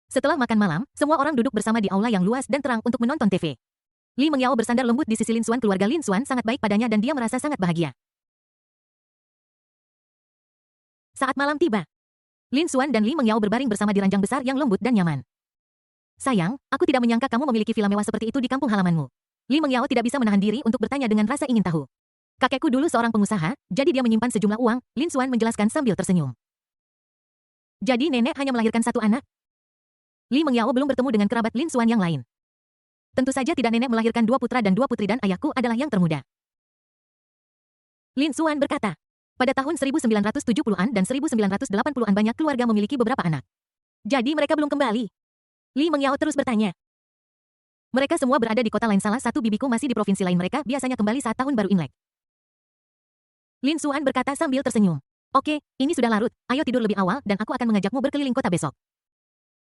Setelah makan malam, semua orang duduk bersama di aula yang luas dan terang untuk menonton TV. Li Mengyao bersandar lembut di sisi Lin Xuan. Keluarga Lin Xuan sangat baik padanya dan dia merasa sangat bahagia. Saat malam tiba, Lin Xuan dan Li Mengyao berbaring bersama di ranjang besar yang lembut dan nyaman. Sayang, aku tidak menyangka kamu memiliki villa mewah seperti itu di kampung halamanmu. Li Mengyao tidak bisa menahan diri untuk bertanya dengan rasa ingin tahu. Kakekku dulu seorang pengusaha, jadi dia menyimpan sejumlah uang, Lin Xuan menjelaskan sambil tersenyum. Jadi nenek hanya melahirkan satu anak? Li Mengyao belum bertemu dengan kerabat Lin Xuan yang lain. Tentu saja tidak, nenek melahirkan 2 putra dan 2 putri dan ayahku adalah yang termuda. Lin Xuan berkata, pada tahun 1970-an dan 1980-an banyak keluarga memiliki beberapa anak. Jadi mereka belum kembali. Li Mengyao terus bertanya. Mereka semua berada di kota lain, salah satu bibiku masih di provinsi lain, mereka biasanya kembali saat tahun baru Imlek. Lin Xuan berkata sambil tersenyum. Oke, ini sudah larut, ayo tidur lebih awal dan aku akan mengajakmu berkeliling kota besok.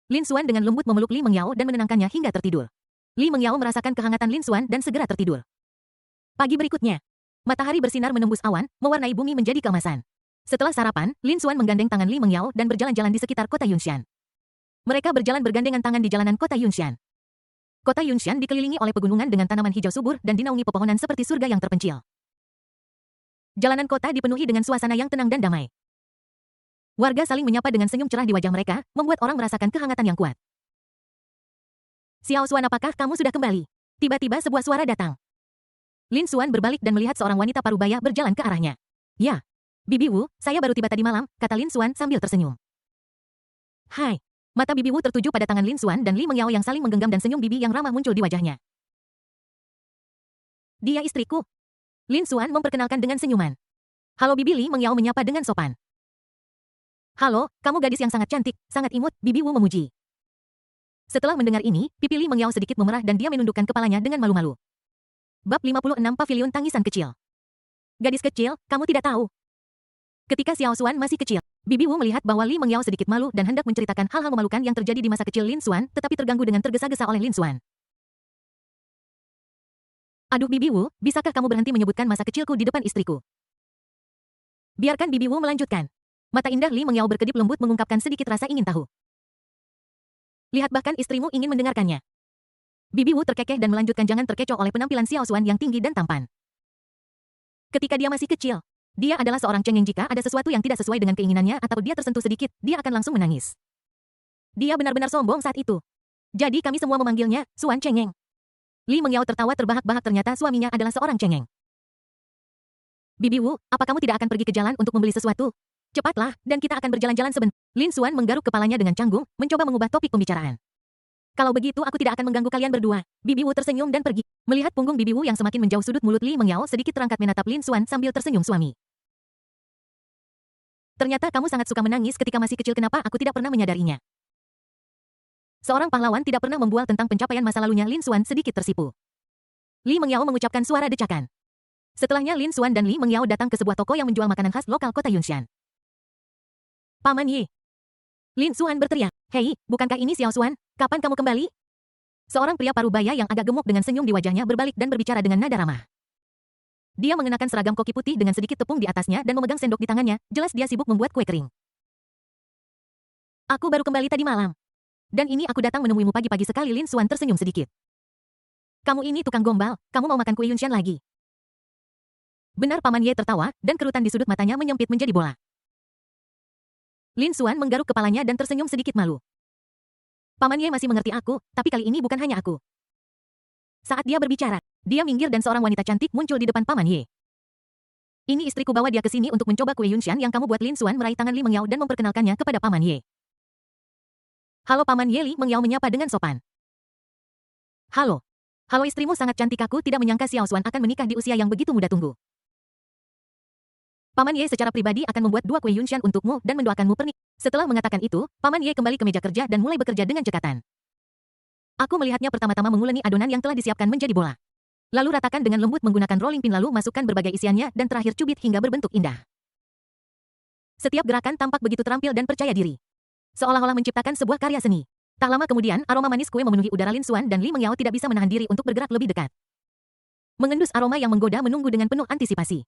Lin Xuan dengan lembut memeluk Li Mengyao dan menenangkannya hingga tertidur. Li Mengyao merasakan kehangatan Lin Xuan dan segera tertidur. Pagi berikutnya, matahari bersinar menembus awan, mewarnai bumi menjadi keemasan. Setelah sarapan, Lin Xuan menggandeng tangan Li Mengyao dan berjalan-jalan di sekitar kota Yunxian. Mereka berjalan bergandengan tangan di jalanan kota Yunxian. Kota Yunxian dikelilingi oleh pegunungan dengan tanaman hijau subur dan dinaungi pepohonan seperti surga yang terpencil. Jalanan kota dipenuhi dengan suasana yang tenang dan damai. Warga saling menyapa dengan senyum cerah di wajah mereka, membuat orang merasakan kehangatan yang kuat. Xiao Xuan, apakah kamu sudah kembali? Tiba-tiba sebuah suara datang. Lin Xuan berbalik dan melihat seorang wanita parubaya berjalan ke arahnya. Ya, Bibi Wu, saya baru tiba tadi malam, kata Lin Xuan sambil tersenyum. Hai. Mata Bibi Wu tertuju pada tangan Lin Xuan dan Li Mengyao yang saling menggenggam dan senyum bibi yang ramah muncul di wajahnya. Dia istriku. Lin Xuan memperkenalkan dengan senyuman. Halo Bibi, Li Mengyao menyapa dengan sopan. Halo, kamu gadis yang sangat cantik, sangat imut, Bibi Wu memuji. Setelah mendengar ini, pipi Li Mengyao sedikit memerah dan dia menundukkan kepalanya dengan malu-malu. Bab 56 Pavilion Tangisan Kecil. Gadis kecil, kamu tidak tahu. Ketika Xiao Xuan masih kecil, Bibi Wu melihat bahwa Li Mengyao sedikit malu dan hendak menceritakan hal-hal memalukan yang terjadi di masa kecil Lin Xuan, tetapi terganggu dengan tergesa-gesa oleh Lin Xuan. Aduh Bibi Wu, bisakah kamu berhenti menyebutkan masa kecilku di depan istriku? Biarkan Bibi Wu melanjutkan. Mata indah Li Mengyao berkedip lembut mengungkapkan sedikit rasa ingin tahu. Lihat, bahkan istrimu ingin mendengarkannya. Bibi Wu terkekeh dan melanjutkan, jangan terkecoh oleh penampilan Xiao Xuan yang tinggi dan tampan. Ketika dia masih kecil, dia adalah seorang cengeng. Jika ada sesuatu yang tidak sesuai dengan keinginannya atau dia tersentuh sedikit, dia akan langsung menangis. Dia benar-benar sombong saat itu. Jadi kami semua memanggilnya Xuan Cengeng. Li Mengyao tertawa terbahak-bahak, ternyata suaminya adalah seorang cengeng. Bibi Wu, apa kamu tidak akan pergi ke jalan untuk membeli sesuatu? Cepatlah, dan kita akan berjalan-jalan sebentar. Lin Xuan menggaruk kepalanya dengan canggung, mencoba mengubah topik pembicaraan. Kalau begitu aku tidak akan mengganggu kalian berdua. Bibi Wu tersenyum dan pergi. Melihat punggung Bibi Wu yang semakin menjauh, sudut mulut Li Mengyao sedikit terangkat menatap Lin Xuan sambil tersenyum, suami. Ternyata kamu sangat suka menangis ketika masih kecil, kenapa aku tidak pernah menyadarinya? Seorang pahlawan tidak pernah membual tentang pencapaian masa lalunya. Lin Xuan sedikit tersipu. Li Mengyao mengucapkan suara decakan. Setelahnya Lin Xuan dan Li Mengyao datang ke sebuah toko yang menjual makanan khas lokal kota Yunxian. Paman Ye. Lin Xuan berteriak. Hei, bukankah ini Xiao Xuan? Kapan kamu kembali? Seorang pria parubaya yang agak gemuk dengan senyum di wajahnya berbalik dan berbicara dengan nada ramah. Dia mengenakan seragam koki putih dengan sedikit tepung di atasnya dan memegang sendok di tangannya, jelas dia sibuk membuat kue kering. Aku baru kembali tadi malam. Dan ini aku datang menemuimu pagi-pagi sekali. Lin Xuan tersenyum sedikit. Kamu ini tukang gombal, kamu mau makan kue Yunxian lagi? Benar, Paman Ye tertawa, dan kerutan di sudut matanya menyempit menjadi bola. Lin Xuan menggaruk kepalanya dan tersenyum sedikit malu. Paman Ye masih mengerti aku, tapi kali ini bukan hanya aku. Saat dia berbicara, dia minggir dan seorang wanita cantik muncul di depan Paman Ye. Ini istriku, bawa dia ke sini untuk mencoba kue Yunxian yang kamu buat. Lin Xuan meraih tangan Li Mengyao dan memperkenalkannya kepada Paman Ye. Halo Paman Ye, Li Mengyao menyapa dengan sopan. Halo. Halo, istrimu sangat cantik, aku tidak menyangka Xiao Xuan akan menikah di usia yang begitu muda. Tunggu. Paman Ye secara pribadi akan membuat 2 kue Yunxian untukmu dan mendoakanmu pernikahan. Setelah mengatakan itu, Paman Ye kembali ke meja kerja dan mulai bekerja dengan cekatan. Aku melihatnya pertama-tama menguleni adonan yang telah disiapkan menjadi bola. Lalu ratakan dengan lembut menggunakan rolling pin, lalu masukkan berbagai isiannya dan terakhir cubit hingga berbentuk indah. Setiap gerakan tampak begitu terampil dan percaya diri. Seolah-olah menciptakan sebuah karya seni. Tak lama kemudian, aroma manis kue memenuhi udara. Lin Xuan dan Li Mengyao tidak bisa menahan diri untuk bergerak lebih dekat. Mengendus aroma yang menggoda menunggu dengan penuh antisipasi.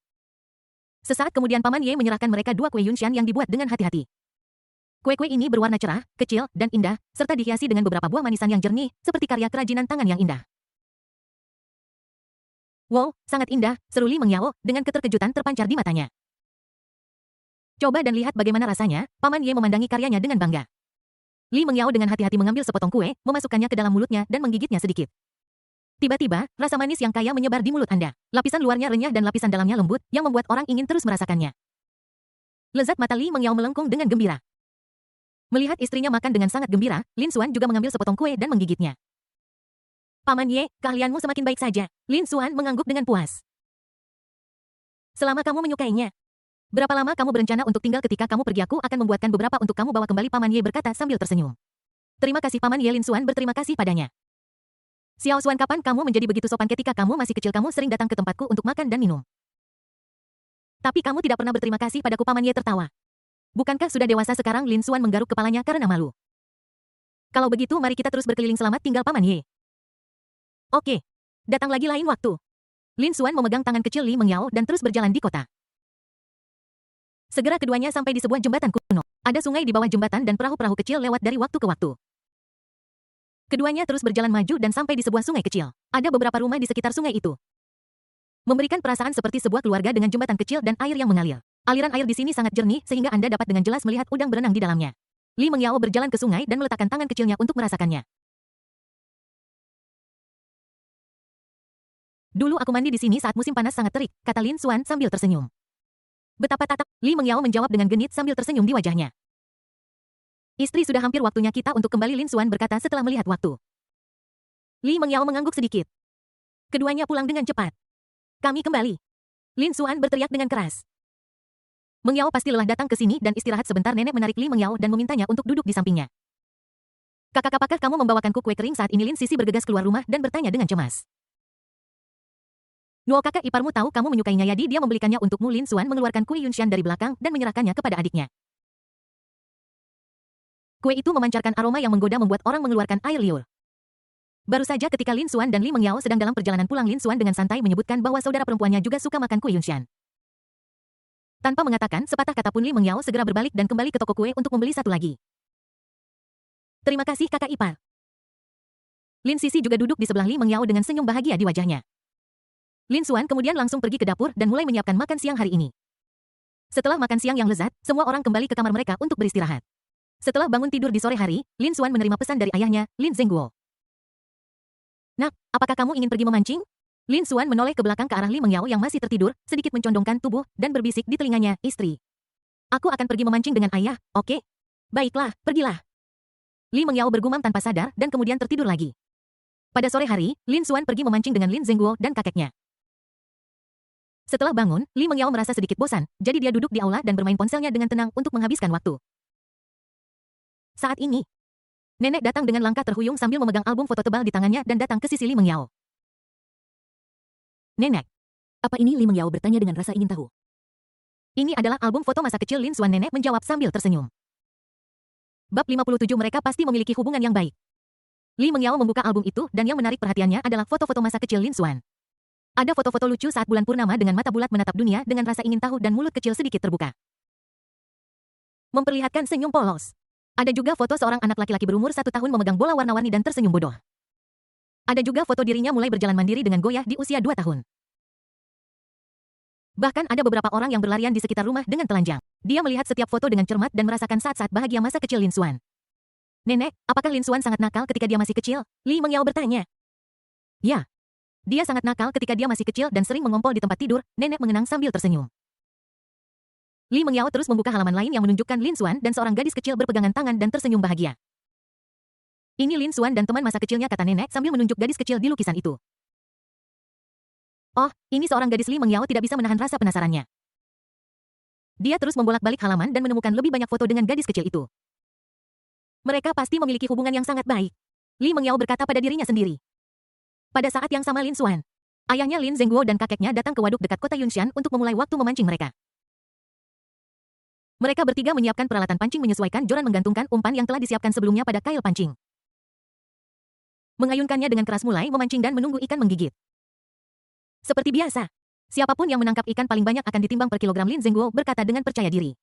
Sesaat kemudian Paman Ye menyerahkan mereka 2 kue Yunxian yang dibuat dengan hati-hati. Kue-kue ini berwarna cerah, kecil, dan indah, serta dihiasi dengan beberapa buah manisan yang jernih, seperti karya kerajinan tangan yang indah. Wow, sangat indah, seru Li Mengyao, dengan keterkejutan terpancar di matanya. Coba dan lihat bagaimana rasanya, Paman Ye memandangi karyanya dengan bangga. Li Mengyao dengan hati-hati mengambil sepotong kue, memasukkannya ke dalam mulutnya dan menggigitnya sedikit. Tiba-tiba, rasa manis yang kaya menyebar di mulut Anda. Lapisan luarnya renyah dan lapisan dalamnya lembut, yang membuat orang ingin terus merasakannya. Lezat mata Li Mengyao melengkung dengan gembira. Melihat istrinya makan dengan sangat gembira, Lin Xuan juga mengambil sepotong kue dan menggigitnya. Paman Ye, keahlianmu semakin baik saja. Lin Xuan mengangguk dengan puas. Selama kamu menyukainya. Berapa lama kamu berencana untuk tinggal ketika kamu pergi? Aku akan membuatkan beberapa untuk kamu bawa kembali, Paman Ye berkata sambil tersenyum. Terima kasih Paman Ye. Lin Xuan berterima kasih padanya. Xiao Xuan, kapan kamu menjadi begitu sopan? Ketika kamu masih kecil kamu sering datang ke tempatku untuk makan dan minum. Tapi kamu tidak pernah berterima kasih padaku. Paman Ye tertawa. Bukankah sudah dewasa sekarang? Lin Xuan menggaruk kepalanya karena malu. Kalau begitu mari kita terus berkeliling. Selamat tinggal Paman Ye. Oke. Datang lagi lain waktu. Lin Xuan memegang tangan kecil Li Mengyao dan terus berjalan di kota. Segera keduanya sampai di sebuah jembatan kuno. Ada sungai di bawah jembatan dan perahu-perahu kecil lewat dari waktu ke waktu. Keduanya terus berjalan maju dan sampai di sebuah sungai kecil. Ada beberapa rumah di sekitar sungai itu. Memberikan perasaan seperti sebuah keluarga dengan jembatan kecil dan air yang mengalir. Aliran air di sini sangat jernih sehingga Anda dapat dengan jelas melihat udang berenang di dalamnya. Li Mengyao berjalan ke sungai dan meletakkan tangan kecilnya untuk merasakannya. Dulu aku mandi di sini saat musim panas sangat terik, kata Lin Xuan sambil tersenyum. Betapa tatak, Li Mengyao menjawab dengan genit sambil tersenyum di wajahnya. Istri, sudah hampir waktunya kita untuk kembali, Lin Xuan berkata setelah melihat waktu. Li Mengyao mengangguk sedikit. Keduanya pulang dengan cepat. Kami kembali. Lin Xuan berteriak dengan keras. Mengyao pasti lelah datang ke sini dan istirahat sebentar. Nenek menarik Li Mengyao dan memintanya untuk duduk di sampingnya. Kakak, apakah kamu membawakanku kue kering saat ini? Lin Sisi bergegas keluar rumah dan bertanya dengan cemas. Nuo, kakak iparmu tahu kamu menyukainya, jadi dia membelikannya untukmu. Lin Xuan mengeluarkan kue Yunshan dari belakang dan menyerahkannya kepada adiknya. Kue itu memancarkan aroma yang menggoda membuat orang mengeluarkan air liur. Baru saja ketika Lin Xuan dan Li Mengyao sedang dalam perjalanan pulang, Lin Xuan dengan santai menyebutkan bahwa saudara perempuannya juga suka makan kue Yunshan. Tanpa mengatakan sepatah kata pun, Li Mengyao segera berbalik dan kembali ke toko kue untuk membeli satu lagi. Terima kasih kakak ipar. Lin Sisi juga duduk di sebelah Li Mengyao dengan senyum bahagia di wajahnya. Lin Xuan kemudian langsung pergi ke dapur dan mulai menyiapkan makan siang hari ini. Setelah makan siang yang lezat, semua orang kembali ke kamar mereka untuk beristirahat. Setelah bangun tidur di sore hari, Lin Xuan menerima pesan dari ayahnya, Lin Zhengguo. Nak, apakah kamu ingin pergi memancing? Lin Xuan menoleh ke belakang ke arah Li Mengyao yang masih tertidur, sedikit mencondongkan tubuh, dan berbisik di telinganya, istri. Aku akan pergi memancing dengan ayah, oke? Baiklah, pergilah. Li Mengyao bergumam tanpa sadar dan kemudian tertidur lagi. Pada sore hari, Lin Xuan pergi memancing dengan Lin Zhengguo dan kakeknya. Setelah bangun, Li Mengyao merasa sedikit bosan, jadi dia duduk di aula dan bermain ponselnya dengan tenang untuk menghabiskan waktu. Saat ini, nenek datang dengan langkah terhuyung sambil memegang album foto tebal di tangannya dan datang ke sisi Li Mengyao. Nenek, apa ini? Li Mengyao bertanya dengan rasa ingin tahu. Ini adalah album foto masa kecil Lin Xuan, nenek menjawab sambil tersenyum. Bab 57, mereka pasti memiliki hubungan yang baik. Li Mengyao membuka album itu dan yang menarik perhatiannya adalah foto-foto masa kecil Lin Xuan. Ada foto-foto lucu saat bulan purnama dengan mata bulat menatap dunia dengan rasa ingin tahu dan mulut kecil sedikit terbuka. Memperlihatkan senyum polos. Ada juga foto seorang anak laki-laki berumur 1 tahun memegang bola warna-warni dan tersenyum bodoh. Ada juga foto dirinya mulai berjalan mandiri dengan goyah di usia 2 tahun. Bahkan ada beberapa orang yang berlarian di sekitar rumah dengan telanjang. Dia melihat setiap foto dengan cermat dan merasakan saat-saat bahagia masa kecil Lin Xuan. Nenek, apakah Lin Xuan sangat nakal ketika dia masih kecil? Li Mengyao bertanya. Ya. Dia sangat nakal ketika dia masih kecil dan sering mengompol di tempat tidur, nenek mengenang sambil tersenyum. Li Mengyao terus membuka halaman lain yang menunjukkan Lin Xuan dan seorang gadis kecil berpegangan tangan dan tersenyum bahagia. Ini Lin Xuan dan teman masa kecilnya, kata nenek sambil menunjuk gadis kecil di lukisan itu. Oh, ini seorang gadis. Li Mengyao tidak bisa menahan rasa penasarannya. Dia terus membolak-balik halaman dan menemukan lebih banyak foto dengan gadis kecil itu. Mereka pasti memiliki hubungan yang sangat baik. Li Mengyao berkata pada dirinya sendiri. Pada saat yang sama Lin Xuan, ayahnya Lin Zhengguo dan kakeknya datang ke waduk dekat kota Yunshan untuk memulai waktu memancing mereka. Mereka bertiga menyiapkan peralatan pancing menyesuaikan joran menggantungkan umpan yang telah disiapkan sebelumnya pada kail pancing. Mengayunkannya dengan keras mulai memancing dan menunggu ikan menggigit. Seperti biasa, siapapun yang menangkap ikan paling banyak akan ditimbang per kilogram, Lin Zhengguo berkata dengan percaya diri.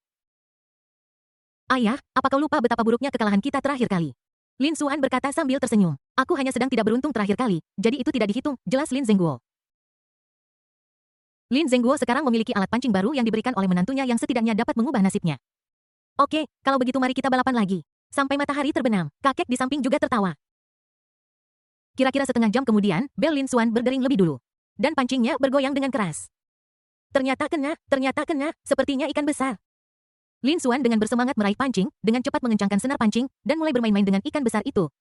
Ayah, apa kau lupa betapa buruknya kekalahan kita terakhir kali? Lin Xuan berkata sambil tersenyum. Aku hanya sedang tidak beruntung terakhir kali, jadi itu tidak dihitung, jelas Lin Zengguo. Lin Zengguo sekarang memiliki alat pancing baru yang diberikan oleh menantunya yang setidaknya dapat mengubah nasibnya. Oke, kalau begitu mari kita balapan lagi. Sampai matahari terbenam, kakek di samping juga tertawa. Kira-kira setengah jam kemudian, bel Lin Xuan berdering lebih dulu. Dan pancingnya bergoyang dengan keras. Ternyata kena, sepertinya ikan besar. Lin Xuan dengan bersemangat meraih pancing, dengan cepat mengencangkan senar pancing, dan mulai bermain-main dengan ikan besar itu.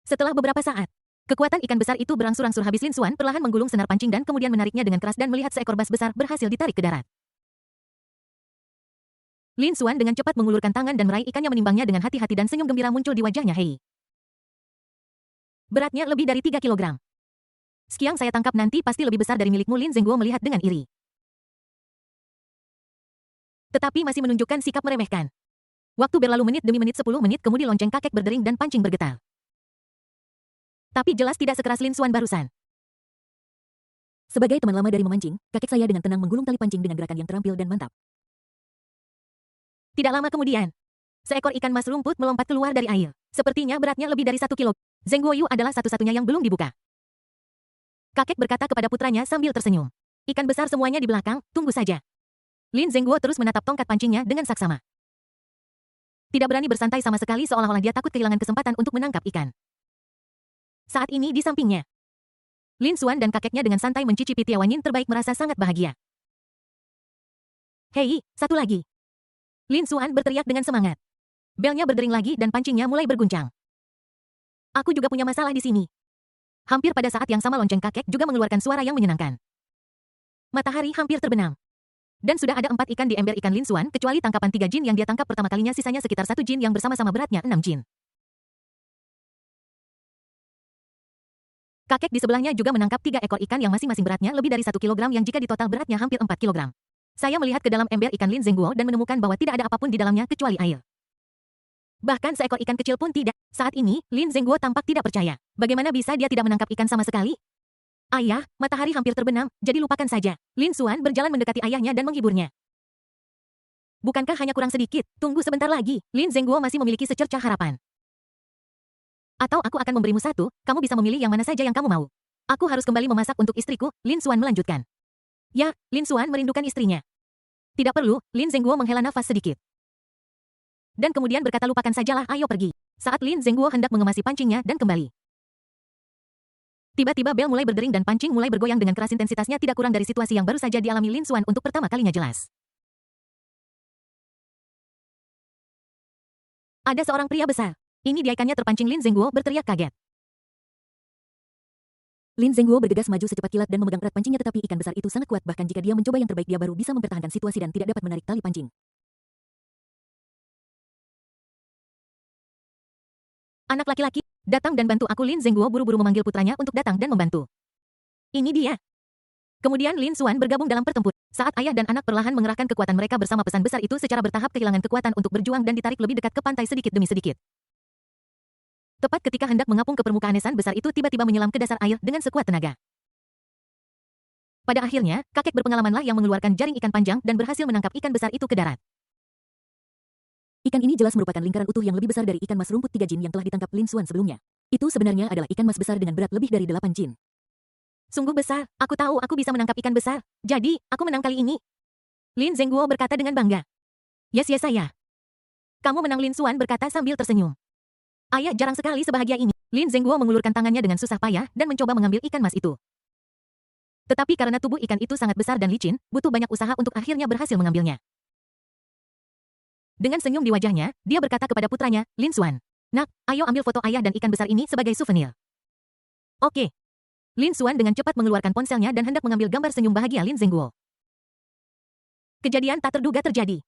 Setelah beberapa saat, kekuatan ikan besar itu berangsur-angsur habis. Lin Xuan perlahan menggulung senar pancing dan kemudian menariknya dengan keras dan melihat seekor bass besar berhasil ditarik ke darat. Lin Xuan dengan cepat mengulurkan tangan dan meraih ikannya menimbangnya dengan hati-hati dan senyum gembira muncul di wajahnya Hei. Beratnya lebih dari 3 kilogram. Ski yang saya tangkap nanti pasti lebih besar dari milikmu. Lin Zengguo melihat dengan iri. Tetapi masih menunjukkan sikap meremehkan. Waktu berlalu menit demi menit. 10 menit kemudian lonceng kakek berdering dan pancing bergetar. Tapi jelas tidak sekeras Lin Xuan barusan. Sebagai teman lama dari memancing, kakek saya dengan tenang menggulung tali pancing dengan gerakan yang terampil dan mantap. Tidak lama kemudian, seekor ikan mas rumput melompat keluar dari air. Sepertinya beratnya lebih dari 1 kilo. Zheng Guoyu adalah satu-satunya yang belum dibuka. Kakek berkata kepada putranya sambil tersenyum. Ikan besar semuanya di belakang, tunggu saja. Lin Zengguo terus menatap tongkat pancingnya dengan saksama. Tidak berani bersantai sama sekali seolah-olah dia takut kehilangan kesempatan untuk menangkap ikan. Saat ini di sampingnya, Lin Xuan dan kakeknya dengan santai mencicipi tiawanin terbaik merasa sangat bahagia. Hei, satu lagi. Lin Xuan berteriak dengan semangat. Belnya berdering lagi dan pancingnya mulai berguncang. Aku juga punya masalah di sini. Hampir pada saat yang sama lonceng kakek juga mengeluarkan suara yang menyenangkan. Matahari hampir terbenam. Dan sudah ada 4 ikan di ember ikan Lin Xuan kecuali tangkapan 3 jin yang dia tangkap pertama kalinya, sisanya sekitar 1 jin yang bersama-sama beratnya 6 jin. Kakek di sebelahnya juga menangkap 3 ekor ikan yang masing-masing beratnya lebih dari 1 kilogram yang jika ditotal beratnya hampir 4 kilogram. Saya melihat ke dalam ember ikan Lin Zengguo dan menemukan bahwa tidak ada apapun di dalamnya kecuali air. Bahkan seekor ikan kecil pun tidak. Saat ini, Lin Zengguo tampak tidak percaya. Bagaimana bisa dia tidak menangkap ikan sama sekali? Ayah, matahari hampir terbenam, jadi lupakan saja. Lin Xuan berjalan mendekati ayahnya dan menghiburnya. Bukankah hanya kurang sedikit? Tunggu sebentar lagi. Lin Zengguo masih memiliki secercah harapan. Atau aku akan memberimu satu, kamu bisa memilih yang mana saja yang kamu mau. Aku harus kembali memasak untuk istriku, Lin Xuan melanjutkan. Ya, Lin Xuan merindukan istrinya. Tidak perlu, Lin Zengguo menghela nafas sedikit. Dan kemudian berkata lupakan sajalah, ayo pergi. Saat Lin Zengguo hendak mengemasi pancingnya dan kembali. Tiba-tiba bel mulai berdering dan pancing mulai bergoyang dengan keras, intensitasnya tidak kurang dari situasi yang baru saja dialami Lin Xuan untuk pertama kalinya jelas. Ada seorang pria besar. Ini dia, ikannya terpancing. Lin Zengguo berteriak kaget. Lin Zengguo bergegas maju secepat kilat dan memegang erat pancingnya, tetapi ikan besar itu sangat kuat, bahkan jika dia mencoba yang terbaik dia baru bisa mempertahankan situasi dan tidak dapat menarik tali pancing. Anak laki-laki, datang dan bantu aku. Lin Zengguo buru-buru memanggil putranya untuk datang dan membantu. Ini dia. Kemudian Lin Xuan bergabung dalam pertempuran. Saat ayah dan anak perlahan mengerahkan kekuatan mereka bersama, pesan besar itu secara bertahap kehilangan kekuatan untuk berjuang dan ditarik lebih dekat ke pantai sedikit demi sedikit. Tepat ketika hendak mengapung ke permukaan, esan besar itu tiba-tiba menyelam ke dasar air dengan sekuat tenaga. Pada akhirnya, kakek berpengalamanlah yang mengeluarkan jaring ikan panjang dan berhasil menangkap ikan besar itu ke darat. Ikan ini jelas merupakan lingkaran utuh yang lebih besar dari ikan mas rumput 3 jin yang telah ditangkap Lin Xuan sebelumnya. Itu sebenarnya adalah ikan mas besar dengan berat lebih dari 8 jin. Sungguh besar, aku tahu aku bisa menangkap ikan besar. Jadi, aku menang kali ini. Lin Zengguo berkata dengan bangga. Yes saya. Kamu menang, Lin Xuan berkata sambil tersenyum. Ayah jarang sekali sebahagia ini. Lin Zengguo mengulurkan tangannya dengan susah payah dan mencoba mengambil ikan mas itu. Tetapi karena tubuh ikan itu sangat besar dan licin, butuh banyak usaha untuk akhirnya berhasil mengambilnya. Dengan senyum di wajahnya, dia berkata kepada putranya, Lin Xuan. Nak, ayo ambil foto ayah dan ikan besar ini sebagai souvenir. Oke. Lin Xuan dengan cepat mengeluarkan ponselnya dan hendak mengambil gambar senyum bahagia Lin Zengguo. Kejadian tak terduga terjadi.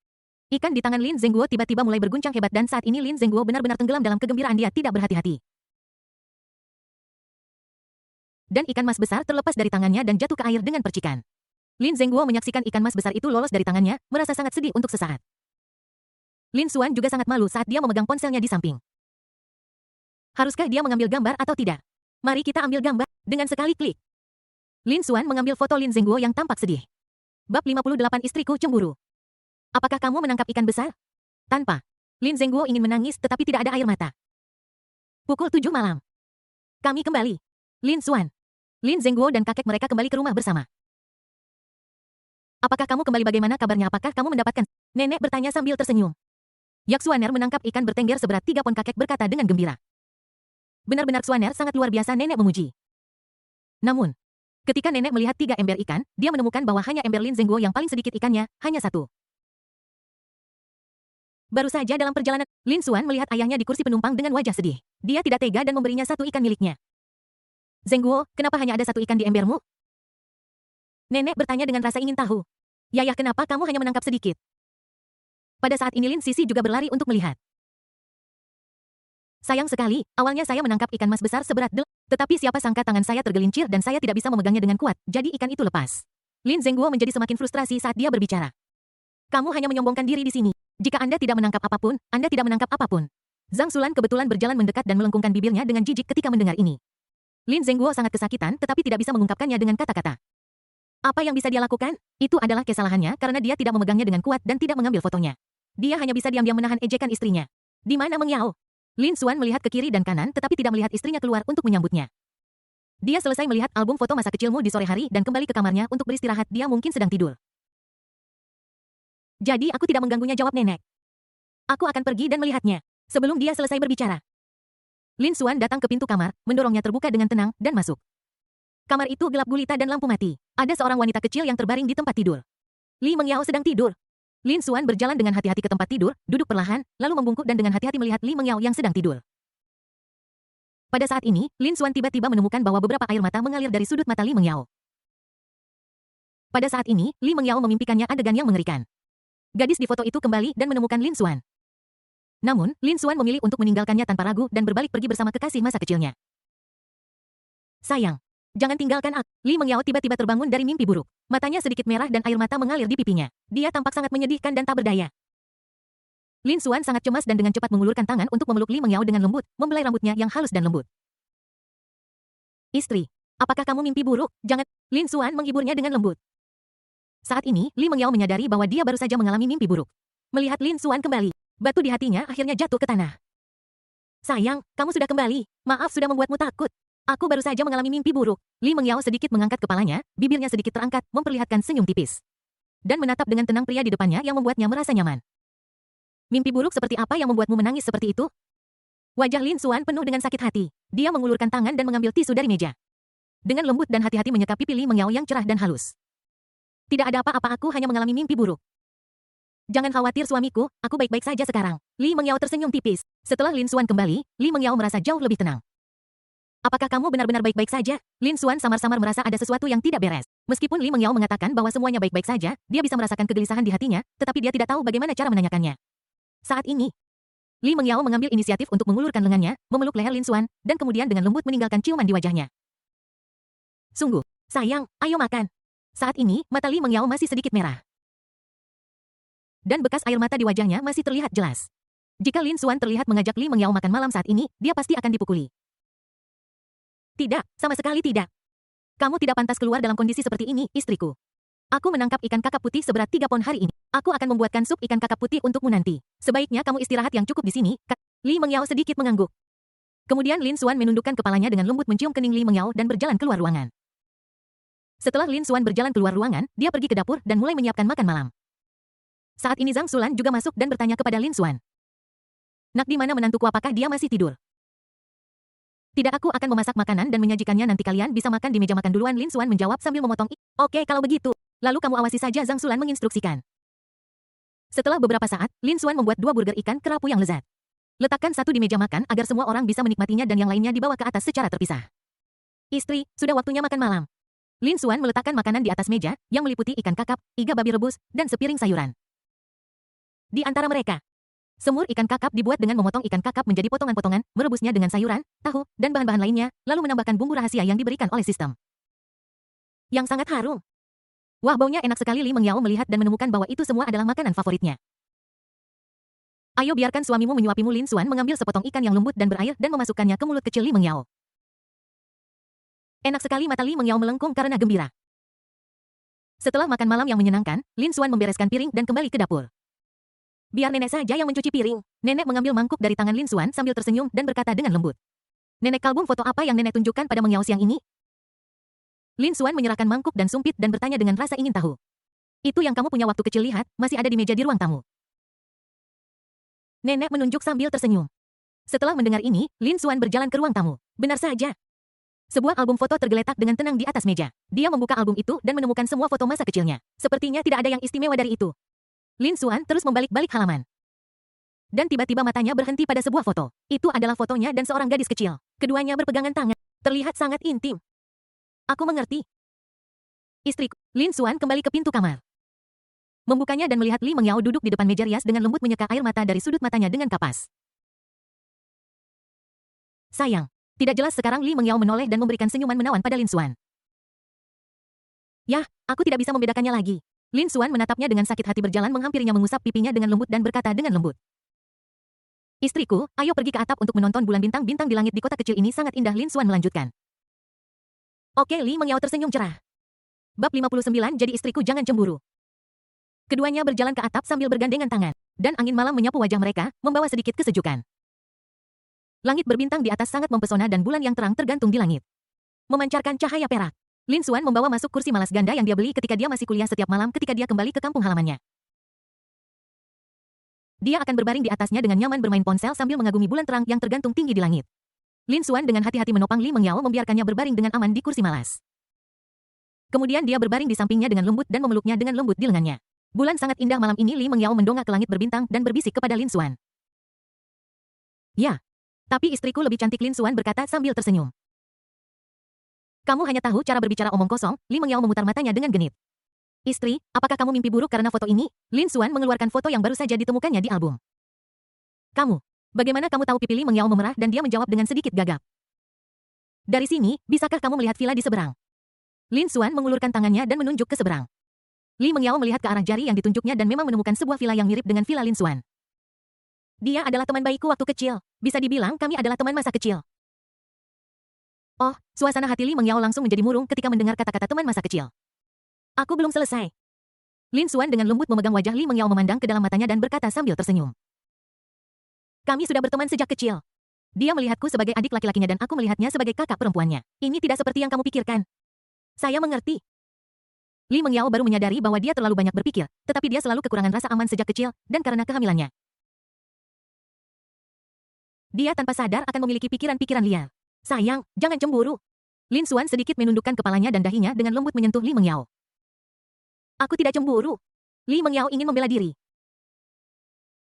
Ikan di tangan Lin Zengguo tiba-tiba mulai berguncang hebat dan saat ini Lin Zengguo benar-benar tenggelam dalam kegembiraan, dia tidak berhati-hati. Dan ikan mas besar terlepas dari tangannya dan jatuh ke air dengan percikan. Lin Zengguo menyaksikan ikan mas besar itu lolos dari tangannya, merasa sangat sedih untuk sesaat. Lin Xuan juga sangat malu saat dia memegang ponselnya di samping. Haruskah dia mengambil gambar atau tidak? Mari kita ambil gambar. Dengan sekali klik, Lin Xuan mengambil foto Lin Zengguo yang tampak sedih. Bab 58 Istriku Cemburu. Apakah kamu menangkap ikan besar? Tanpa. Lin Zengguo ingin menangis tetapi tidak ada air mata. Pukul 7 malam. Kami kembali. Lin Xuan. Lin Zengguo dan kakek mereka kembali ke rumah bersama. Apakah kamu kembali, bagaimana kabarnya, apakah kamu mendapatkan? Nenek bertanya sambil tersenyum. Yak Xuaner menangkap ikan bertengger seberat 3 pon, kakek berkata dengan gembira. Benar-benar Xuaner sangat luar biasa, nenek memuji. Namun, ketika nenek melihat 3 ember ikan, dia menemukan bahwa hanya ember Lin Zengguo yang paling sedikit ikannya, hanya 1. Baru saja dalam perjalanan, Lin Xuan melihat ayahnya di kursi penumpang dengan wajah sedih. Dia tidak tega dan memberinya 1 ikan miliknya. Zengguo, kenapa hanya ada 1 ikan di embermu? Nenek bertanya dengan rasa ingin tahu. Yayah, kenapa kamu hanya menangkap sedikit? Pada saat ini Lin Sisi juga berlari untuk melihat. Sayang sekali, awalnya saya menangkap ikan mas besar seberat tetapi siapa sangka tangan saya tergelincir dan saya tidak bisa memegangnya dengan kuat, jadi ikan itu lepas. Lin Zengguo menjadi semakin frustrasi saat dia berbicara. Kamu hanya menyombongkan diri di sini. Jika Anda tidak menangkap apapun, Anda tidak menangkap apapun. Zhang Sulan kebetulan berjalan mendekat dan melengkungkan bibirnya dengan jijik ketika mendengar ini. Lin Zengguo sangat kesakitan tetapi tidak bisa mengungkapkannya dengan kata-kata. Apa yang bisa dia lakukan? Itu adalah kesalahannya karena dia tidak memegangnya dengan kuat dan tidak mengambil fotonya. Dia hanya bisa diam-diam menahan ejekan istrinya. Di mana Meng Yao? Lin Xuan melihat ke kiri dan kanan tetapi tidak melihat istrinya keluar untuk menyambutnya. Dia selesai melihat album foto masa kecilmu di sore hari dan kembali ke kamarnya untuk beristirahat, dia mungkin sedang tidur. Jadi aku tidak mengganggunya, jawab nenek. Aku akan pergi dan melihatnya. Sebelum dia selesai berbicara, Lin Xuan datang ke pintu kamar, mendorongnya terbuka dengan tenang, dan masuk. Kamar itu gelap gulita dan lampu mati. Ada seorang wanita kecil yang terbaring di tempat tidur. Li Mengyao sedang tidur. Lin Xuan berjalan dengan hati-hati ke tempat tidur, duduk perlahan, lalu membungkuk dan dengan hati-hati melihat Li Mengyao yang sedang tidur. Pada saat ini, Lin Xuan tiba-tiba menemukan bahwa beberapa air mata mengalir dari sudut mata Li Mengyao. Pada saat ini, Li Mengyao memimpikannya adegan yang mengerikan. Gadis di foto itu kembali dan menemukan Lin Xuan. Namun, Lin Xuan memilih untuk meninggalkannya tanpa ragu dan berbalik pergi bersama kekasih masa kecilnya. Sayang, jangan tinggalkan aku. Li Mengyao tiba-tiba terbangun dari mimpi buruk. Matanya sedikit merah dan air mata mengalir di pipinya. Dia tampak sangat menyedihkan dan tak berdaya. Lin Xuan sangat cemas dan dengan cepat mengulurkan tangan untuk memeluk Li Mengyao dengan lembut, membelai rambutnya yang halus dan lembut. Istri, apakah kamu mimpi buruk? Jangan. Lin Xuan menghiburnya dengan lembut. Saat ini, Li Mengyao menyadari bahwa dia baru saja mengalami mimpi buruk. Melihat Lin Xuan kembali, batu di hatinya akhirnya jatuh ke tanah. Sayang, kamu sudah kembali. Maaf sudah membuatmu takut. Aku baru saja mengalami mimpi buruk. Li Mengyao sedikit mengangkat kepalanya, bibirnya sedikit terangkat, memperlihatkan senyum tipis. Dan menatap dengan tenang pria di depannya yang membuatnya merasa nyaman. Mimpi buruk seperti apa yang membuatmu menangis seperti itu? Wajah Lin Xuan penuh dengan sakit hati. Dia mengulurkan tangan dan mengambil tisu dari meja. Dengan lembut dan hati-hati menyekap pipi Li Mengyao yang cerah dan halus. Tidak ada apa-apa, aku hanya mengalami mimpi buruk. Jangan khawatir suamiku, aku baik-baik saja sekarang. Li Mengyao tersenyum tipis. Setelah Lin Xuan kembali, Li Mengyao merasa jauh lebih tenang. Apakah kamu benar-benar baik-baik saja? Lin Xuan samar-samar merasa ada sesuatu yang tidak beres. Meskipun Li Mengyao mengatakan bahwa semuanya baik-baik saja, dia bisa merasakan kegelisahan di hatinya, tetapi dia tidak tahu bagaimana cara menanyakannya. Saat ini, Li Mengyao mengambil inisiatif untuk mengulurkan lengannya, memeluk leher Lin Xuan, dan kemudian dengan lembut meninggalkan ciuman di wajahnya. Sungguh, sayang, ayo makan. Saat ini, mata Li Mengyao masih sedikit merah. Dan bekas air mata di wajahnya masih terlihat jelas. Jika Lin Xuan terlihat mengajak Li Mengyao makan malam saat ini, dia pasti akan dipukuli. Tidak, sama sekali tidak. Kamu tidak pantas keluar dalam kondisi seperti ini, istriku. Aku menangkap ikan kakap putih seberat 3 pon hari ini. Aku akan membuatkan sup ikan kakap putih untukmu nanti. Sebaiknya kamu istirahat yang cukup di sini. Li Mengyao sedikit mengangguk. Kemudian Lin Xuan menundukkan kepalanya dengan lembut mencium kening Li Mengyao dan berjalan keluar ruangan. Setelah Lin Xuan berjalan keluar ruangan, dia pergi ke dapur dan mulai menyiapkan makan malam. Saat ini Zhang Sulan juga masuk dan bertanya kepada Lin Xuan. Nak, di mana menantuku, apakah dia masih tidur? Tidak, aku akan memasak makanan dan menyajikannya, nanti kalian bisa makan di meja makan duluan, Lin Xuan menjawab sambil memotong. Oke, kalau begitu. Lalu kamu awasi saja, Zhang Sulan menginstruksikan. Setelah beberapa saat, Lin Xuan membuat 2 burger ikan kerapu yang lezat. Letakkan satu di meja makan agar semua orang bisa menikmatinya dan yang lainnya dibawa ke atas secara terpisah. Istri, sudah waktunya makan malam. Lin Xuan meletakkan makanan di atas meja, yang meliputi ikan kakap, iga babi rebus, dan sepiring sayuran. Di antara mereka, semur ikan kakap dibuat dengan memotong ikan kakap menjadi potongan-potongan, merebusnya dengan sayuran, tahu, dan bahan-bahan lainnya, lalu menambahkan bumbu rahasia yang diberikan oleh sistem. Yang sangat harum. Wah, baunya enak sekali. Li Mengyao melihat dan menemukan bahwa itu semua adalah makanan favoritnya. Ayo biarkan suamimu menyuapimu. Lin Xuan mengambil sepotong ikan yang lembut dan berair dan memasukkannya ke mulut kecil Li Mengyao. Enak sekali, mata Li Mengyao melengkung karena gembira. Setelah makan malam yang menyenangkan, Lin Xuan membereskan piring dan kembali ke dapur. Biar nenek saja yang mencuci piring. Nenek mengambil mangkuk dari tangan Lin Xuan sambil tersenyum dan berkata dengan lembut. Nenek kalbum foto apa yang nenek tunjukkan pada Meng Yao siang ini? Lin Xuan menyerahkan mangkuk dan sumpit dan bertanya dengan rasa ingin tahu. Itu yang kamu punya waktu kecil lihat, masih ada di meja di ruang tamu. Nenek menunjuk sambil tersenyum. Setelah mendengar ini, Lin Xuan berjalan ke ruang tamu. Benar saja. Sebuah album foto tergeletak dengan tenang di atas meja. Dia membuka album itu dan menemukan semua foto masa kecilnya. Sepertinya tidak ada yang istimewa dari itu. Lin Xuan terus membalik-balik halaman. Dan tiba-tiba matanya berhenti pada sebuah foto. Itu adalah fotonya dan seorang gadis kecil. Keduanya berpegangan tangan. Terlihat sangat intim. Aku mengerti. Istriku. Lin Xuan kembali ke pintu kamar. Membukanya dan melihat Li Mengyao duduk di depan meja rias dengan lembut menyeka air mata dari sudut matanya dengan kapas. Sayang. Tidak jelas sekarang Li Mengyao menoleh dan memberikan senyuman menawan pada Lin Xuan. Yah, aku tidak bisa membedakannya lagi. Lin Xuan menatapnya dengan sakit hati berjalan menghampirinya mengusap pipinya dengan lembut dan berkata dengan lembut. Istriku, ayo pergi ke atap untuk menonton bulan bintang-bintang di langit di kota kecil ini sangat indah. Lin Xuan melanjutkan. Oke, Li Mengyao tersenyum cerah. Bab 59 jadi istriku jangan cemburu. Keduanya berjalan ke atap sambil bergandengan tangan, dan angin malam menyapu wajah mereka, membawa sedikit kesejukan. Langit berbintang di atas sangat mempesona dan bulan yang terang tergantung di langit. Memancarkan cahaya perak. Lin Xuan membawa masuk kursi malas ganda yang dia beli ketika dia masih kuliah setiap malam ketika dia kembali ke kampung halamannya. Dia akan berbaring di atasnya dengan nyaman bermain ponsel sambil mengagumi bulan terang yang tergantung tinggi di langit. Lin Xuan dengan hati-hati menopang Li Mengyao membiarkannya berbaring dengan aman di kursi malas. Kemudian dia berbaring di sampingnya dengan lembut dan memeluknya dengan lembut di lengannya. Bulan sangat indah malam ini. Li Mengyao mendongak ke langit berbintang dan berbisik kepada Lin Xuan. Ya, tapi istriku lebih cantik. Lin Xuan berkata sambil tersenyum. Kamu hanya tahu cara berbicara omong kosong. Li Mengyao memutar matanya dengan genit. Istri, apakah kamu mimpi buruk karena foto ini? Lin Xuan mengeluarkan foto yang baru saja ditemukannya di album. Kamu, bagaimana kamu tahu? Pipi Li Mengyao memerah dan dia menjawab dengan sedikit gagap. Dari sini, bisakah kamu melihat villa di seberang? Lin Xuan mengulurkan tangannya dan menunjuk ke seberang. Li Mengyao melihat ke arah jari yang ditunjuknya dan memang menemukan sebuah villa yang mirip dengan villa Lin Xuan. Dia adalah teman baikku waktu kecil. Bisa dibilang kami adalah teman masa kecil. Oh, suasana hati Li Mengyao langsung menjadi murung ketika mendengar kata-kata teman masa kecil. Aku belum selesai. Lin Xuan dengan lembut memegang wajah Li Mengyao memandang ke dalam matanya dan berkata sambil tersenyum. Kami sudah berteman sejak kecil. Dia melihatku sebagai adik laki-lakinya dan aku melihatnya sebagai kakak perempuannya. Ini tidak seperti yang kamu pikirkan. Saya mengerti. Li Mengyao baru menyadari bahwa dia terlalu banyak berpikir, tetapi dia selalu kekurangan rasa aman sejak kecil, dan karena kehamilannya. Dia tanpa sadar akan memiliki pikiran-pikiran liar. Sayang, jangan cemburu. Lin Xuan sedikit menundukkan kepalanya dan dahinya dengan lembut menyentuh Li Mengyao. Aku tidak cemburu. Li Mengyao ingin membela diri.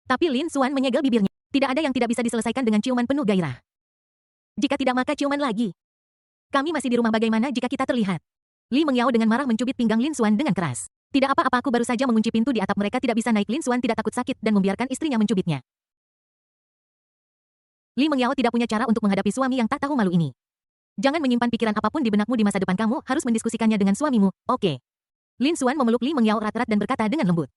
Tapi Lin Xuan menyegel bibirnya. Tidak ada yang tidak bisa diselesaikan dengan ciuman penuh gairah. Jika tidak maka ciuman lagi. Kami masih di rumah, bagaimana jika kita terlihat? Li Mengyao dengan marah mencubit pinggang Lin Xuan dengan keras. Tidak apa-apa, aku baru saja mengunci pintu di atap, mereka tidak bisa naik. Lin Xuan tidak takut sakit dan membiarkan istrinya mencubitnya. Li Mengyao tidak punya cara untuk menghadapi suami yang tak tahu malu ini. Jangan menyimpan pikiran apapun di benakmu di masa depan, kamu harus mendiskusikannya dengan suamimu, oke? Lin Xuan memeluk Li Mengyao erat-erat dan berkata dengan lembut.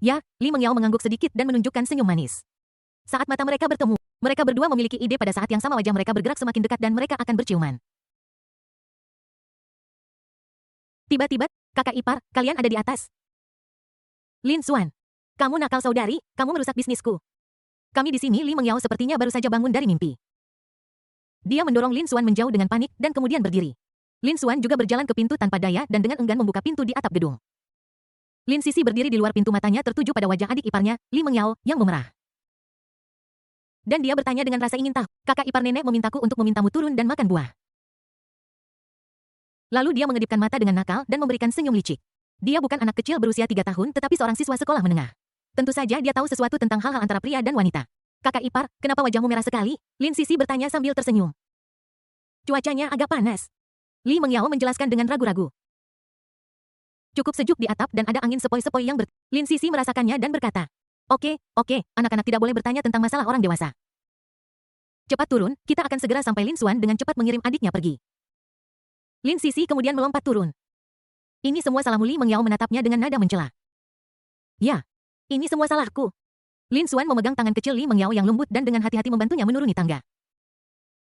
Ya, Li Mengyao mengangguk sedikit dan menunjukkan senyum manis. Saat mata mereka bertemu, mereka berdua memiliki ide pada saat yang sama, wajah mereka bergerak semakin dekat dan mereka akan berciuman. Tiba-tiba, kakak ipar, kalian ada di atas. Lin Xuan. Kamu nakal saudari, kamu merusak bisnisku. Kami di sini. Li Mengyao sepertinya baru saja bangun dari mimpi. Dia mendorong Lin Xuan menjauh dengan panik dan kemudian berdiri. Lin Xuan juga berjalan ke pintu tanpa daya dan dengan enggan membuka pintu di atap gedung. Lin Sisi berdiri di luar pintu, matanya tertuju pada wajah adik iparnya, Li Mengyao, yang memerah. Dan dia bertanya dengan rasa ingin tahu, kakak ipar nenek memintaku untuk memintamu turun dan makan buah. Lalu dia mengedipkan mata dengan nakal dan memberikan senyum licik. Dia bukan anak kecil berusia 3 tahun tetapi seorang siswa sekolah menengah. Tentu saja dia tahu sesuatu tentang hal-hal antara pria dan wanita. Kakak ipar, kenapa wajahmu merah sekali? Lin Sisi bertanya sambil tersenyum. Cuacanya agak panas. Li Mengyao menjelaskan dengan ragu-ragu. Cukup sejuk di atap dan ada angin sepoi-sepoi yang Lin Sisi merasakannya dan berkata, Oke, anak-anak tidak boleh bertanya tentang masalah orang dewasa. Cepat turun, kita akan segera sampai. Lin Xuan dengan cepat mengirim adiknya pergi. Lin Sisi kemudian melompat turun. Ini semua salahmu. Li Mengyao menatapnya dengan nada mencela. Ya, ini semua salahku. Lin Xuan memegang tangan kecil Li Mengyao yang lembut dan dengan hati-hati membantunya menuruni tangga.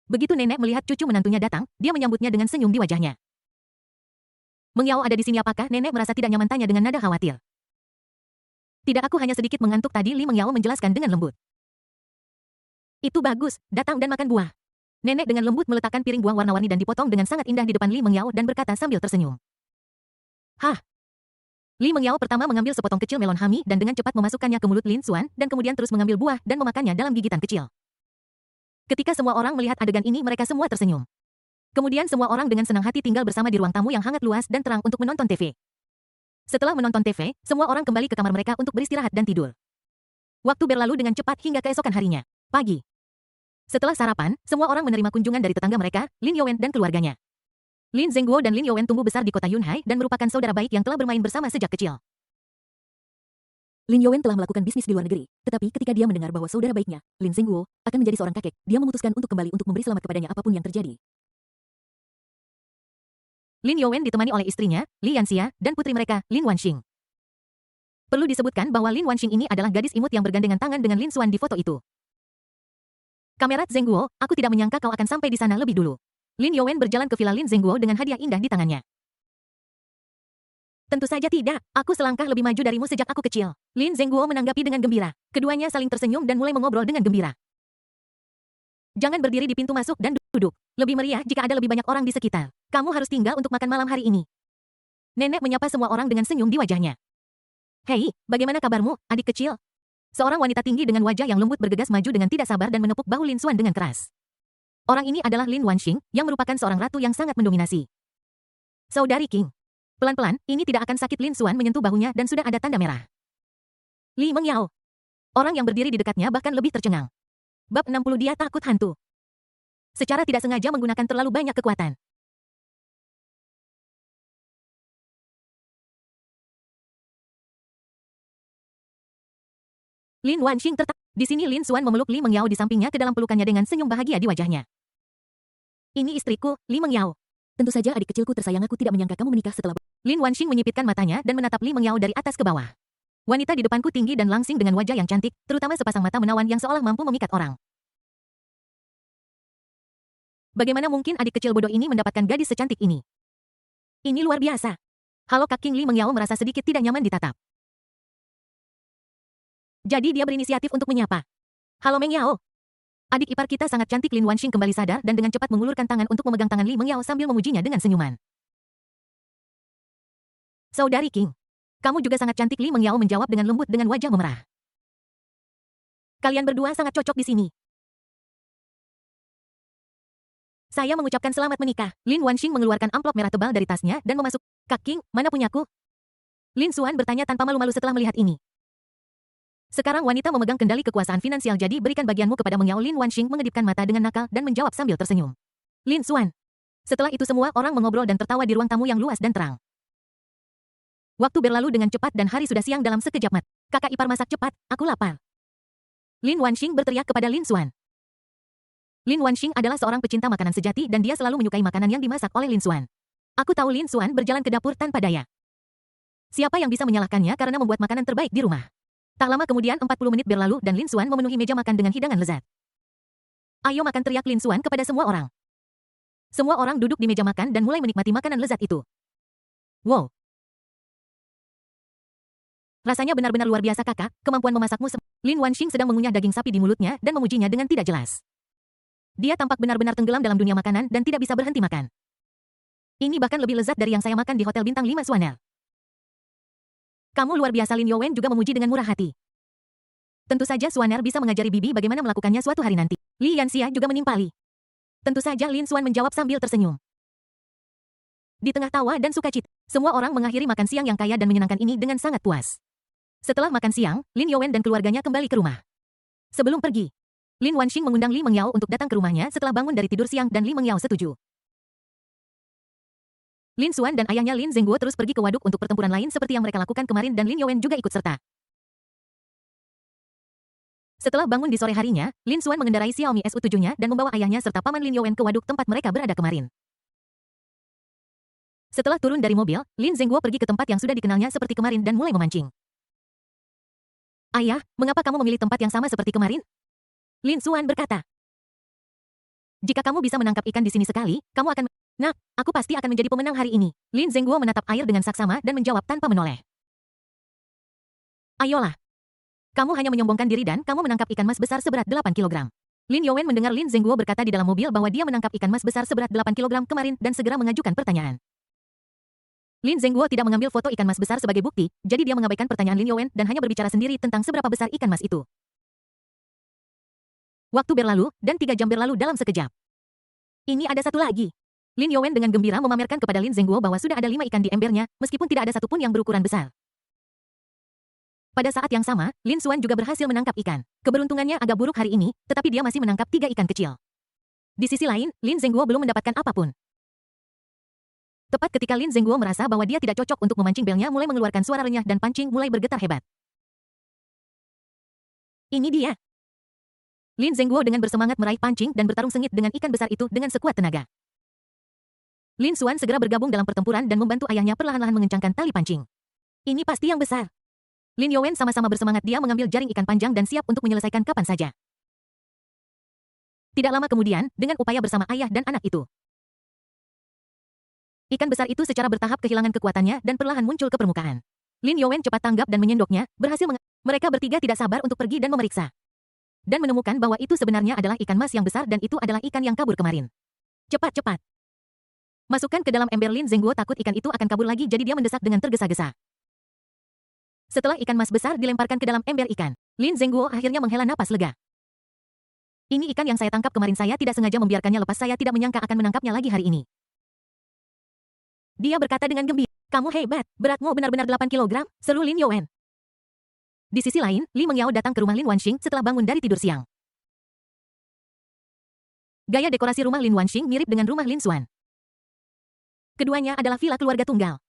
Begitu nenek melihat cucu menantunya datang, dia menyambutnya dengan senyum di wajahnya. Mengyao ada di sini, apakah? Nenek merasa tidak nyaman tanya dengan nada khawatir. Tidak, aku hanya sedikit mengantuk tadi, Li Mengyao menjelaskan dengan lembut. Itu bagus, datang dan makan buah. Nenek dengan lembut meletakkan piring buah warna-warni dan dipotong dengan sangat indah di depan Li Mengyao dan berkata sambil tersenyum. Hah? Li Mengyao pertama mengambil sepotong kecil melon hami dan dengan cepat memasukkannya ke mulut Lin Xuan dan kemudian terus mengambil buah dan memakannya dalam gigitan kecil. Ketika semua orang melihat adegan ini, mereka semua tersenyum. Kemudian semua orang dengan senang hati tinggal bersama di ruang tamu yang hangat luas dan terang untuk menonton TV. Setelah menonton TV, semua orang kembali ke kamar mereka untuk beristirahat dan tidur. Waktu berlalu dengan cepat hingga keesokan harinya. Pagi. Setelah sarapan, semua orang menerima kunjungan dari tetangga mereka, Lin Youwen dan keluarganya. Lin Zhengguo dan Lin Youwen tumbuh besar di kota Yunhai dan merupakan saudara baik yang telah bermain bersama sejak kecil. Lin Youwen telah melakukan bisnis di luar negeri, tetapi ketika dia mendengar bahwa saudara baiknya, Lin Zhengguo, akan menjadi seorang kakek, dia memutuskan untuk kembali untuk memberi selamat kepadanya apapun yang terjadi. Lin Youwen ditemani oleh istrinya, Li Yanxia, dan putri mereka, Lin Wanxing. Perlu disebutkan bahwa Lin Wanxing ini adalah gadis imut yang bergandengan tangan dengan Lin Xuan di foto itu. Kamerat Zhengguo, aku tidak menyangka kau akan sampai di sana lebih dulu. Lin Youwen berjalan ke villa Lin Zhengguo dengan hadiah indah di tangannya. Tentu saja tidak, aku selangkah lebih maju darimu sejak aku kecil. Lin Zhengguo menanggapi dengan gembira. Keduanya saling tersenyum dan mulai mengobrol dengan gembira. Jangan berdiri di pintu masuk dan duduk. Lebih meriah jika ada lebih banyak orang di sekitar. Kamu harus tinggal untuk makan malam hari ini. Nenek menyapa semua orang dengan senyum di wajahnya. Hei, bagaimana kabarmu, adik kecil? Seorang wanita tinggi dengan wajah yang lembut bergegas maju dengan tidak sabar dan menepuk bahu Lin Xuan dengan keras. Orang ini adalah Lin Wanxing, yang merupakan seorang ratu yang sangat mendominasi. Saudari King. Pelan-pelan, ini tidak akan sakit. Lin Xuan menyentuh bahunya dan sudah ada tanda merah. Li Mengyao. Orang yang berdiri di dekatnya bahkan lebih tercengang. Bab 60 dia takut hantu. Secara tidak sengaja menggunakan terlalu banyak kekuatan. Lin Wanxing tertawa. Di sini Lin Xuan memeluk Li Mengyao di sampingnya ke dalam pelukannya dengan senyum bahagia di wajahnya. Ini istriku, Li Mengyao. Tentu saja adik kecilku tersayang, aku tidak menyangka kamu menikah setelah... Lin Wanxing menyipitkan matanya dan menatap Li Mengyao dari atas ke bawah. Wanita di depanku tinggi dan langsing dengan wajah yang cantik, terutama sepasang mata menawan yang seolah mampu memikat orang. Bagaimana mungkin adik kecil bodoh ini mendapatkan gadis secantik ini? Ini luar biasa. Halo Kak King. Li Mengyao merasa sedikit tidak nyaman ditatap. Jadi dia berinisiatif untuk menyapa. Halo Mengyao. Adik ipar kita sangat cantik. Lin Wanxing kembali sadar dan dengan cepat mengulurkan tangan untuk memegang tangan Li Mengyao sambil memujinya dengan senyuman. Saudari King. Kamu juga sangat cantik. Li Mengyao menjawab dengan lembut dengan wajah memerah. Kalian berdua sangat cocok di sini. Saya mengucapkan selamat menikah. Lin Wanxing mengeluarkan amplop merah tebal dari tasnya dan memasuk. Kak King, mana punyaku? Lin Xuan bertanya tanpa malu-malu setelah melihat ini. Sekarang wanita memegang kendali kekuasaan finansial, jadi berikan bagianmu kepada Mengyao. Lin Wanxing mengedipkan mata dengan nakal dan menjawab sambil tersenyum. Lin Xuan. Setelah itu semua orang mengobrol dan tertawa di ruang tamu yang luas dan terang. Waktu berlalu dengan cepat dan hari sudah siang dalam sekejap mata. Kakak ipar masak cepat, aku lapar. Lin Wanxing berteriak kepada Lin Xuan. Lin Wanxing adalah seorang pecinta makanan sejati dan dia selalu menyukai makanan yang dimasak oleh Lin Xuan. Aku tahu. Lin Xuan berjalan ke dapur tanpa daya. Siapa yang bisa menyalahkannya karena membuat makanan terbaik di rumah? Tak lama kemudian 40 menit berlalu dan Lin Xuan memenuhi meja makan dengan hidangan lezat. Ayo makan, teriak Lin Xuan kepada semua orang. Semua orang duduk di meja makan dan mulai menikmati makanan lezat itu. Wow. Rasanya benar-benar luar biasa kakak, kemampuan memasakmu. Lin Wanxing sedang mengunyah daging sapi di mulutnya dan memujinya dengan tidak jelas. Dia tampak benar-benar tenggelam dalam dunia makanan dan tidak bisa berhenti makan. Ini bahkan lebih lezat dari yang saya makan di Hotel Bintang 5 Swanel. Kamu luar biasa. Lin Youwen juga memuji dengan murah hati. Tentu saja Swanel bisa mengajari Bibi bagaimana melakukannya suatu hari nanti. Li Yanxia juga menimpali. Tentu saja Lin Xuan menjawab sambil tersenyum. Di tengah tawa dan sukacita, semua orang mengakhiri makan siang yang kaya dan menyenangkan ini dengan sangat puas. Setelah makan siang, Lin Youwen dan keluarganya kembali ke rumah. Sebelum pergi, Lin Wanxing mengundang Li Mengyao untuk datang ke rumahnya setelah bangun dari tidur siang dan Li Mengyao setuju. Lin Xuan dan ayahnya Lin Zhengguo terus pergi ke waduk untuk pertempuran lain seperti yang mereka lakukan kemarin dan Lin Youwen juga ikut serta. Setelah bangun di sore harinya, Lin Xuan mengendarai Xiaomi SU7-nya dan membawa ayahnya serta paman Lin Youwen ke waduk tempat mereka berada kemarin. Setelah turun dari mobil, Lin Zhengguo pergi ke tempat yang sudah dikenalnya seperti kemarin dan mulai memancing. Ayah, mengapa kamu memilih tempat yang sama seperti kemarin? Lin Xuan berkata. Jika kamu bisa menangkap ikan di sini sekali, kamu akan... Nak, aku pasti akan menjadi pemenang hari ini. Lin Zhengguo menatap air dengan saksama dan menjawab tanpa menoleh. Ayolah. Kamu hanya menyombongkan diri dan kamu menangkap ikan mas besar seberat 8 kilogram. Lin Yowen mendengar Lin Zengguo berkata di dalam mobil bahwa dia menangkap ikan mas besar seberat 8 kilogram kemarin dan segera mengajukan pertanyaan. Lin Zengguo tidak mengambil foto ikan mas besar sebagai bukti, jadi dia mengabaikan pertanyaan Lin Yowen dan hanya berbicara sendiri tentang seberapa besar ikan mas itu. Waktu berlalu, dan 3 jam berlalu dalam sekejap. Ini ada satu lagi. Lin Yowen dengan gembira memamerkan kepada Lin Zengguo bahwa sudah ada 5 ikan di embernya, meskipun tidak ada satupun yang berukuran besar. Pada saat yang sama, Lin Xuan juga berhasil menangkap ikan. Keberuntungannya agak buruk hari ini, tetapi dia masih menangkap 3 ikan kecil. Di sisi lain, Lin Zengguo belum mendapatkan apapun. Tepat ketika Lin Zengguo merasa bahwa dia tidak cocok untuk memancing belnya mulai mengeluarkan suara renyah dan pancing mulai bergetar hebat. Ini dia. Lin Zengguo dengan bersemangat meraih pancing dan bertarung sengit dengan ikan besar itu dengan sekuat tenaga. Lin Xuan segera bergabung dalam pertempuran dan membantu ayahnya perlahan-lahan mengencangkan tali pancing. Ini pasti yang besar. Lin Yowen sama-sama bersemangat dia mengambil jaring ikan panjang dan siap untuk menyelesaikan kapan saja. Tidak lama kemudian, dengan upaya bersama ayah dan anak itu. Ikan besar itu secara bertahap kehilangan kekuatannya dan perlahan muncul ke permukaan. Lin Yowen cepat tanggap dan menyendoknya, mereka bertiga tidak sabar untuk pergi dan memeriksa. Dan menemukan bahwa itu sebenarnya adalah ikan mas yang besar dan itu adalah ikan yang kabur kemarin. Cepat. Masukkan ke dalam ember. Lin Zengguo takut ikan itu akan kabur lagi jadi dia mendesak dengan tergesa-gesa. Setelah ikan mas besar dilemparkan ke dalam ember ikan, Lin Zengguo akhirnya menghela napas lega. Ini ikan yang saya tangkap kemarin, saya tidak sengaja membiarkannya lepas, saya tidak menyangka akan menangkapnya lagi hari ini. Dia berkata dengan gembira, kamu hebat, beratmu benar-benar 8 kilogram, seru Lin Yowen. Di sisi lain, Li Mengyao datang ke rumah Lin Wanxing setelah bangun dari tidur siang. Gaya dekorasi rumah Lin Wanxing mirip dengan rumah Lin Xuan. Keduanya adalah villa keluarga tunggal.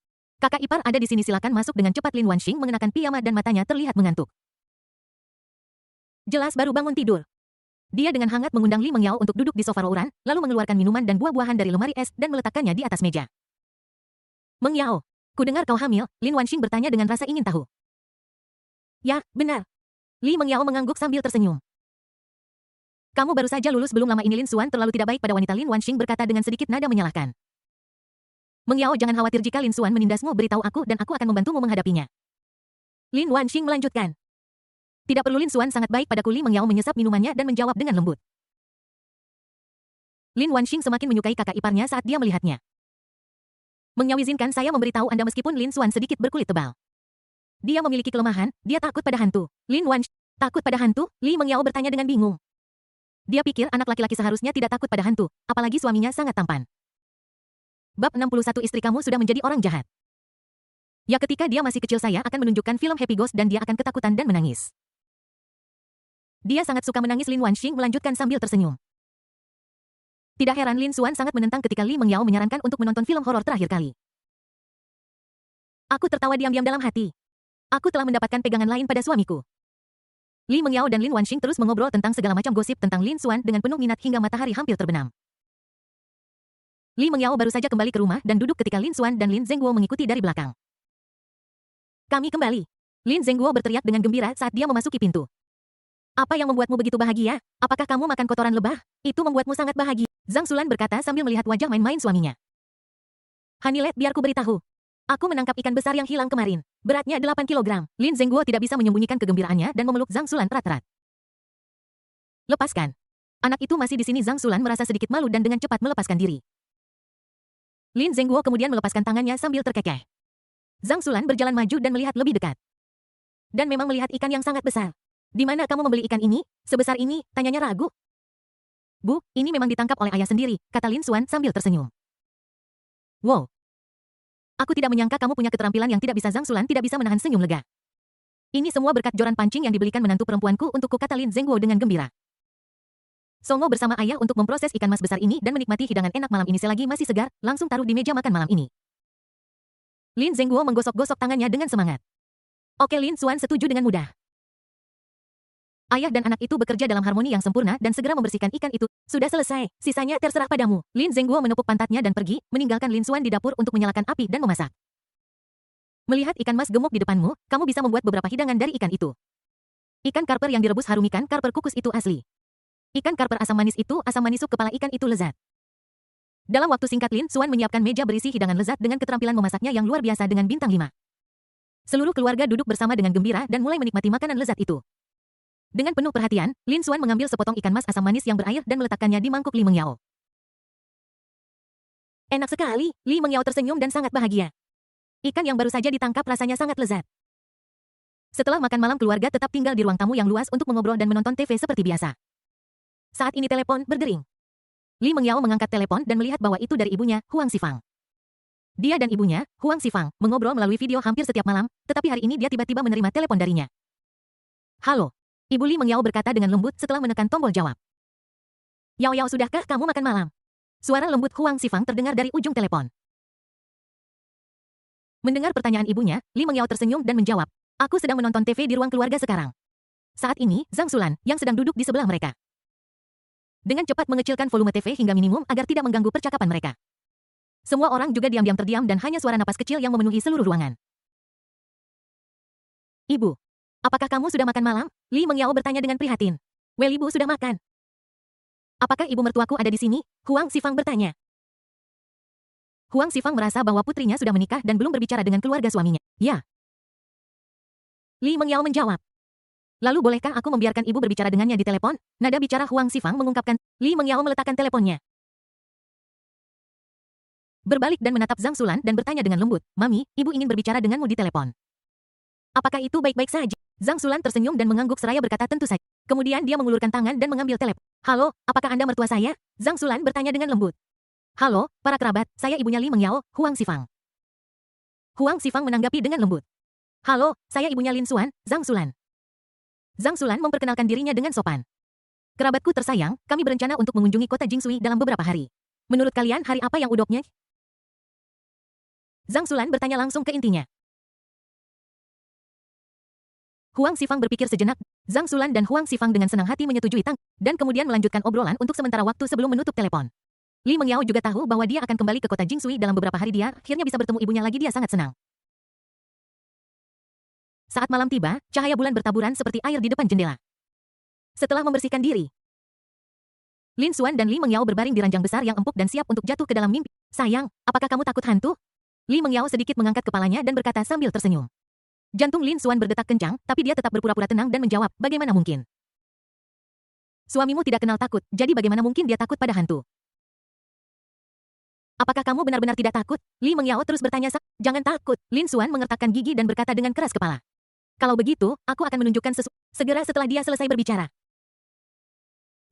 Kakak ipar ada di sini, silakan masuk dengan cepat. Lin Wanxing mengenakan piyama dan matanya terlihat mengantuk. Jelas baru bangun tidur. Dia dengan hangat mengundang Li Mengyao untuk duduk di sofa rouran, lalu mengeluarkan minuman dan buah-buahan dari lemari es dan meletakkannya di atas meja. Mengyao, kudengar kau hamil, Lin Wanxing bertanya dengan rasa ingin tahu. Ya, benar. Li Mengyao mengangguk sambil tersenyum. Kamu baru saja lulus belum lama ini. Lin Xuan terlalu tidak baik pada wanita. Lin Wanxing berkata dengan sedikit nada menyalahkan. Mengyao, jangan khawatir jika Lin Xuan menindasmu, beritahu aku dan aku akan membantumu menghadapinya. Lin Wanxing melanjutkan. Tidak perlu, Lin Xuan sangat baik padaku. Li Mengyao menyesap minumannya dan menjawab dengan lembut. Lin Wanxing semakin menyukai kakak iparnya saat dia melihatnya. Mengyao, izinkan saya memberitahu Anda, meskipun Lin Xuan sedikit berkulit tebal. Dia memiliki kelemahan, dia takut pada hantu. Lin Wanxing, takut pada hantu? Li Mengyao bertanya dengan bingung. Dia pikir anak laki-laki seharusnya tidak takut pada hantu, apalagi suaminya sangat tampan. Bab 61, istri kamu sudah menjadi orang jahat. Ya, ketika dia masih kecil saya akan menunjukkan film Happy Ghost dan dia akan ketakutan dan menangis. Dia sangat suka menangis. Lin Wanxing melanjutkan sambil tersenyum. Tidak heran Lin Xuan sangat menentang ketika Li Mengyao menyarankan untuk menonton film horor terakhir kali. Aku tertawa diam-diam dalam hati. Aku telah mendapatkan pegangan lain pada suamiku. Li Mengyao dan Lin Wanxing terus mengobrol tentang segala macam gosip tentang Lin Xuan dengan penuh minat hingga matahari hampir terbenam. Li Mengyao baru saja kembali ke rumah dan duduk ketika Lin Xuan dan Lin Zengguo mengikuti dari belakang. Kami kembali. Lin Zengguo berteriak dengan gembira saat dia memasuki pintu. Apa yang membuatmu begitu bahagia? Apakah kamu makan kotoran lebah? Itu membuatmu sangat bahagia. Zhang Xulan berkata sambil melihat wajah main-main suaminya. Hanilet, biar ku beritahu. Aku menangkap ikan besar yang hilang kemarin. Beratnya 8 kilogram. Lin Zengguo tidak bisa menyembunyikan kegembiraannya dan memeluk Zhang Xulan erat-erat. Lepaskan. Anak itu masih di sini. Zhang Xulan merasa sedikit malu dan dengan cepat melepaskan diri. Lin Zengguo kemudian melepaskan tangannya sambil terkekeh. Zhang Xulan berjalan maju dan melihat lebih dekat. Dan memang melihat ikan yang sangat besar. Di mana kamu membeli ikan ini? Sebesar ini? Tanyanya ragu. Bu, ini memang ditangkap oleh ayah sendiri, kata Lin Xuan sambil tersenyum. Wow. Aku tidak menyangka kamu punya keterampilan yang tidak bisa. Zhang Xulan tidak bisa menahan senyum lega. Ini semua berkat joran pancing yang dibelikan menantu perempuanku untukku, kata Lin Zengguo dengan gembira. Songo bersama ayah untuk memproses ikan mas besar ini dan menikmati hidangan enak malam ini selagi masih segar, langsung taruh di meja makan malam ini. Lin Zengguo menggosok-gosok tangannya dengan semangat. Oke, Lin Xuan setuju dengan mudah. Ayah dan anak itu bekerja dalam harmoni yang sempurna dan segera membersihkan ikan itu. Sudah selesai, sisanya terserah padamu. Lin Zengguo menepuk pantatnya dan pergi, meninggalkan Lin Xuan di dapur untuk menyalakan api dan memasak. Melihat ikan mas gemuk di depanmu, kamu bisa membuat beberapa hidangan dari ikan itu. Ikan karper yang direbus harum, ikan karper kukus itu asli. Ikan karper asam manis sup kepala ikan itu lezat. Dalam waktu singkat Lin Xuan menyiapkan meja berisi hidangan lezat dengan keterampilan memasaknya yang luar biasa dengan bintang 5. Seluruh keluarga duduk bersama dengan gembira dan mulai menikmati makanan lezat itu. Dengan penuh perhatian, Lin Xuan mengambil sepotong ikan mas asam manis yang berair dan meletakkannya di mangkuk Li Mengyao. Enak sekali, Li Mengyao tersenyum dan sangat bahagia. Ikan yang baru saja ditangkap rasanya sangat lezat. Setelah makan malam keluarga tetap tinggal di ruang tamu yang luas untuk mengobrol dan menonton TV seperti biasa. Saat ini telepon berdering. Li Mengyao mengangkat telepon dan melihat bahwa itu dari ibunya, Huang Xifang. Dia dan ibunya, Huang Xifang, mengobrol melalui video hampir setiap malam, tetapi hari ini dia tiba-tiba menerima telepon darinya. Halo. Ibu Li Mengyao berkata dengan lembut setelah menekan tombol jawab. Yao Yao, sudahkah kamu makan malam? Suara lembut Huang Xifang terdengar dari ujung telepon. Mendengar pertanyaan ibunya, Li Mengyao tersenyum dan menjawab, aku sedang menonton TV di ruang keluarga sekarang. Saat ini, Zhang Xulan, yang sedang duduk di sebelah mereka. Dengan cepat mengecilkan volume TV hingga minimum agar tidak mengganggu percakapan mereka. Semua orang juga diam-diam terdiam dan hanya suara napas kecil yang memenuhi seluruh ruangan. Ibu, apakah kamu sudah makan malam? Li Mengyao bertanya dengan prihatin. Well, ibu sudah makan. Apakah ibu mertuaku ada di sini? Huang Xifang bertanya. Huang Xifang merasa bahwa putrinya sudah menikah dan belum berbicara dengan keluarga suaminya. Ya. Li Mengyao menjawab. Lalu bolehkah aku membiarkan ibu berbicara dengannya di telepon? Nada bicara Huang Xifang mengungkapkan. Li Mengyao meletakkan teleponnya. Berbalik dan menatap Zhang Xulan dan bertanya dengan lembut, Mami, ibu ingin berbicara denganmu di telepon. Apakah itu baik-baik saja? Zhang Xulan tersenyum dan mengangguk seraya berkata tentu saja. Kemudian dia mengulurkan tangan dan mengambil telepon. Halo, apakah Anda mertua saya? Zhang Xulan bertanya dengan lembut. Halo, para kerabat, saya ibunya Li Mengyao, Huang Xifang. Huang Xifang menanggapi dengan lembut. Halo, saya ibunya Lin Xuan, Zhang Xulan. Zhang Xulan memperkenalkan dirinya dengan sopan. Kerabatku tersayang, kami berencana untuk mengunjungi kota Jingshui dalam beberapa hari. Menurut kalian hari apa yang udoknya? Zhang Xulan bertanya langsung ke intinya. Huang Xifang berpikir sejenak, Zhang Xulan dan Huang Xifang dengan senang hati menyetujui dan kemudian melanjutkan obrolan untuk sementara waktu sebelum menutup telepon. Li Mengyao juga tahu bahwa dia akan kembali ke kota Jingshui dalam beberapa hari dia akhirnya bisa bertemu ibunya lagi dia sangat senang. Saat malam tiba, cahaya bulan bertaburan seperti air di depan jendela. Setelah membersihkan diri, Lin Xuan dan Li Mengyao berbaring di ranjang besar yang empuk dan siap untuk jatuh ke dalam mimpi. Sayang, apakah kamu takut hantu? Li Mengyao sedikit mengangkat kepalanya dan berkata sambil tersenyum. Jantung Lin Xuan berdetak kencang, tapi dia tetap berpura-pura tenang dan menjawab, bagaimana mungkin? Suamimu tidak kenal takut, jadi bagaimana mungkin dia takut pada hantu? Apakah kamu benar-benar tidak takut? Li Mengyao terus bertanya. Jangan takut. Lin Xuan mengertakkan gigi dan berkata dengan keras kepala. Kalau begitu, aku akan menunjukkan sesuatu. Segera setelah dia selesai berbicara.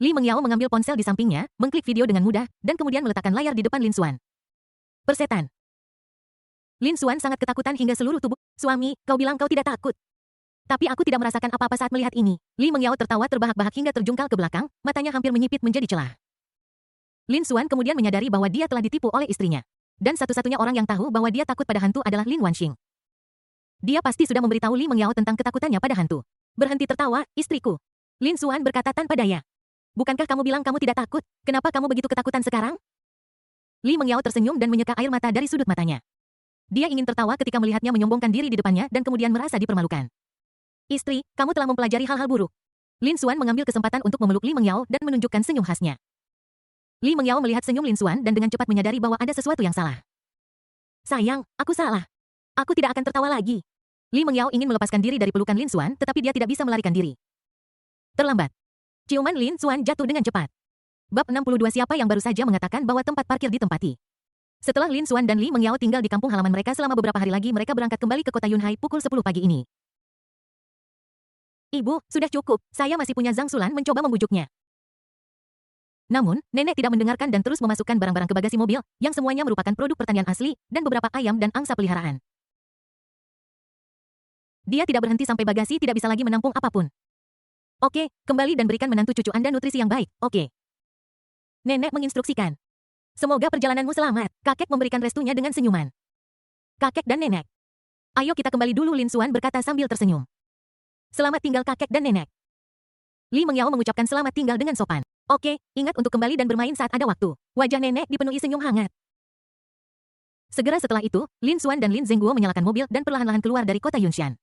Li Mengyao mengambil ponsel di sampingnya, mengklik video dengan mudah, dan kemudian meletakkan layar di depan Lin Xuan. Persetan. Lin Xuan sangat ketakutan hingga seluruh tubuh. Suami, kau bilang kau tidak takut. Tapi aku tidak merasakan apa-apa saat melihat ini. Li Mengyao tertawa terbahak-bahak hingga terjungkal ke belakang, matanya hampir menyipit menjadi celah. Lin Xuan kemudian menyadari bahwa dia telah ditipu oleh istrinya. Dan satu-satunya orang yang tahu bahwa dia takut pada hantu adalah Lin Wanxing. Dia pasti sudah memberitahu Li Mengyao tentang ketakutannya pada hantu. Berhenti tertawa, istriku. Lin Xuan berkata tanpa daya. Bukankah kamu bilang kamu tidak takut? Kenapa kamu begitu ketakutan sekarang? Li Mengyao tersenyum dan menyeka air mata dari sudut matanya. Dia ingin tertawa ketika melihatnya menyombongkan diri di depannya dan kemudian merasa dipermalukan. Istri, kamu telah mempelajari hal-hal buruk. Lin Xuan mengambil kesempatan untuk memeluk Li Mengyao dan menunjukkan senyum khasnya. Li Mengyao melihat senyum Lin Xuan dan dengan cepat menyadari bahwa ada sesuatu yang salah. Sayang, aku salah. Aku tidak akan tertawa lagi. Li Mengyao ingin melepaskan diri dari pelukan Lin Xuan, tetapi dia tidak bisa melarikan diri. Terlambat. Ciuman Lin Xuan jatuh dengan cepat. Bab 62 siapa yang baru saja mengatakan bahwa tempat parkir ditempati. Setelah Lin Xuan dan Li Mengyao tinggal di kampung halaman mereka selama beberapa hari lagi mereka berangkat kembali ke kota Yunhai pukul 10 pagi ini. Ibu, sudah cukup. Saya masih punya Zhang Xulan mencoba membujuknya. Namun, nenek tidak mendengarkan dan terus memasukkan barang-barang ke bagasi mobil, yang semuanya merupakan produk pertanian asli, dan beberapa ayam dan angsa peliharaan. Dia tidak berhenti sampai bagasi tidak bisa lagi menampung apapun. Oke, kembali dan berikan menantu cucu Anda nutrisi yang baik, oke. Nenek menginstruksikan. Semoga perjalananmu selamat, kakek memberikan restunya dengan senyuman. Kakek dan nenek. Ayo kita kembali dulu Lin Xuan berkata sambil tersenyum. Selamat tinggal kakek dan nenek. Li Mengyao mengucapkan selamat tinggal dengan sopan. Oke, ingat untuk kembali dan bermain saat ada waktu. Wajah nenek dipenuhi senyum hangat. Segera setelah itu, Lin Xuan dan Lin Zhengguo menyalakan mobil dan perlahan-lahan keluar dari kota Yunxian.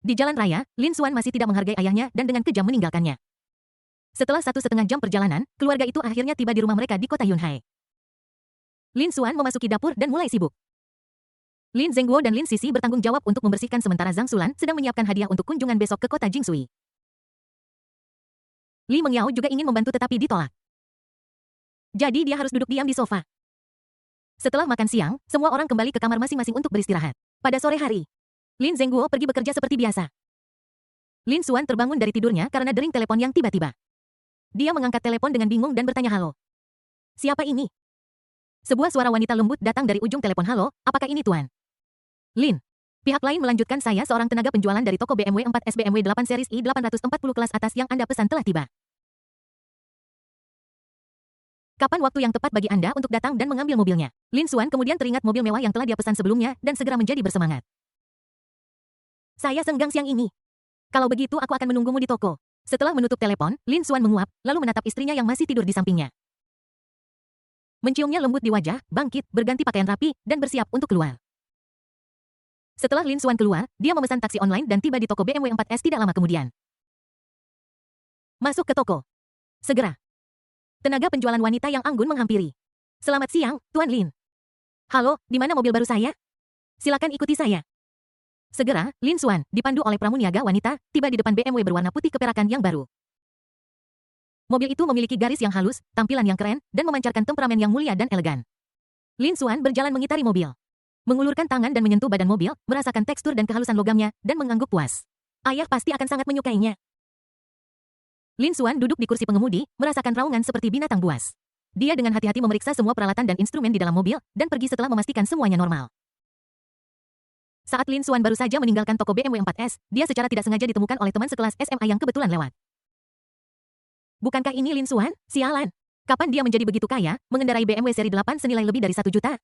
Di jalan raya, Lin Xuan masih tidak menghargai ayahnya dan dengan kejam meninggalkannya. Setelah 1,5 jam perjalanan, keluarga itu akhirnya tiba di rumah mereka di kota Yunhai. Lin Xuan memasuki dapur dan mulai sibuk. Lin Zhengguo dan Lin Sisi bertanggung jawab untuk membersihkan sementara Zhang Sulan sedang menyiapkan hadiah untuk kunjungan besok ke kota Jingsui. Li Mengyao juga ingin membantu tetapi ditolak. Jadi dia harus duduk diam di sofa. Setelah makan siang, semua orang kembali ke kamar masing-masing untuk beristirahat. Pada sore hari, Lin Zhengguo pergi bekerja seperti biasa. Lin Xuan terbangun dari tidurnya karena dering telepon yang tiba-tiba. Dia mengangkat telepon dengan bingung dan bertanya halo. Siapa ini? Sebuah suara wanita lembut datang dari ujung telepon. Halo, apakah ini Tuan? Lin. Pihak lain melanjutkan, saya seorang tenaga penjualan dari toko BMW 4S BMW 8 series i840 kelas atas yang Anda pesan telah tiba. Kapan waktu yang tepat bagi Anda untuk datang dan mengambil mobilnya? Lin Xuan kemudian teringat mobil mewah yang telah dia pesan sebelumnya dan segera menjadi bersemangat. Saya senggang siang ini. Kalau begitu aku akan menunggumu di toko. Setelah menutup telepon, Lin Xuan menguap, lalu menatap istrinya yang masih tidur di sampingnya. Menciumnya lembut di wajah, bangkit, berganti pakaian rapi, dan bersiap untuk keluar. Setelah Lin Xuan keluar, dia memesan taksi online dan tiba di toko BMW 4S tidak lama kemudian. Masuk ke toko. Segera. Tenaga penjualan wanita yang anggun menghampiri. Selamat siang, Tuan Lin. Halo, di mana mobil baru saya? Silakan ikuti saya. Segera, Lin Xuan, dipandu oleh pramuniaga wanita, tiba di depan BMW berwarna putih keperakan yang baru. Mobil itu memiliki garis yang halus, tampilan yang keren, dan memancarkan temperamen yang mulia dan elegan. Lin Xuan berjalan mengitari mobil. Mengulurkan tangan dan menyentuh badan mobil, merasakan tekstur dan kehalusan logamnya, dan mengangguk puas. Ayah pasti akan sangat menyukainya. Lin Xuan duduk di kursi pengemudi, merasakan raungan seperti binatang buas. Dia dengan hati-hati memeriksa semua peralatan dan instrumen di dalam mobil, dan pergi setelah memastikan semuanya normal. Saat Lin Xuan baru saja meninggalkan toko BMW 4S, dia secara tidak sengaja ditemukan oleh teman sekelas SMA yang kebetulan lewat. Bukankah ini Lin Xuan? Sialan. Kapan dia menjadi begitu kaya, mengendarai BMW seri 8 senilai lebih dari 1 juta?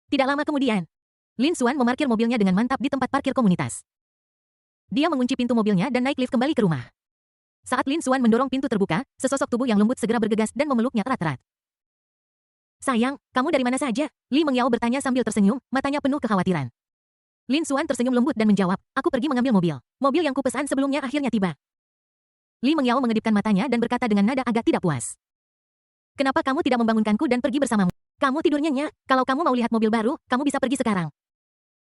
Tidak lama kemudian, Lin Xuan memarkir mobilnya dengan mantap di tempat parkir komunitas. Dia mengunci pintu mobilnya dan naik lift kembali ke rumah. Saat Lin Xuan mendorong pintu terbuka, sesosok tubuh yang lembut segera bergegas dan memeluknya erat-erat. Sayang, kamu dari mana saja? Li Mengyao bertanya sambil tersenyum, matanya penuh kekhawatiran. Lin Xuan tersenyum lembut dan menjawab, aku pergi mengambil mobil. Mobil yang kupesan sebelumnya akhirnya tiba. Li Mengyao mengedipkan matanya dan berkata dengan nada agak tidak puas. Kenapa kamu tidak membangunkanku dan pergi bersamamu? Kamu tidur nyenyak, kalau kamu mau lihat mobil baru, kamu bisa pergi sekarang.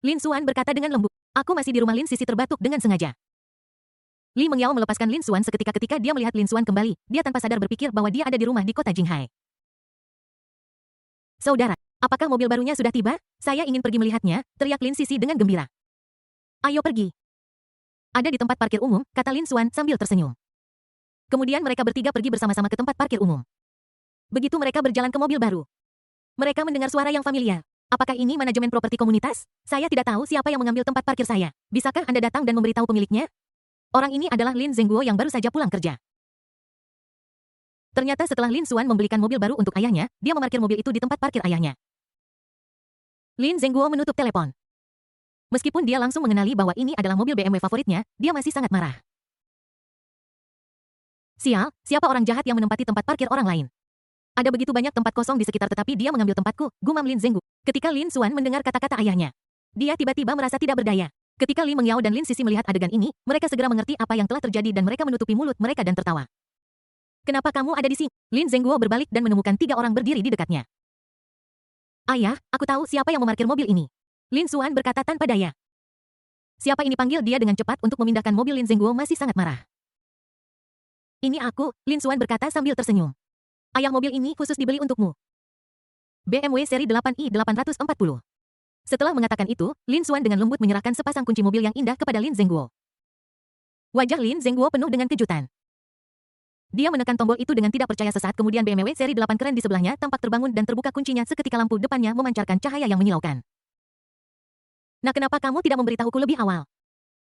Lin Xuan berkata dengan lembut. Aku masih di rumah. Lin Sisi terbatuk dengan sengaja. Li Mengyao melepaskan Lin Xuan seketika ketika dia melihat Lin Xuan kembali, dia tanpa sadar berpikir bahwa dia ada di rumah di kota Jinghai. Saudara, apakah mobil barunya sudah tiba? Saya ingin pergi melihatnya, teriak Lin Sisi dengan gembira. Ayo pergi. Ada di tempat parkir umum, kata Lin Xuan sambil tersenyum. Kemudian mereka bertiga pergi bersama-sama ke tempat parkir umum. Begitu mereka berjalan ke mobil baru, mereka mendengar suara yang familiar. Apakah ini manajemen properti komunitas? Saya tidak tahu siapa yang mengambil tempat parkir saya. Bisakah Anda datang dan memberitahu pemiliknya? Orang ini adalah Lin Zhengguo yang baru saja pulang kerja. Ternyata setelah Lin Xuan membelikan mobil baru untuk ayahnya, dia memarkir mobil itu di tempat parkir ayahnya. Lin Zhengguo menutup telepon. Meskipun dia langsung mengenali bahwa ini adalah mobil BMW favoritnya, dia masih sangat marah. Sial, siapa orang jahat yang menempati tempat parkir orang lain? Ada begitu banyak tempat kosong di sekitar tetapi dia mengambil tempatku, gumam Lin Zhengguo. Ketika Lin Xuan mendengar kata-kata ayahnya, dia tiba-tiba merasa tidak berdaya. Ketika Li Mengyao dan Lin Sisi melihat adegan ini, mereka segera mengerti apa yang telah terjadi dan mereka menutupi mulut mereka dan tertawa. Kenapa kamu ada di sini? Lin Zhengguo berbalik dan menemukan 3 orang berdiri di dekatnya. Ayah, aku tahu siapa yang memarkir mobil ini. Lin Xuan berkata tanpa daya. Siapa ini? Panggil dia dengan cepat untuk memindahkan mobil. Lin Zhengguo masih sangat marah. Ini aku, Lin Xuan berkata sambil tersenyum. Ayah, mobil ini khusus dibeli untukmu. BMW seri 8i840. Setelah mengatakan itu, Lin Xuan dengan lembut menyerahkan sepasang kunci mobil yang indah kepada Lin Zhengguo. Wajah Lin Zhengguo penuh dengan kejutan. Dia menekan tombol itu dengan tidak percaya sesaat kemudian BMW seri 8 keren di sebelahnya tampak terbangun dan terbuka kuncinya seketika lampu depannya memancarkan cahaya yang menyilaukan. Nah, kenapa kamu tidak memberitahuku lebih awal?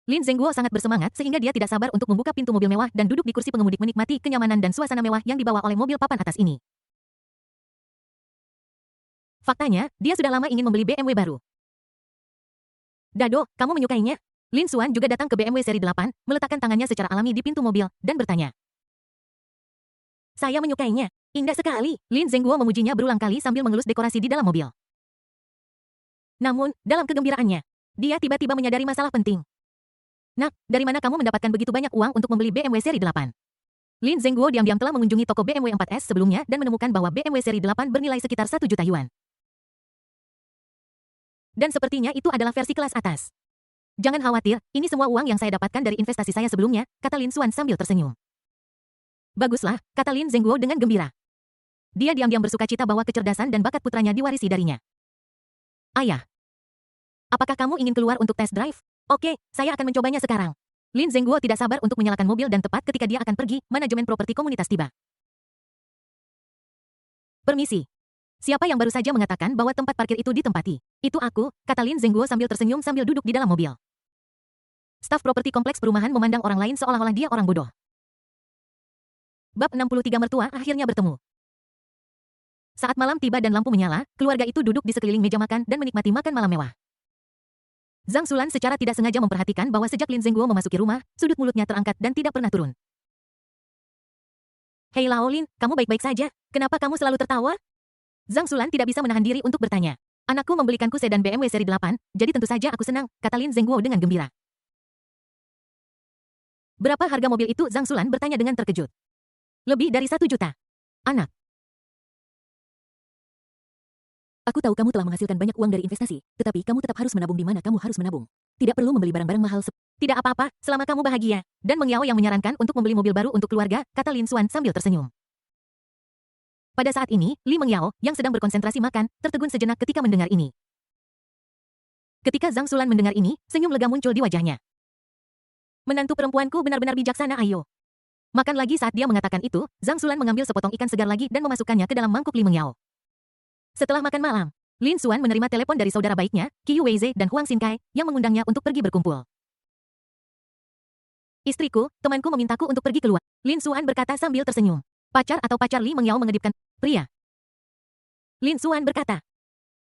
Lin Zhengguo sangat bersemangat sehingga dia tidak sabar untuk membuka pintu mobil mewah dan duduk di kursi pengemudi menikmati kenyamanan dan suasana mewah yang dibawa oleh mobil papan atas ini. Faktanya, dia sudah lama ingin membeli BMW baru. Dado, kamu menyukainya? Lin Xuan juga datang ke BMW seri 8, meletakkan tangannya secara alami di pintu mobil, dan bertanya. Saya menyukainya. Indah sekali. Lin Zhengguo memujinya berulang kali sambil mengelus dekorasi di dalam mobil. Namun, dalam kegembiraannya, dia tiba-tiba menyadari masalah penting. Nak, dari mana kamu mendapatkan begitu banyak uang untuk membeli BMW seri 8? Lin Zhengguo diam-diam telah mengunjungi toko BMW 4S sebelumnya dan menemukan bahwa BMW seri 8 bernilai sekitar 1 juta yuan. Dan sepertinya itu adalah versi kelas atas. Jangan khawatir, ini semua uang yang saya dapatkan dari investasi saya sebelumnya, kata Lin Xuan sambil tersenyum. Baguslah, kata Lin Zhengguo dengan gembira. Dia diam-diam bersukacita bahwa kecerdasan dan bakat putranya diwarisi darinya. Ayah, apakah kamu ingin keluar untuk test drive? Oke, saya akan mencobanya sekarang. Lin Zhengguo tidak sabar untuk menyalakan mobil dan tepat ketika dia akan pergi, manajemen properti komunitas tiba. Permisi. Siapa yang baru saja mengatakan bahwa tempat parkir itu ditempati? Itu aku, kata Lin Zhengguo sambil tersenyum sambil duduk di dalam mobil. Staf properti kompleks perumahan memandang orang lain seolah-olah dia orang bodoh. Bab 63 mertua akhirnya bertemu. Saat malam tiba dan lampu menyala, keluarga itu duduk di sekeliling meja makan dan menikmati makan malam mewah. Zhang Xulan secara tidak sengaja memperhatikan bahwa sejak Lin Zhengguo memasuki rumah, sudut mulutnya terangkat dan tidak pernah turun. Hei Lao Lin, kamu baik-baik saja? Kenapa kamu selalu tertawa? Zhang Xulan tidak bisa menahan diri untuk bertanya. Anakku membelikanku sedan BMW seri 8, jadi tentu saja aku senang, kata Lin Zhengguo dengan gembira. Berapa harga mobil itu? Zhang Xulan bertanya dengan terkejut. Lebih dari 1 juta. Anak. Aku tahu kamu telah menghasilkan banyak uang dari investasi, tetapi kamu tetap harus menabung di mana kamu harus menabung. Tidak perlu membeli barang-barang mahal. Tidak apa-apa, selama kamu bahagia. Dan Meng Yao yang menyarankan untuk membeli mobil baru untuk keluarga, kata Lin Xuan sambil tersenyum. Pada saat ini, Li Meng Yao, yang sedang berkonsentrasi makan, tertegun sejenak ketika mendengar ini. Ketika Zhang Xulan mendengar ini, senyum lega muncul di wajahnya. Menantu perempuanku benar-benar bijaksana, ayo. Makan lagi. Saat dia mengatakan itu, Zhang Xulan mengambil sepotong ikan segar lagi dan memasukkannya ke dalam mangkuk Li Meng Yao. Setelah makan malam, Lin Xuan menerima telepon dari saudara baiknya, Qiu Weize dan Huang Xinkai, yang mengundangnya untuk pergi berkumpul. Istriku, temanku memintaku untuk pergi keluar. Lin Xuan berkata sambil tersenyum. Pacar atau pacar Li Meng Yao mengedipkan. Pria. Lin Xuan berkata.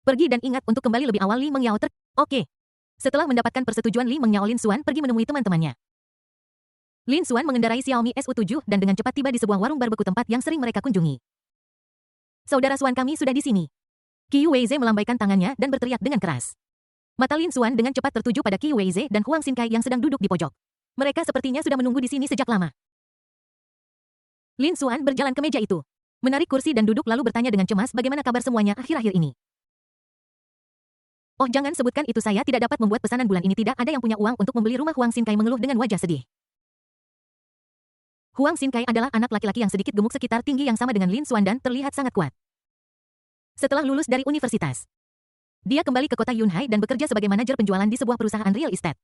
Pergi dan ingat untuk kembali lebih awal. Li Meng Yao Oke. Setelah mendapatkan persetujuan Li Meng Yao, Lin Xuan pergi menemui teman-temannya. Lin Xuan mengendarai Xiaomi SU7 dan dengan cepat tiba di sebuah warung barbeku tempat yang sering mereka kunjungi. Saudara Xuan, kami sudah di sini. Qiu Weize melambaikan tangannya dan berteriak dengan keras. Mata Lin Xuan dengan cepat tertuju pada Qiu Weize dan Huang Xinkai yang sedang duduk di pojok. Mereka sepertinya sudah menunggu di sini sejak lama. Lin Xuan berjalan ke meja itu, menarik kursi dan duduk lalu bertanya dengan cemas bagaimana kabar semuanya akhir-akhir ini. Oh, jangan sebutkan itu, saya tidak dapat membuat pesanan bulan ini, tidak ada yang punya uang untuk membeli rumah. Huang Xinkai mengeluh dengan wajah sedih. Huang Xinkai adalah anak laki-laki yang sedikit gemuk sekitar tinggi yang sama dengan Lin Xuan dan terlihat sangat kuat. Setelah lulus dari universitas, dia kembali ke kota Yunhai dan bekerja sebagai manajer penjualan di sebuah perusahaan real estate.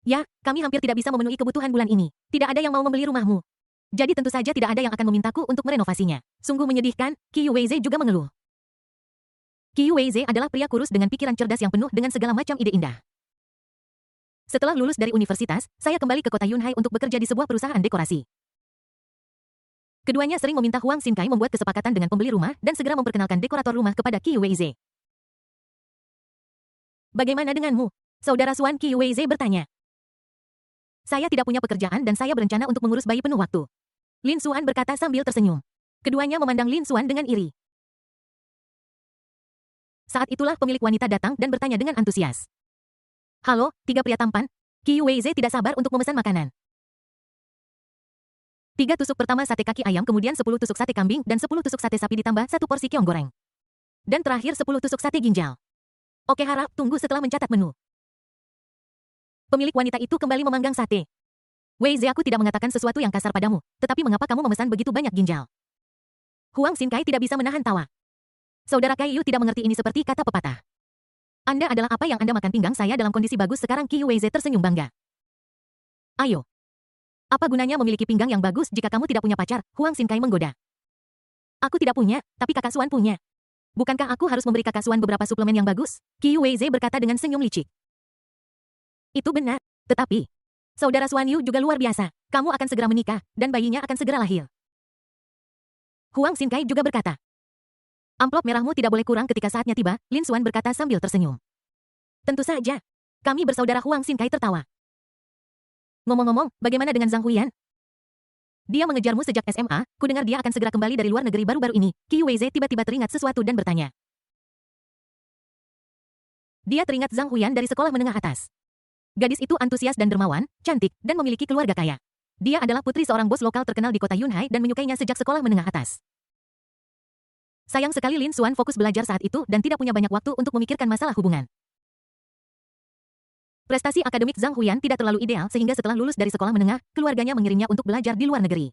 Ya, kami hampir tidak bisa memenuhi kebutuhan bulan ini. Tidak ada yang mau membeli rumahmu. Jadi tentu saja tidak ada yang akan memintaku untuk merenovasinya. Sungguh menyedihkan, Qiu Weize juga mengeluh. Qiu Weize adalah pria kurus dengan pikiran cerdas yang penuh dengan segala macam ide indah. Setelah lulus dari universitas, saya kembali ke kota Yunhai untuk bekerja di sebuah perusahaan dekorasi. Keduanya sering meminta Huang Xinkai membuat kesepakatan dengan pembeli rumah dan segera memperkenalkan dekorator rumah kepada Qiu Weize. Bagaimana denganmu? Saudara Xuan, Qiu Weize bertanya. Saya tidak punya pekerjaan dan saya berencana untuk mengurus bayi penuh waktu. Lin Xuan berkata sambil tersenyum. Keduanya memandang Lin Xuan dengan iri. Saat itulah pemilik wanita datang dan bertanya dengan antusias. Halo, 3 pria tampan. Qiu Weize tidak sabar untuk memesan makanan. 3 tusuk pertama sate kaki ayam, kemudian 10 tusuk sate kambing, dan 10 tusuk sate sapi ditambah 1 porsi keong goreng. Dan terakhir 10 tusuk sate ginjal. Oke, harap tunggu setelah mencatat menu. Pemilik wanita itu kembali memanggang sate. Weize, aku tidak mengatakan sesuatu yang kasar padamu, tetapi mengapa kamu memesan begitu banyak ginjal? Huang Xinkai tidak bisa menahan tawa. Saudara Kai Yu tidak mengerti ini seperti kata pepatah. Anda adalah apa yang Anda makan. Pinggang saya dalam kondisi bagus sekarang. Qiu Weize tersenyum bangga. Ayo. Apa gunanya memiliki pinggang yang bagus jika kamu tidak punya pacar? Huang Xinkai menggoda. Aku tidak punya, tapi kakak Xuan punya. Bukankah aku harus memberi kakak Xuan beberapa suplemen yang bagus? Qiu Weize berkata dengan senyum licik. Itu benar, tetapi saudara Xuan Yu juga luar biasa. Kamu akan segera menikah, dan bayinya akan segera lahir. Huang Xinkai juga berkata. Amplop merahmu tidak boleh kurang. Ketika saatnya tiba, Lin Xuan berkata sambil tersenyum. Tentu saja. Kami bersaudara. Huang Xinkai tertawa. Ngomong-ngomong, bagaimana dengan Zhang Huiyan? Dia mengejarmu sejak SMA, ku dengar dia akan segera kembali dari luar negeri baru-baru ini. Qiu Weize tiba-tiba teringat sesuatu dan bertanya. Dia teringat Zhang Huiyan dari sekolah menengah atas. Gadis itu antusias dan dermawan, cantik, dan memiliki keluarga kaya. Dia adalah putri seorang bos lokal terkenal di kota Yunhai dan menyukainya sejak sekolah menengah atas. Sayang sekali Lin Xuan fokus belajar saat itu dan tidak punya banyak waktu untuk memikirkan masalah hubungan. Prestasi akademik Zhang Huyan tidak terlalu ideal sehingga setelah lulus dari sekolah menengah, keluarganya mengirimnya untuk belajar di luar negeri.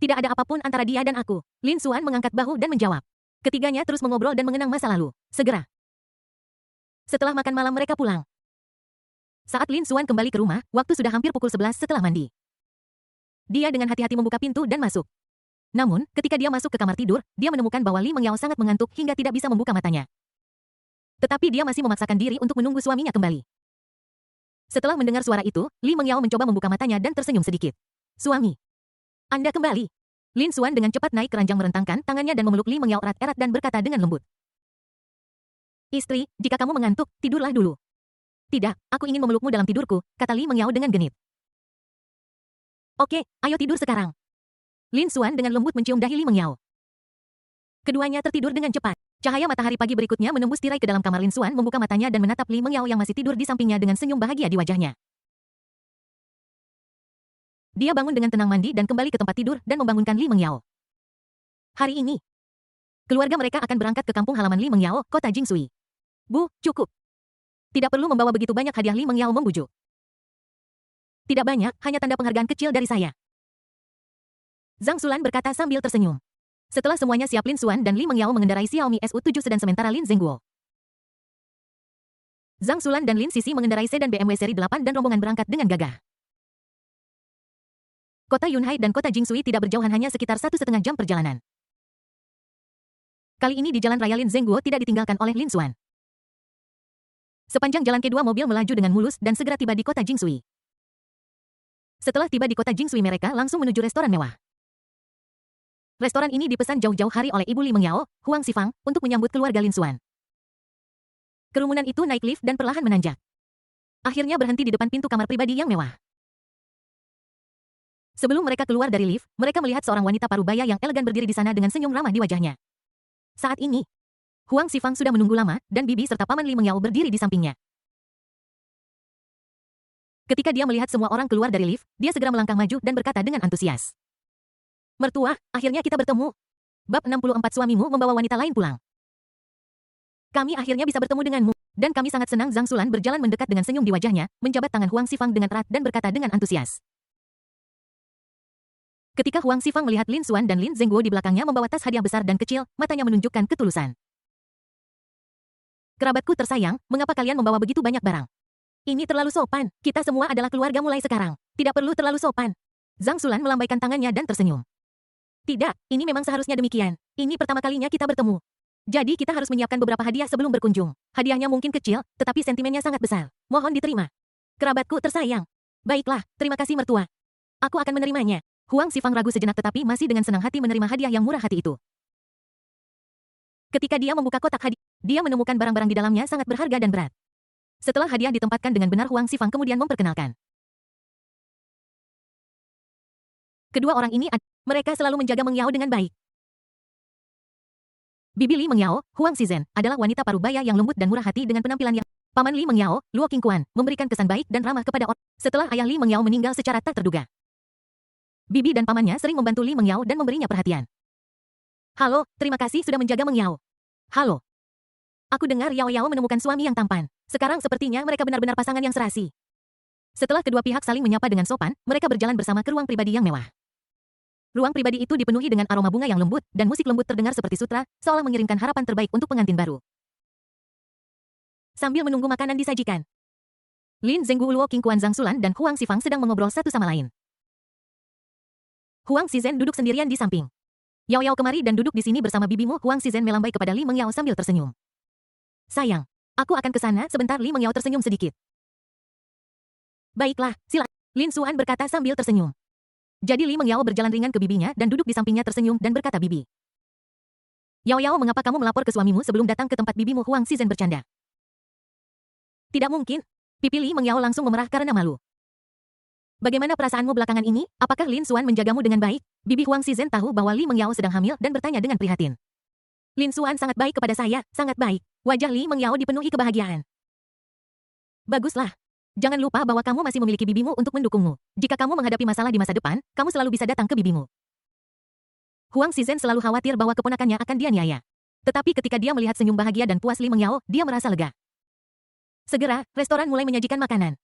Tidak ada apapun antara dia dan aku. Lin Xuan mengangkat bahu dan menjawab. Ketiganya terus mengobrol dan mengenang masa lalu. Segera. Setelah makan malam mereka pulang. Saat Lin Xuan kembali ke rumah, waktu sudah hampir pukul 11 setelah mandi. Dia dengan hati-hati membuka pintu dan masuk. Namun, ketika dia masuk ke kamar tidur, dia menemukan bahwa Li Mengyao sangat mengantuk hingga tidak bisa membuka matanya. Tetapi dia masih memaksakan diri untuk menunggu suaminya kembali. Setelah mendengar suara itu, Li Mengyao mencoba membuka matanya dan tersenyum sedikit. Suami. Anda kembali. Lin Xuan dengan cepat naik ke ranjang merentangkan tangannya dan memeluk Li Mengyao erat-erat dan berkata dengan lembut. Istri, jika kamu mengantuk, tidurlah dulu. Tidak, aku ingin memelukmu dalam tidurku, kata Li Mengyao dengan genit. Oke, ayo tidur sekarang. Lin Xuan dengan lembut mencium dahi Li Mengyao. Keduanya tertidur dengan cepat. Cahaya matahari pagi berikutnya menembus tirai ke dalam kamar Lin Xuan membuka matanya dan menatap Li Mengyao yang masih tidur di sampingnya dengan senyum bahagia di wajahnya. Dia bangun dengan tenang mandi dan kembali ke tempat tidur dan membangunkan Li Mengyao. Hari ini, keluarga mereka akan berangkat ke kampung halaman Li Mengyao, kota Jingshui. Bu, cukup. Tidak perlu membawa begitu banyak hadiah, Li Mengyao membujuk. Tidak banyak, hanya tanda penghargaan kecil dari saya. Zhang Xulan berkata sambil tersenyum. Setelah semuanya siap, Lin Xuan dan Li Mengyao mengendarai Xiaomi SU7 sedan sementara Lin Zhengguo. Zhang Xulan dan Lin Sisi mengendarai sedan BMW seri 8 dan rombongan berangkat dengan gagah. Kota Yunhai dan kota Jingshui tidak berjauhan, hanya sekitar 1,5 jam perjalanan. Kali ini di jalan raya Lin Zhengguo tidak ditinggalkan oleh Lin Xuan. Sepanjang jalan kedua mobil melaju dengan mulus dan segera tiba di kota Jingshui. Setelah tiba di kota Jingshui, mereka langsung menuju restoran mewah. Restoran ini dipesan jauh-jauh hari oleh Ibu Li Mengyao, Huang Xifang, untuk menyambut keluarga Lin Xuan. Kerumunan itu naik lift dan perlahan menanjak. Akhirnya berhenti di depan pintu kamar pribadi yang mewah. Sebelum mereka keluar dari lift, mereka melihat seorang wanita parubaya yang elegan berdiri di sana dengan senyum ramah di wajahnya. Saat ini, Huang Xifang sudah menunggu lama, dan bibi serta paman Li Mengyao berdiri di sampingnya. Ketika dia melihat semua orang keluar dari lift, dia segera melangkah maju dan berkata dengan antusias. Mertua, akhirnya kita bertemu. Bab 64, suamimu membawa wanita lain pulang. Kami akhirnya bisa bertemu denganmu, dan kami sangat senang. Zhang Xulan berjalan mendekat dengan senyum di wajahnya, menjabat tangan Huang Xifang dengan erat dan berkata dengan antusias. Ketika Huang Xifang melihat Lin Xuan dan Lin Zhengguo di belakangnya membawa tas hadiah besar dan kecil, matanya menunjukkan ketulusan. Kerabatku tersayang, mengapa kalian membawa begitu banyak barang? Ini terlalu sopan, kita semua adalah keluarga mulai sekarang. Tidak perlu terlalu sopan. Zhang Xulan melambaikan tangannya dan tersenyum. Tidak, ini memang seharusnya demikian. Ini pertama kalinya kita bertemu. Jadi kita harus menyiapkan beberapa hadiah sebelum berkunjung. Hadiahnya mungkin kecil, tetapi sentimennya sangat besar. Mohon diterima. Kerabatku tersayang. Baiklah, terima kasih mertua. Aku akan menerimanya. Huang Xifang ragu sejenak tetapi masih dengan senang hati menerima hadiah yang murah hati itu. Ketika dia membuka kotak hadiah, dia menemukan barang-barang di dalamnya sangat berharga dan berat. Setelah hadiah ditempatkan dengan benar, Huang Xifang kemudian memperkenalkan. Kedua orang ini, mereka selalu menjaga Mengyao dengan baik. Bibi Li Mengyao, Huang Xizhen, adalah wanita parubaya yang lembut dan murah hati dengan penampilan yang... Paman Li Mengyao, Luo Qingquan, memberikan kesan baik dan ramah kepada orang. Setelah ayah Li Mengyao meninggal secara tak terduga, bibi dan pamannya sering membantu Li Mengyao dan memberinya perhatian. Halo, terima kasih sudah menjaga Mengyao. Halo. Aku dengar Yao Yao menemukan suami yang tampan. Sekarang sepertinya mereka benar-benar pasangan yang serasi. Setelah kedua pihak saling menyapa dengan sopan, mereka berjalan bersama ke ruang pribadi yang mewah. Ruang pribadi itu dipenuhi dengan aroma bunga yang lembut, dan musik lembut terdengar seperti sutra, seolah mengirimkan harapan terbaik untuk pengantin baru. Sambil menunggu makanan disajikan, Lin Zhengguo, Luo Qingquan, Zhang Xulan, dan Huang Xifang sedang mengobrol satu sama lain. Huang Xizhen duduk sendirian di samping. Yao Yao kemari dan duduk di sini bersama bibimu. Huang Xizhen melambai kepada Li Mengyao sambil tersenyum. Sayang, aku akan ke sana sebentar. Li Mengyao tersenyum sedikit. Baiklah, silakan. Lin Xuan berkata sambil tersenyum. Jadi Li Mengyao berjalan ringan ke bibinya dan duduk di sampingnya tersenyum dan berkata, Bibi. Yao Yao, mengapa kamu melapor ke suamimu sebelum datang ke tempat bibimu? Huang Xizhen bercanda. Tidak mungkin. Pipi Li Mengyao langsung memerah karena malu. Bagaimana perasaanmu belakangan ini? Apakah Lin Xuan menjagamu dengan baik? Bibi Huang Xizhen tahu bahwa Li Mengyao sedang hamil dan bertanya dengan prihatin. Lin Xuan sangat baik kepada saya, sangat baik. Wajah Li Mengyao dipenuhi kebahagiaan. Baguslah. Jangan lupa bahwa kamu masih memiliki bibimu untuk mendukungmu. Jika kamu menghadapi masalah di masa depan, kamu selalu bisa datang ke bibimu. Huang Xizhen selalu khawatir bahwa keponakannya akan dianiaya. Tetapi ketika dia melihat senyum bahagia dan puas Li Mengyao, dia merasa lega. Segera, restoran mulai menyajikan makanan.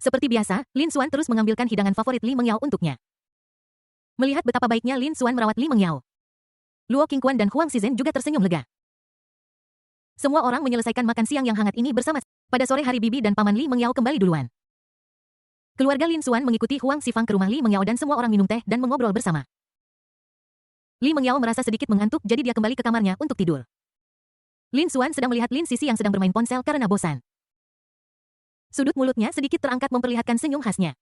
Seperti biasa, Lin Xuan terus mengambilkan hidangan favorit Li Mengyao untuknya. Melihat betapa baiknya Lin Xuan merawat Li Mengyao, Luo Qingquan dan Huang Xizhen juga tersenyum lega. Semua orang menyelesaikan makan siang yang hangat ini bersama. Pada sore hari bibi dan paman Li Mengyao kembali duluan. Keluarga Lin Xuan mengikuti Huang Xifang ke rumah Li Mengyao dan semua orang minum teh dan mengobrol bersama. Li Mengyao merasa sedikit mengantuk jadi dia kembali ke kamarnya untuk tidur. Lin Xuan sedang melihat Lin Sisi yang sedang bermain ponsel karena bosan. Sudut mulutnya sedikit terangkat memperlihatkan senyum khasnya.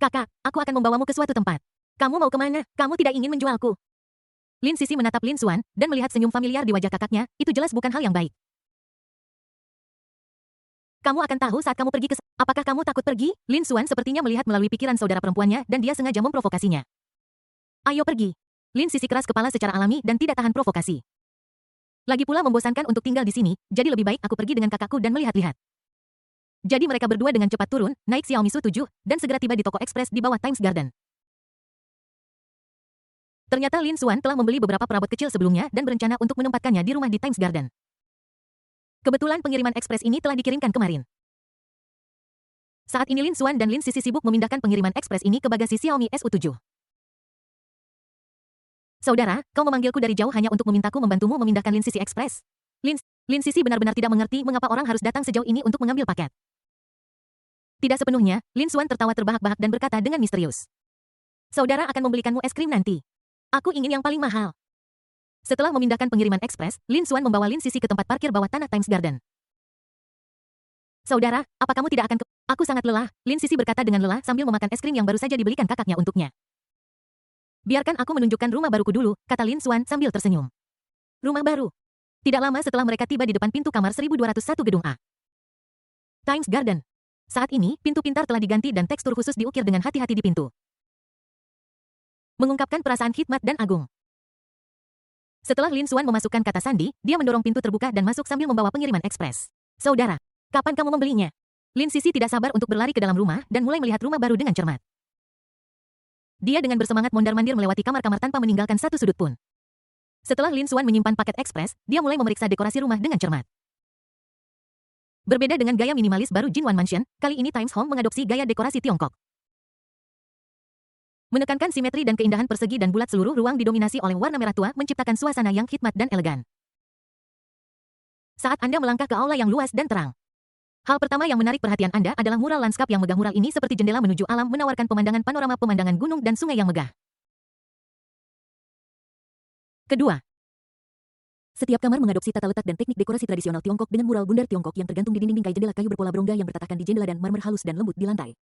Kakak, aku akan membawamu ke suatu tempat. Kamu mau kemana? Kamu tidak ingin menjualku. Lin Sisi menatap Lin Xuan dan melihat senyum familiar di wajah kakaknya, itu jelas bukan hal yang baik. Kamu akan tahu saat kamu pergi ke... Apakah kamu takut pergi? Lin Xuan sepertinya melihat melalui pikiran saudara perempuannya dan dia sengaja memprovokasinya. Ayo pergi. Lin Sisi keras kepala secara alami dan tidak tahan provokasi. Lagi pula membosankan untuk tinggal di sini, jadi lebih baik aku pergi dengan kakakku dan melihat-lihat. Jadi mereka berdua dengan cepat turun, naik Xiaomi Su 7, dan segera tiba di toko ekspres di bawah Times Garden. Ternyata Lin Xuan telah membeli beberapa perabot kecil sebelumnya dan berencana untuk menempatkannya di rumah di Times Garden. Kebetulan pengiriman ekspres ini telah dikirimkan kemarin. Saat ini Lin Xuan dan Lin Sisi sibuk memindahkan pengiriman ekspres ini ke bagasi Xiaomi Su7. Saudara, kau memanggilku dari jauh hanya untuk memintaku membantumu memindahkan Lin Sisi Express. Lin Sisi benar-benar tidak mengerti mengapa orang harus datang sejauh ini untuk mengambil paket. Tidak sepenuhnya, Lin Xuan tertawa terbahak-bahak dan berkata dengan misterius. Saudara akan membelikanmu es krim nanti. Aku ingin yang paling mahal. Setelah memindahkan pengiriman ekspres, Lin Xuan membawa Lin Sisi ke tempat parkir bawah tanah Times Garden. Saudara, apa kamu tidak akan ke... Aku sangat lelah, Lin Sisi berkata dengan lelah sambil memakan es krim yang baru saja dibelikan kakaknya untuknya. Biarkan aku menunjukkan rumah baruku dulu, kata Lin Xuan sambil tersenyum. Rumah baru. Tidak lama setelah mereka tiba di depan pintu kamar 1201 gedung A. Times Garden. Saat ini, pintu pintar telah diganti dan tekstur khusus diukir dengan hati-hati di pintu. Mengungkapkan perasaan khidmat dan agung. Setelah Lin Xuan memasukkan kata sandi, dia mendorong pintu terbuka dan masuk sambil membawa pengiriman ekspres. Saudara, kapan kamu membelinya? Lin Sisi tidak sabar untuk berlari ke dalam rumah dan mulai melihat rumah baru dengan cermat. Dia dengan bersemangat mondar-mandir melewati kamar-kamar tanpa meninggalkan satu sudut pun. Setelah Lin Xuan menyimpan paket ekspres, dia mulai memeriksa dekorasi rumah dengan cermat. Berbeda dengan gaya minimalis baru Jinwan Mansion, kali ini Times Home mengadopsi gaya dekorasi Tiongkok. Menekankan simetri dan keindahan persegi dan bulat seluruh ruang didominasi oleh warna merah tua menciptakan suasana yang khidmat dan elegan. Saat Anda melangkah ke aula yang luas dan terang, hal pertama yang menarik perhatian Anda adalah mural lanskap yang megah. Mural ini seperti jendela menuju alam menawarkan pemandangan panorama pemandangan gunung dan sungai yang megah. Kedua, Setiap kamar mengadopsi tata letak dan teknik dekorasi tradisional Tiongkok dengan mural bundar Tiongkok yang tergantung di dinding bingkai jendela kayu berpola berongga yang bertatakan di jendela dan marmer halus dan lembut di lantai.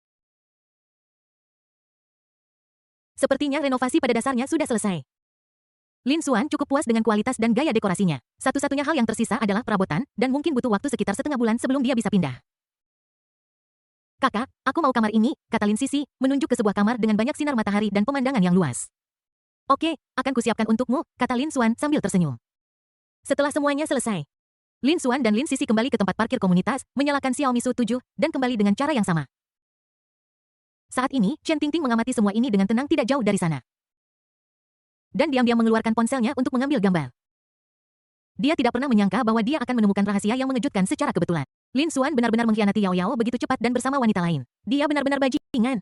Sepertinya renovasi pada dasarnya sudah selesai. Lin Xuan cukup puas dengan kualitas dan gaya dekorasinya. Satu-satunya hal yang tersisa adalah perabotan, dan mungkin butuh waktu sekitar setengah bulan sebelum dia bisa pindah. Kakak, aku mau kamar ini, kata Lin Sisi, menunjuk ke sebuah kamar dengan banyak sinar matahari dan pemandangan yang luas. Oke, akan kusiapkan untukmu, kata Lin Xuan sambil tersenyum. Setelah semuanya selesai, Lin Xuan dan Lin Sisi kembali ke tempat parkir komunitas, menyalakan Xiaomi Su 7, dan kembali dengan cara yang sama. Saat ini, Chen Tingting mengamati semua ini dengan tenang tidak jauh dari sana. Dan diam-diam mengeluarkan ponselnya untuk mengambil gambar. Dia tidak pernah menyangka bahwa dia akan menemukan rahasia yang mengejutkan secara kebetulan. Lin Xuan benar-benar mengkhianati Yao Yao begitu cepat dan bersama wanita lain. Dia benar-benar bajingan.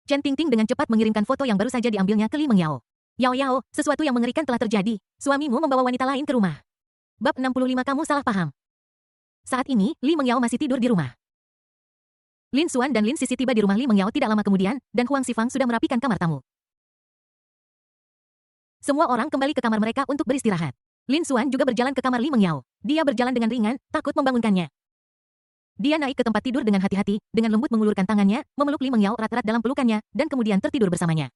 Chen Tingting dengan cepat mengirimkan foto yang baru saja diambilnya ke Li Mengyao. Yao Yao, sesuatu yang mengerikan telah terjadi. Suamimu membawa wanita lain ke rumah. Bab 65 kamu salah paham. Saat ini, Li Mengyao masih tidur di rumah. Lin Xuan dan Lin Sisi tiba di rumah Li Mengyao tidak lama kemudian, dan Huang Xifang sudah merapikan kamar tamu. Semua orang kembali ke kamar mereka untuk beristirahat. Lin Xuan juga berjalan ke kamar Li Mengyao. Dia berjalan dengan ringan, takut membangunkannya. Dia naik ke tempat tidur dengan hati-hati, dengan lembut mengulurkan tangannya, memeluk Li Mengyao erat-erat dalam pelukannya, dan kemudian tertidur bersamanya.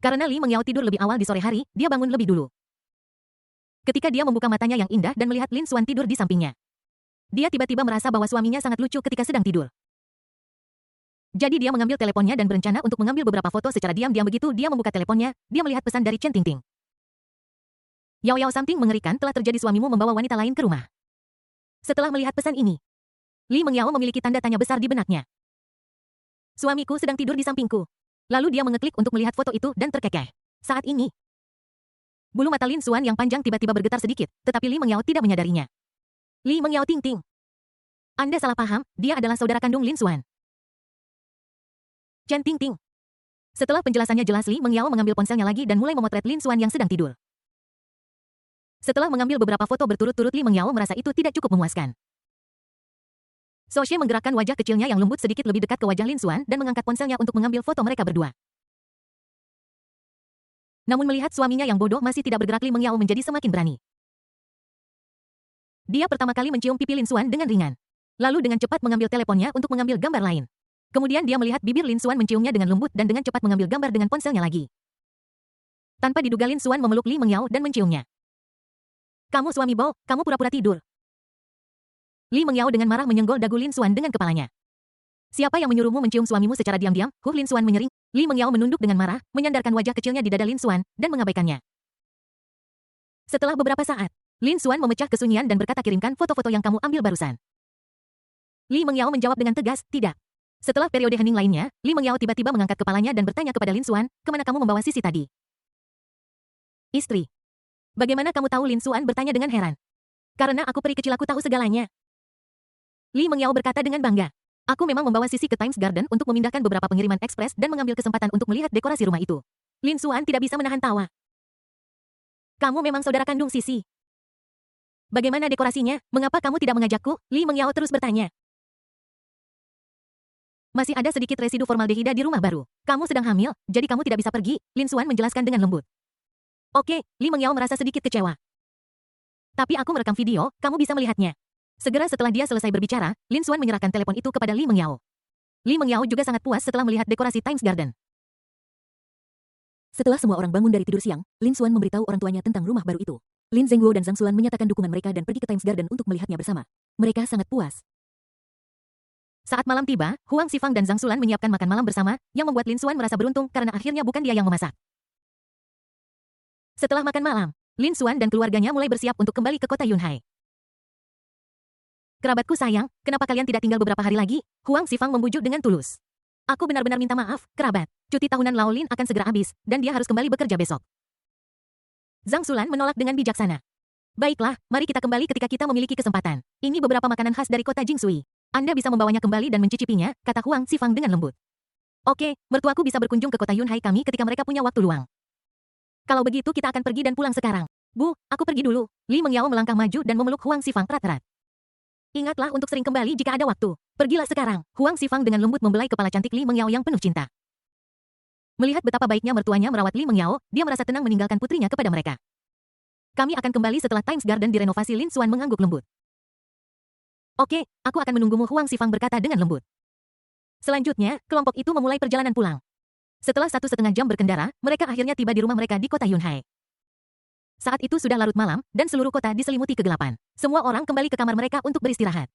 Karena Li Mengyao tidur lebih awal di sore hari, dia bangun lebih dulu. Ketika dia membuka matanya yang indah dan melihat Lin Xuan tidur di sampingnya, dia tiba-tiba merasa bahwa suaminya sangat lucu ketika sedang tidur. Jadi dia mengambil teleponnya dan berencana untuk mengambil beberapa foto secara diam-diam. Begitu dia membuka teleponnya, dia melihat pesan dari Chen Tingting. Yao Yao, something mengerikan telah terjadi, suamimu membawa wanita lain ke rumah. Setelah melihat pesan ini, Li Mengyao memiliki tanda tanya besar di benaknya. Suamiku sedang tidur di sampingku. Lalu dia mengeklik untuk melihat foto itu dan terkekeh. Saat ini, bulu mata Lin Xuan yang panjang tiba-tiba bergetar sedikit, tetapi Li Mengyao tidak menyadarinya. Li Mengyao Ting Ting. Anda salah paham, dia adalah saudara kandung Lin Xuan. Chen Ting Ting. Setelah penjelasannya jelas, Li Mengyao mengambil ponselnya lagi dan mulai memotret Lin Xuan yang sedang tidur. Setelah mengambil beberapa foto berturut-turut, Li Mengyao merasa itu tidak cukup memuaskan. So Xie menggerakkan wajah kecilnya yang lembut sedikit lebih dekat ke wajah Lin Xuan dan mengangkat ponselnya untuk mengambil foto mereka berdua. Namun melihat suaminya yang bodoh masih tidak bergerak, Li Mengyao menjadi semakin berani. Dia pertama kali mencium pipi Lin Xuan dengan ringan. Lalu dengan cepat mengambil teleponnya untuk mengambil gambar lain. Kemudian dia melihat bibir Lin Xuan menciumnya dengan lembut dan dengan cepat mengambil gambar dengan ponselnya lagi. Tanpa diduga Lin Xuan memeluk Li Mengyao dan menciumnya. Kamu suami Bo, kamu pura-pura tidur. Li Mengyao dengan marah menyenggol dagu Lin Xuan dengan kepalanya. Siapa yang menyuruhmu mencium suamimu secara diam-diam? Lin Xuan menyering. Li Mengyao menunduk dengan marah, menyandarkan wajah kecilnya di dada Lin Xuan, dan mengabaikannya. Setelah beberapa saat, Lin Xuan memecah kesunyian dan berkata, kirimkan foto-foto yang kamu ambil barusan. Li Mengyao menjawab dengan tegas, tidak. Setelah periode hening lainnya, Li Mengyao tiba-tiba mengangkat kepalanya dan bertanya kepada Lin Xuan, kemana kamu membawa Sisi tadi? Istri. Bagaimana kamu tahu? Lin Xuan bertanya dengan heran. Karena aku peri kecil, aku tahu segalanya. Li Mengyao berkata dengan bangga. Aku memang membawa Sisi ke Times Garden untuk memindahkan beberapa pengiriman ekspres dan mengambil kesempatan untuk melihat dekorasi rumah itu. Lin Xuan tidak bisa menahan tawa. Kamu memang saudara kandung Sisi. Bagaimana dekorasinya? Mengapa kamu tidak mengajakku? Li Mengyao terus bertanya. Masih ada sedikit residu formaldehida di rumah baru. Kamu sedang hamil, jadi kamu tidak bisa pergi, Lin Xuan menjelaskan dengan lembut. Oke, Li Mengyao merasa sedikit kecewa. Tapi aku merekam video, kamu bisa melihatnya. Segera setelah dia selesai berbicara, Lin Xuan menyerahkan telepon itu kepada Li Mengyao. Li Mengyao juga sangat puas setelah melihat dekorasi Times Garden. Setelah semua orang bangun dari tidur siang, Lin Xuan memberitahu orang tuanya tentang rumah baru itu. Lin Zhengguo dan Zhang Xuan menyatakan dukungan mereka dan pergi ke Times Garden untuk melihatnya bersama. Mereka sangat puas. Saat malam tiba, Huang Xifang dan Zhang Xuan menyiapkan makan malam bersama, yang membuat Lin Xuan merasa beruntung karena akhirnya bukan dia yang memasak. Setelah makan malam, Lin Xuan dan keluarganya mulai bersiap untuk kembali ke kota Yunhai. Kerabatku sayang, kenapa kalian tidak tinggal beberapa hari lagi? Huang Xifang membujuk dengan tulus. Aku benar-benar minta maaf, kerabat. Cuti tahunan Lao Lin akan segera habis, dan dia harus kembali bekerja besok. Zhang Xuan menolak dengan bijaksana. Baiklah, mari kita kembali ketika kita memiliki kesempatan. Ini beberapa makanan khas dari kota Jingshui. Anda bisa membawanya kembali dan mencicipinya, kata Huang Xifang dengan lembut. Oke, mertuaku bisa berkunjung ke kota Yunhai kami ketika mereka punya waktu luang. Kalau begitu kita akan pergi dan pulang sekarang. Bu, aku pergi dulu. Li Mengyao melangkah maju dan memeluk Huang Xifang erat-erat. Ingatlah untuk sering kembali jika ada waktu. Pergilah sekarang. Huang Xifang dengan lembut membelai kepala cantik Li Mengyao yang penuh cinta. Melihat betapa baiknya mertuanya merawat Li Mengyao, dia merasa tenang meninggalkan putrinya kepada mereka. Kami akan kembali setelah Times Garden direnovasi. Lin Xuan mengangguk lembut. Oke, aku akan menunggumu, Huang Xifang berkata dengan lembut. Selanjutnya, kelompok itu memulai perjalanan pulang. Setelah 1,5 jam berkendara, mereka akhirnya tiba di rumah mereka di kota Yunhai. Saat itu sudah larut malam, dan seluruh kota diselimuti kegelapan. Semua orang kembali ke kamar mereka untuk beristirahat.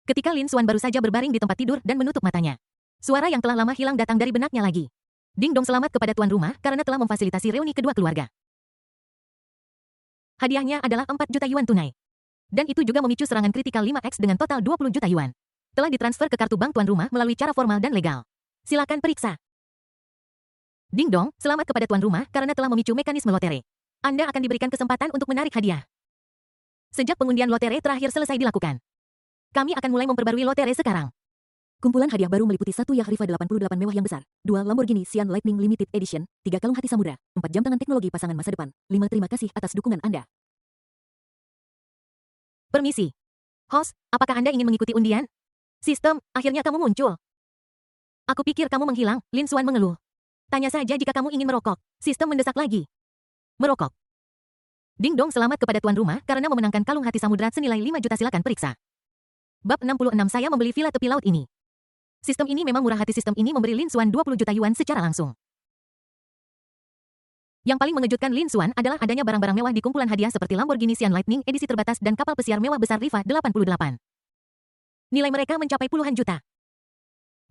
Ketika Lin Xuan baru saja berbaring di tempat tidur dan menutup matanya. Suara yang telah lama hilang datang dari benaknya lagi. Ding dong, selamat kepada tuan rumah karena telah memfasilitasi reuni kedua keluarga. Hadiahnya adalah 4 juta yuan tunai. Dan itu juga memicu serangan kritikal 5X dengan total 20 juta yuan. Telah ditransfer ke kartu bank tuan rumah melalui cara formal dan legal. Silakan periksa. Ding dong, selamat kepada tuan rumah karena telah memicu mekanisme lotere. Anda akan diberikan kesempatan untuk menarik hadiah. Sejak pengundian lotere terakhir selesai dilakukan. Kami akan mulai memperbarui lotere sekarang. Kumpulan hadiah baru meliputi 1 Yacht Riva 88 mewah yang besar, 2 Lamborghini Sian Lightning Limited Edition, 3 kalung hati samudra, 4 jam tangan teknologi pasangan masa depan, 5 terima kasih atas dukungan Anda. Permisi. Host, apakah Anda ingin mengikuti undian? Sistem, akhirnya kamu muncul. Aku pikir kamu menghilang, Lin Xuan mengeluh. Tanya saja jika kamu ingin merokok. Sistem mendesak lagi. Merokok. Ding dong, selamat kepada tuan rumah karena memenangkan kalung hati samudra senilai 5 juta, silakan periksa. Bab 66, saya membeli villa tepi laut ini. Sistem ini memang murah hati, sistem ini memberi Lin Xuan 20 juta yuan secara langsung. Yang paling mengejutkan Lin Xuan adalah adanya barang-barang mewah di kumpulan hadiah seperti Lamborghini Sian Lightning edisi terbatas dan kapal pesiar mewah besar Riva 88. Nilai mereka mencapai puluhan juta.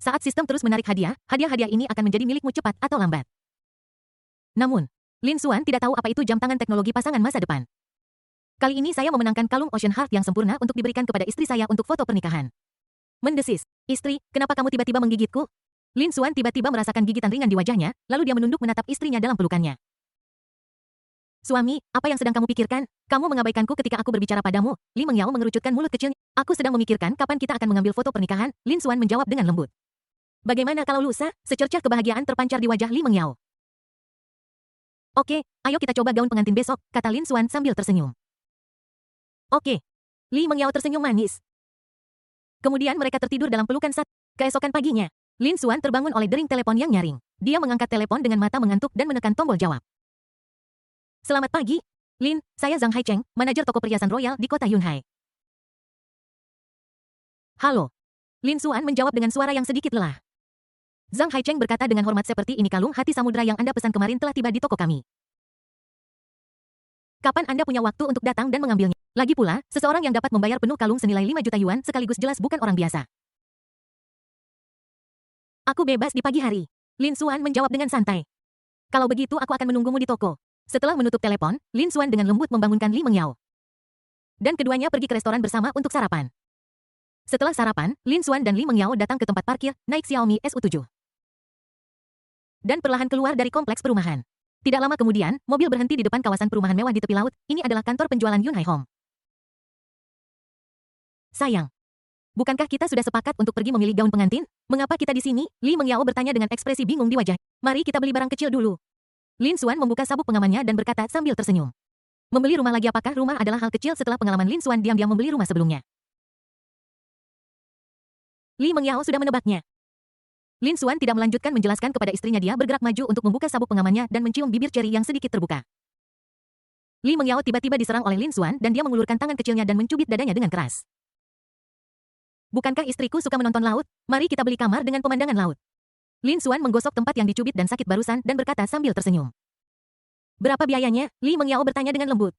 Saat sistem terus menarik hadiah, hadiah-hadiah ini akan menjadi milikmu cepat atau lambat. Namun, Lin Xuan tidak tahu apa itu jam tangan teknologi pasangan masa depan. Kali ini saya memenangkan kalung Ocean Heart yang sempurna untuk diberikan kepada istri saya untuk foto pernikahan. Mendesis, istri, kenapa kamu tiba-tiba menggigitku? Lin Xuan tiba-tiba merasakan gigitan ringan di wajahnya, lalu dia menunduk menatap istrinya dalam pelukannya. Suami, apa yang sedang kamu pikirkan? Kamu mengabaikanku ketika aku berbicara padamu. Li Mengyao mengerucutkan mulut kecilnya. Aku sedang memikirkan kapan kita akan mengambil foto pernikahan. Lin Xuan menjawab dengan lembut. Bagaimana kalau lusa? Secercah kebahagiaan terpancar di wajah Li Mengyao. Oke, ayo kita coba gaun pengantin besok, kata Lin Xuan sambil tersenyum. Oke. Li Mengyao tersenyum manis. Kemudian mereka tertidur dalam pelukan saat keesokan paginya. Lin Xuan terbangun oleh dering telepon yang nyaring. Dia mengangkat telepon dengan mata mengantuk dan menekan tombol jawab. Selamat pagi, Lin, saya Zhang Haicheng, manajer toko perhiasan royal di kota Yunhai. Halo. Lin Xuan menjawab dengan suara yang sedikit lelah. Zhang Haicheng berkata dengan hormat, seperti ini kalung hati samudra yang Anda pesan kemarin telah tiba di toko kami. Kapan Anda punya waktu untuk datang dan mengambilnya? Lagi pula, seseorang yang dapat membayar penuh kalung senilai 5 juta yuan sekaligus jelas bukan orang biasa. Aku bebas di pagi hari. Lin Xuan menjawab dengan santai. Kalau begitu aku akan menunggumu di toko. Setelah menutup telepon, Lin Xuan dengan lembut membangunkan Li Mengyao. Dan keduanya pergi ke restoran bersama untuk sarapan. Setelah sarapan, Lin Xuan dan Li Mengyao datang ke tempat parkir, naik Xiaomi SU7. Dan perlahan keluar dari kompleks perumahan. Tidak lama kemudian, mobil berhenti di depan kawasan perumahan mewah di tepi laut. Ini adalah kantor penjualan Yunhai Home. Sayang. Bukankah kita sudah sepakat untuk pergi memilih gaun pengantin? Mengapa kita di sini? Li Mengyao bertanya dengan ekspresi bingung di wajah. Mari kita beli barang kecil dulu. Lin Xuan membuka sabuk pengamannya dan berkata sambil tersenyum. Membeli rumah lagi, apakah rumah adalah hal kecil? Setelah pengalaman Lin Xuan diam-diam membeli rumah sebelumnya. Li Mengyao sudah menebaknya. Lin Xuan tidak melanjutkan menjelaskan kepada istrinya, dia bergerak maju untuk membuka sabuk pengamannya dan mencium bibir Cherry yang sedikit terbuka. Li Mengyao tiba-tiba diserang oleh Lin Xuan dan dia mengulurkan tangan kecilnya dan mencubit dadanya dengan keras. Bukankah istriku suka menonton laut? Mari kita beli kamar dengan pemandangan laut. Lin Xuan menggosok tempat yang dicubit dan sakit barusan dan berkata sambil tersenyum. Berapa biayanya? Li Mengyao bertanya dengan lembut.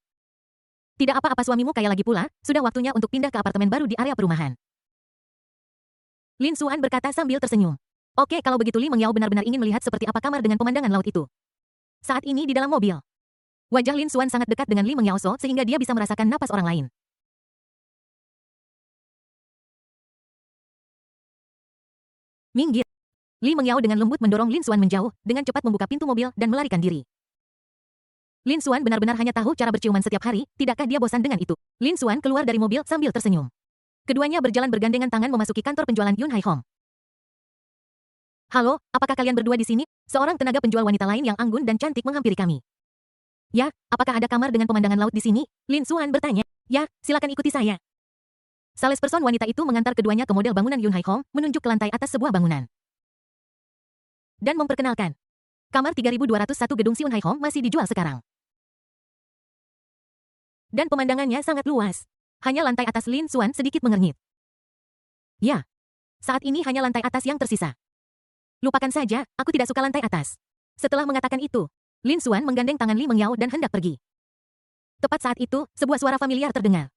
Tidak apa-apa, suamimu kaya lagi pula, sudah waktunya untuk pindah ke apartemen baru di area perumahan. Lin Xuan berkata sambil tersenyum. Oke, kalau begitu Li Mengyao benar-benar ingin melihat seperti apa kamar dengan pemandangan laut itu. Saat ini di dalam mobil. Wajah Lin Xuan sangat dekat dengan Li Mengyao sehingga dia bisa merasakan napas orang lain. Minggir. Li Mengyao dengan lembut mendorong Lin Xuan menjauh, dengan cepat membuka pintu mobil dan melarikan diri. Lin Xuan benar-benar hanya tahu cara berciuman setiap hari, tidakkah dia bosan dengan itu? Lin Xuan keluar dari mobil sambil tersenyum. Keduanya berjalan bergandengan tangan memasuki kantor penjualan Yunhai Home. Halo, apakah kalian berdua di sini? Seorang tenaga penjual wanita lain yang anggun dan cantik menghampiri kami. Ya, apakah ada kamar dengan pemandangan laut di sini? Lin Xuan bertanya. Ya, silakan ikuti saya. Salesperson wanita itu mengantar keduanya ke model bangunan Yunhai Home, menunjuk ke lantai atas sebuah bangunan. Dan memperkenalkan. Kamar 3201 gedung Yunhai Home masih dijual sekarang. Dan pemandangannya sangat luas. Hanya lantai atas. Lin Xuan sedikit mengernyit. Ya. Saat ini hanya lantai atas yang tersisa. Lupakan saja, aku tidak suka lantai atas. Setelah mengatakan itu, Lin Xuan menggandeng tangan Li Mengyao dan hendak pergi. Tepat saat itu, sebuah suara familiar terdengar.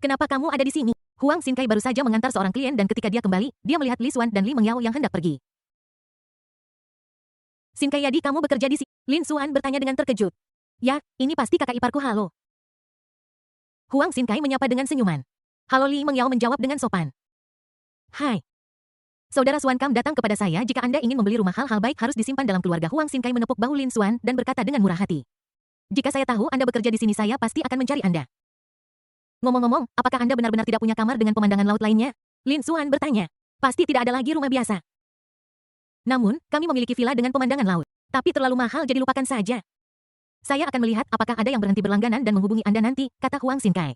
Kenapa kamu ada di sini? Huang Xinkai baru saja mengantar seorang klien dan ketika dia kembali, dia melihat Li Xuan dan Li Mengyao yang hendak pergi. Xinkai Yadi, kamu bekerja di sini? Lin Xuan bertanya dengan terkejut. Ya, ini pasti kakak iparku. Halo. Huang Xinkai menyapa dengan senyuman. Halo. Li Mengyao menjawab dengan sopan. Hai. Saudara Xuan Kam datang kepada saya, jika Anda ingin membeli rumah hal-hal baik harus disimpan dalam keluarga. Huang Xinkai menepuk bahu Lin Xuan dan berkata dengan murah hati. Jika saya tahu Anda bekerja di sini, saya pasti akan mencari Anda. Ngomong-ngomong, apakah Anda benar-benar tidak punya kamar dengan pemandangan laut lainnya? Lin Xuan bertanya. Pasti tidak ada lagi rumah biasa. Namun, kami memiliki villa dengan pemandangan laut. Tapi terlalu mahal, jadi lupakan saja. Saya akan melihat apakah ada yang berhenti berlangganan dan menghubungi Anda nanti, kata Huang Xinkai.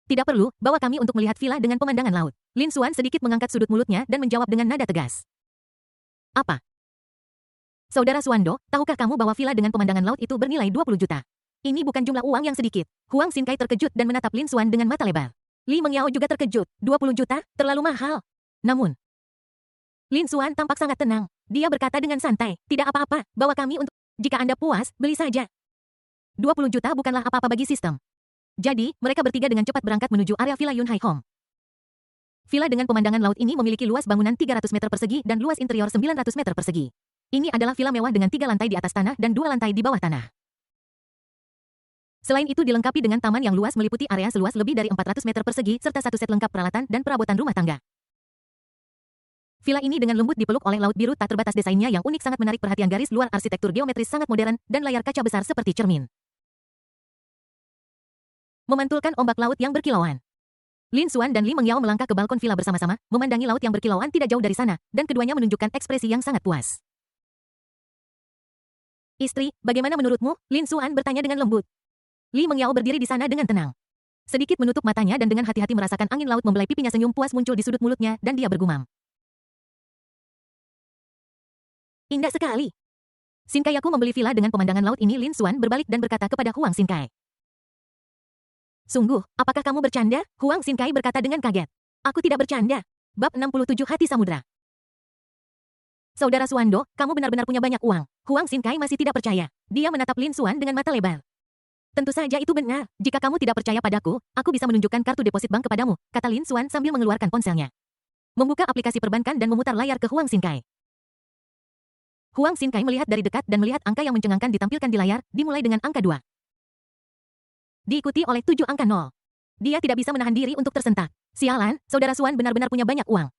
Tidak perlu, bawa kami untuk melihat villa dengan pemandangan laut. Lin Xuan sedikit mengangkat sudut mulutnya dan menjawab dengan nada tegas. Apa? Saudara Xuando, tahukah kamu bahwa villa dengan pemandangan laut itu bernilai 20 juta? Ini bukan jumlah uang yang sedikit. Huang Xinkai terkejut dan menatap Lin Xuan dengan mata lebar. Li Mengyao juga terkejut. 20 juta? Terlalu mahal. Namun, Lin Xuan tampak sangat tenang. Dia berkata dengan santai, tidak apa-apa, bawa kami untuk... Jika Anda puas, beli saja. 20 juta bukanlah apa-apa bagi sistem. Jadi, mereka bertiga dengan cepat berangkat menuju area villa Yunhai Home. Villa dengan pemandangan laut ini memiliki luas bangunan 300 meter persegi dan luas interior 900 meter persegi. Ini adalah villa mewah dengan 3 lantai di atas tanah dan 2 lantai di bawah tanah. Selain itu dilengkapi dengan taman yang luas meliputi area seluas lebih dari 400 meter persegi serta 1 set lengkap peralatan dan perabotan rumah tangga. Villa ini dengan lembut dipeluk oleh laut biru tak terbatas, desainnya yang unik sangat menarik perhatian, garis luar arsitektur geometris sangat modern, dan layar kaca besar seperti cermin memantulkan ombak laut yang berkilauan. Lin Xuan dan Li Mengyao melangkah ke balkon villa bersama-sama, memandangi laut yang berkilauan tidak jauh dari sana, dan keduanya menunjukkan ekspresi yang sangat puas. Istri, bagaimana menurutmu? Lin Xuan bertanya dengan lembut. Li Mengyao berdiri di sana dengan tenang. Sedikit menutup matanya dan dengan hati-hati merasakan angin laut membelai pipinya, senyum puas muncul di sudut mulutnya dan dia bergumam. Indah sekali. Xinkai, aku membeli villa dengan pemandangan laut ini. Lin Xuan berbalik dan berkata kepada Huang Xinkai. Sungguh, apakah kamu bercanda? Huang Xinkai berkata dengan kaget. Aku tidak bercanda. Bab 67 Hati Samudra. Saudara Suando, kamu benar-benar punya banyak uang. Huang Xinkai masih tidak percaya. Dia menatap Lin Xuan dengan mata lebar. Tentu saja itu benar. Jika kamu tidak percaya padaku, aku bisa menunjukkan kartu deposit bank kepadamu, kata Lin Xuan sambil mengeluarkan ponselnya. Membuka aplikasi perbankan dan memutar layar ke Huang Xinkai. Huang Xinkai melihat dari dekat dan melihat angka yang mencengangkan ditampilkan di layar, dimulai dengan angka 2. Diikuti oleh 7 angka 0. Dia tidak bisa menahan diri untuk tersentak. Sialan, Saudara Xuan benar-benar punya banyak uang.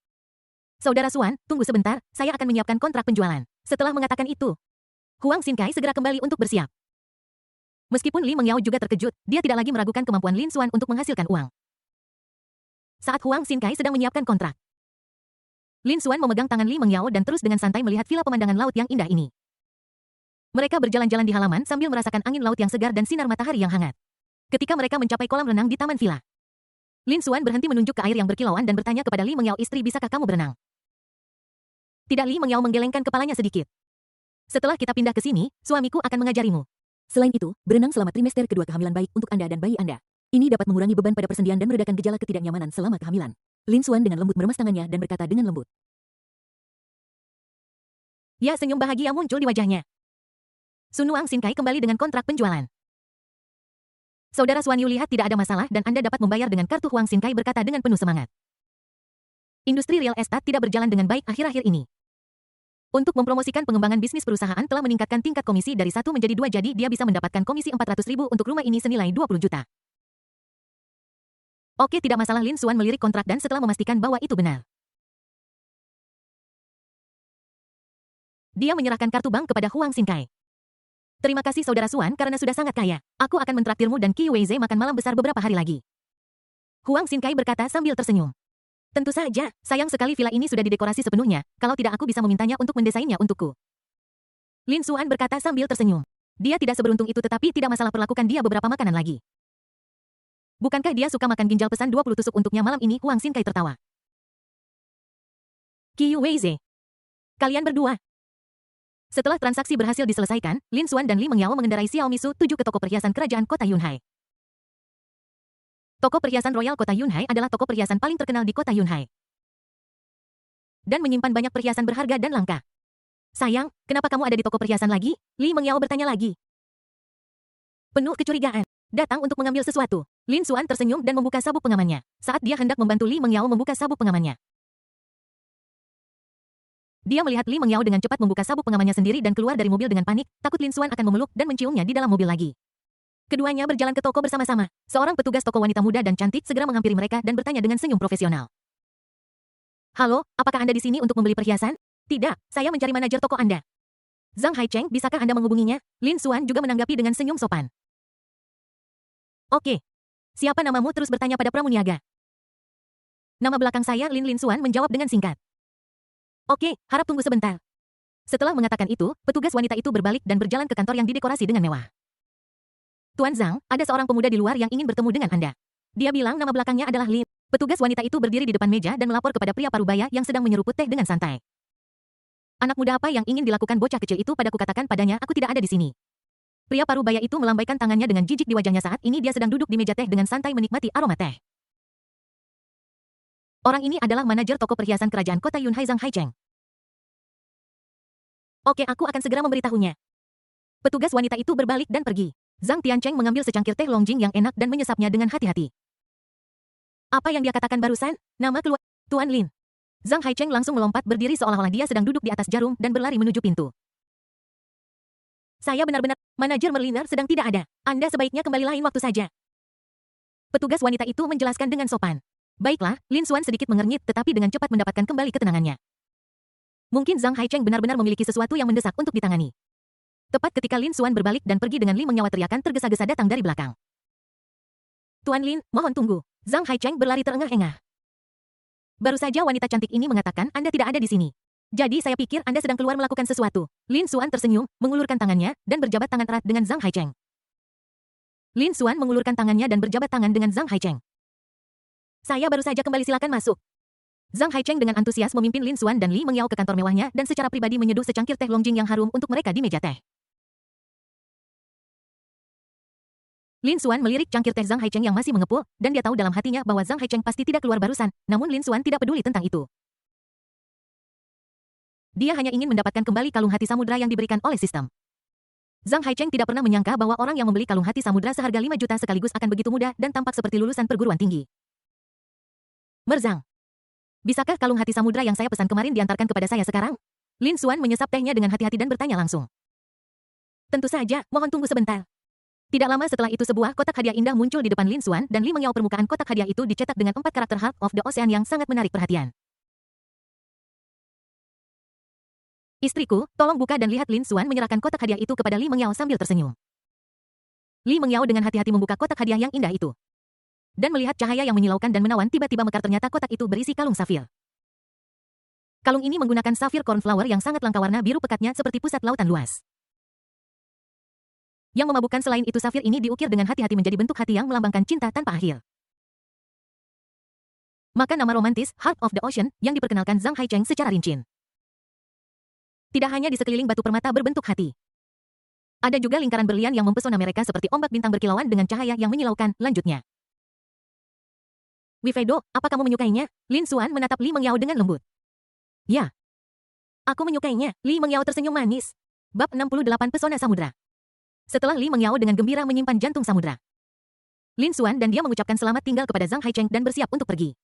Saudara Xuan, tunggu sebentar, saya akan menyiapkan kontrak penjualan. Setelah mengatakan itu, Huang Xinkai segera kembali untuk bersiap. Meskipun Li Mengyao juga terkejut, dia tidak lagi meragukan kemampuan Lin Xuan untuk menghasilkan uang. Saat Huang Xinkai sedang menyiapkan kontrak, Lin Xuan memegang tangan Li Mengyao dan terus dengan santai melihat villa pemandangan laut yang indah ini. Mereka berjalan-jalan di halaman sambil merasakan angin laut yang segar dan sinar matahari yang hangat. Ketika mereka mencapai kolam renang di taman villa, Lin Xuan berhenti menunjuk ke air yang berkilauan dan bertanya kepada Li Mengyao, istri, bisakah kamu berenang? Tidak. Li Mengyao menggelengkan kepalanya sedikit. Setelah kita pindah ke sini, suamiku akan mengajarimu. Selain itu, berenang selama trimester kedua kehamilan baik untuk Anda dan bayi Anda. Ini dapat mengurangi beban pada persendian dan meredakan gejala ketidaknyamanan selama kehamilan. Lin Xuan dengan lembut meremas tangannya dan berkata dengan lembut. Ya, senyum bahagia muncul di wajahnya. Sun Wang Xinkai kembali dengan kontrak penjualan. Saudara Xuan Yu, lihat tidak ada masalah dan Anda dapat membayar dengan kartu. Huang Xinkai berkata dengan penuh semangat. Industri real estate tidak berjalan dengan baik akhir-akhir ini. Untuk mempromosikan pengembangan bisnis, perusahaan telah meningkatkan tingkat komisi dari 1 menjadi 2, jadi dia bisa mendapatkan komisi 400.000 untuk rumah ini senilai 20 juta. Oke, tidak masalah. Lin Xuan melirik kontrak dan setelah memastikan bahwa itu benar, dia menyerahkan kartu bank kepada Huang Xinkai. Terima kasih Saudara Xuan karena sudah sangat kaya. Aku akan mentraktirmu dan Qi Weize makan malam besar beberapa hari lagi. Huang Xinkai berkata sambil tersenyum. Tentu saja, sayang sekali villa ini sudah didekorasi sepenuhnya, kalau tidak aku bisa memintanya untuk mendesainnya untukku. Lin Xuan berkata sambil tersenyum. Dia tidak seberuntung itu, tetapi tidak masalah, perlakukan dia beberapa makanan lagi. Bukankah dia suka makan ginjal? Pesan 20 tusuk untuknya malam ini. Huang Xinkai tertawa. Qi Weize, kalian berdua. Setelah transaksi berhasil diselesaikan, Lin Xuan dan Li Mengyao mengendarai Xiaomi Su 7 ke toko perhiasan kerajaan kota Yunhai. Toko perhiasan Royal Kota Yunhai adalah toko perhiasan paling terkenal di kota Yunhai dan menyimpan banyak perhiasan berharga dan langka. Sayang, kenapa kamu ada di toko perhiasan lagi? Li Mengyao bertanya lagi. Penuh kecurigaan. Datang untuk mengambil sesuatu. Lin Xuan tersenyum dan membuka sabuk pengamannya. Saat dia hendak membantu Li Mengyao membuka sabuk pengamannya, dia melihat Li Mengyao dengan cepat membuka sabuk pengamannya sendiri dan keluar dari mobil dengan panik, takut Lin Xuan akan memeluk dan menciumnya di dalam mobil lagi. Keduanya berjalan ke toko bersama-sama. Seorang petugas toko wanita muda dan cantik segera menghampiri mereka dan bertanya dengan senyum profesional. Halo, apakah Anda di sini untuk membeli perhiasan? Tidak, saya mencari manajer toko Anda. Zhang Haicheng, bisakah Anda menghubunginya? Lin Xuan juga menanggapi dengan senyum sopan. Oke. Siapa namamu? Terus bertanya pada pramuniaga. Nama belakang saya Lin Xuan menjawab dengan singkat. Oke, harap tunggu sebentar. Setelah mengatakan itu, petugas wanita itu berbalik dan berjalan ke kantor yang didekorasi dengan mewah. Tuan Zhang, ada seorang pemuda di luar yang ingin bertemu dengan Anda. Dia bilang nama belakangnya adalah Lin. Petugas wanita itu berdiri di depan meja dan melapor kepada pria parubaya yang sedang menyeruput teh dengan santai. Anak muda apa yang ingin dilakukan bocah kecil itu padaku? Katakan padanya aku tidak ada di sini. Pria parubaya itu melambaikan tangannya dengan jijik di wajahnya. Saat ini dia sedang duduk di meja teh dengan santai menikmati aroma teh. Orang ini adalah manajer toko perhiasan kerajaan kota Yunhai, Zhang Haicheng. Oke, aku akan segera memberitahunya. Petugas wanita itu berbalik dan pergi. Zhang Tiancheng mengambil secangkir teh Longjing yang enak dan menyesapnya dengan hati-hati. Apa yang dia katakan barusan? Nama keluar Tuan Lin. Zhang Haicheng langsung melompat berdiri seolah-olah dia sedang duduk di atas jarum dan berlari menuju pintu. Saya benar-benar, manajer Merliner sedang tidak ada. Anda sebaiknya kembali lain waktu saja. Petugas wanita itu menjelaskan dengan sopan. Baiklah, Lin Xuan sedikit mengernyit tetapi dengan cepat mendapatkan kembali ketenangannya. Mungkin Zhang Haicheng benar-benar memiliki sesuatu yang mendesak untuk ditangani. Tepat ketika Lin Xuan berbalik dan pergi dengan Li Mengnyawa, teriakan tergesa-gesa datang dari belakang. Tuan Lin, mohon tunggu. Zhang Haicheng berlari terengah-engah. Baru saja wanita cantik ini mengatakan Anda tidak ada di sini. Jadi saya pikir Anda sedang keluar melakukan sesuatu. Lin Xuan tersenyum, mengulurkan tangannya, dan berjabat tangan erat dengan Zhang Haicheng. Lin Xuan mengulurkan tangannya dan berjabat tangan dengan Zhang Haicheng. Saya baru saja kembali, silakan masuk. Zhang Haicheng dengan antusias memimpin Lin Xuan dan Li Mengyao ke kantor mewahnya dan secara pribadi menyeduh secangkir teh Longjing yang harum untuk mereka di meja teh. Lin Xuan melirik cangkir teh Zhang Haicheng yang masih mengepul, dan dia tahu dalam hatinya bahwa Zhang Haicheng pasti tidak keluar barusan, namun Lin Xuan tidak peduli tentang itu. Dia hanya ingin mendapatkan kembali kalung hati samudra yang diberikan oleh sistem. Zhang Haicheng tidak pernah menyangka bahwa orang yang membeli kalung hati samudra seharga 5 juta sekaligus akan begitu mudah dan tampak seperti lulusan perguruan tinggi. Merzang. Bisakah kalung hati samudra yang saya pesan kemarin diantarkan kepada saya sekarang? Lin Xuan menyesap tehnya dengan hati-hati dan bertanya langsung. Tentu saja, mohon tunggu sebentar. Tidak lama setelah itu sebuah kotak hadiah indah muncul di depan Lin Xuan dan Li Mengyao. Permukaan kotak hadiah itu dicetak dengan 4 karakter Heart of the Ocean yang sangat menarik perhatian. Istriku, tolong buka dan lihat. Lin Xuan menyerahkan kotak hadiah itu kepada Li Mengyao sambil tersenyum. Li Mengyao dengan hati-hati membuka kotak hadiah yang indah itu. Dan melihat cahaya yang menyilaukan dan menawan tiba-tiba mekar, ternyata kotak itu berisi kalung safir. Kalung ini menggunakan safir cornflower yang sangat langka, warna biru pekatnya seperti pusat lautan luas. Yang memabukkan selain itu, safir ini diukir dengan hati-hati menjadi bentuk hati yang melambangkan cinta tanpa akhir. Maka nama romantis, Heart of the Ocean, yang diperkenalkan Zhang Haicheng secara rinci. Tidak hanya di sekeliling batu permata berbentuk hati. Ada juga lingkaran berlian yang mempesona mereka seperti ombak bintang berkilauan dengan cahaya yang menyilaukan. Lanjutnya. Wifedo, apa kamu menyukainya? Lin Xuan menatap Li Mengyao dengan lembut. Ya. Aku menyukainya. Li Mengyao tersenyum manis. Bab 68 Pesona Samudra. Setelah Li Mengyao dengan gembira menyimpan jantung samudra, Lin Xuan dan dia mengucapkan selamat tinggal kepada Zhang Haicheng dan bersiap untuk pergi.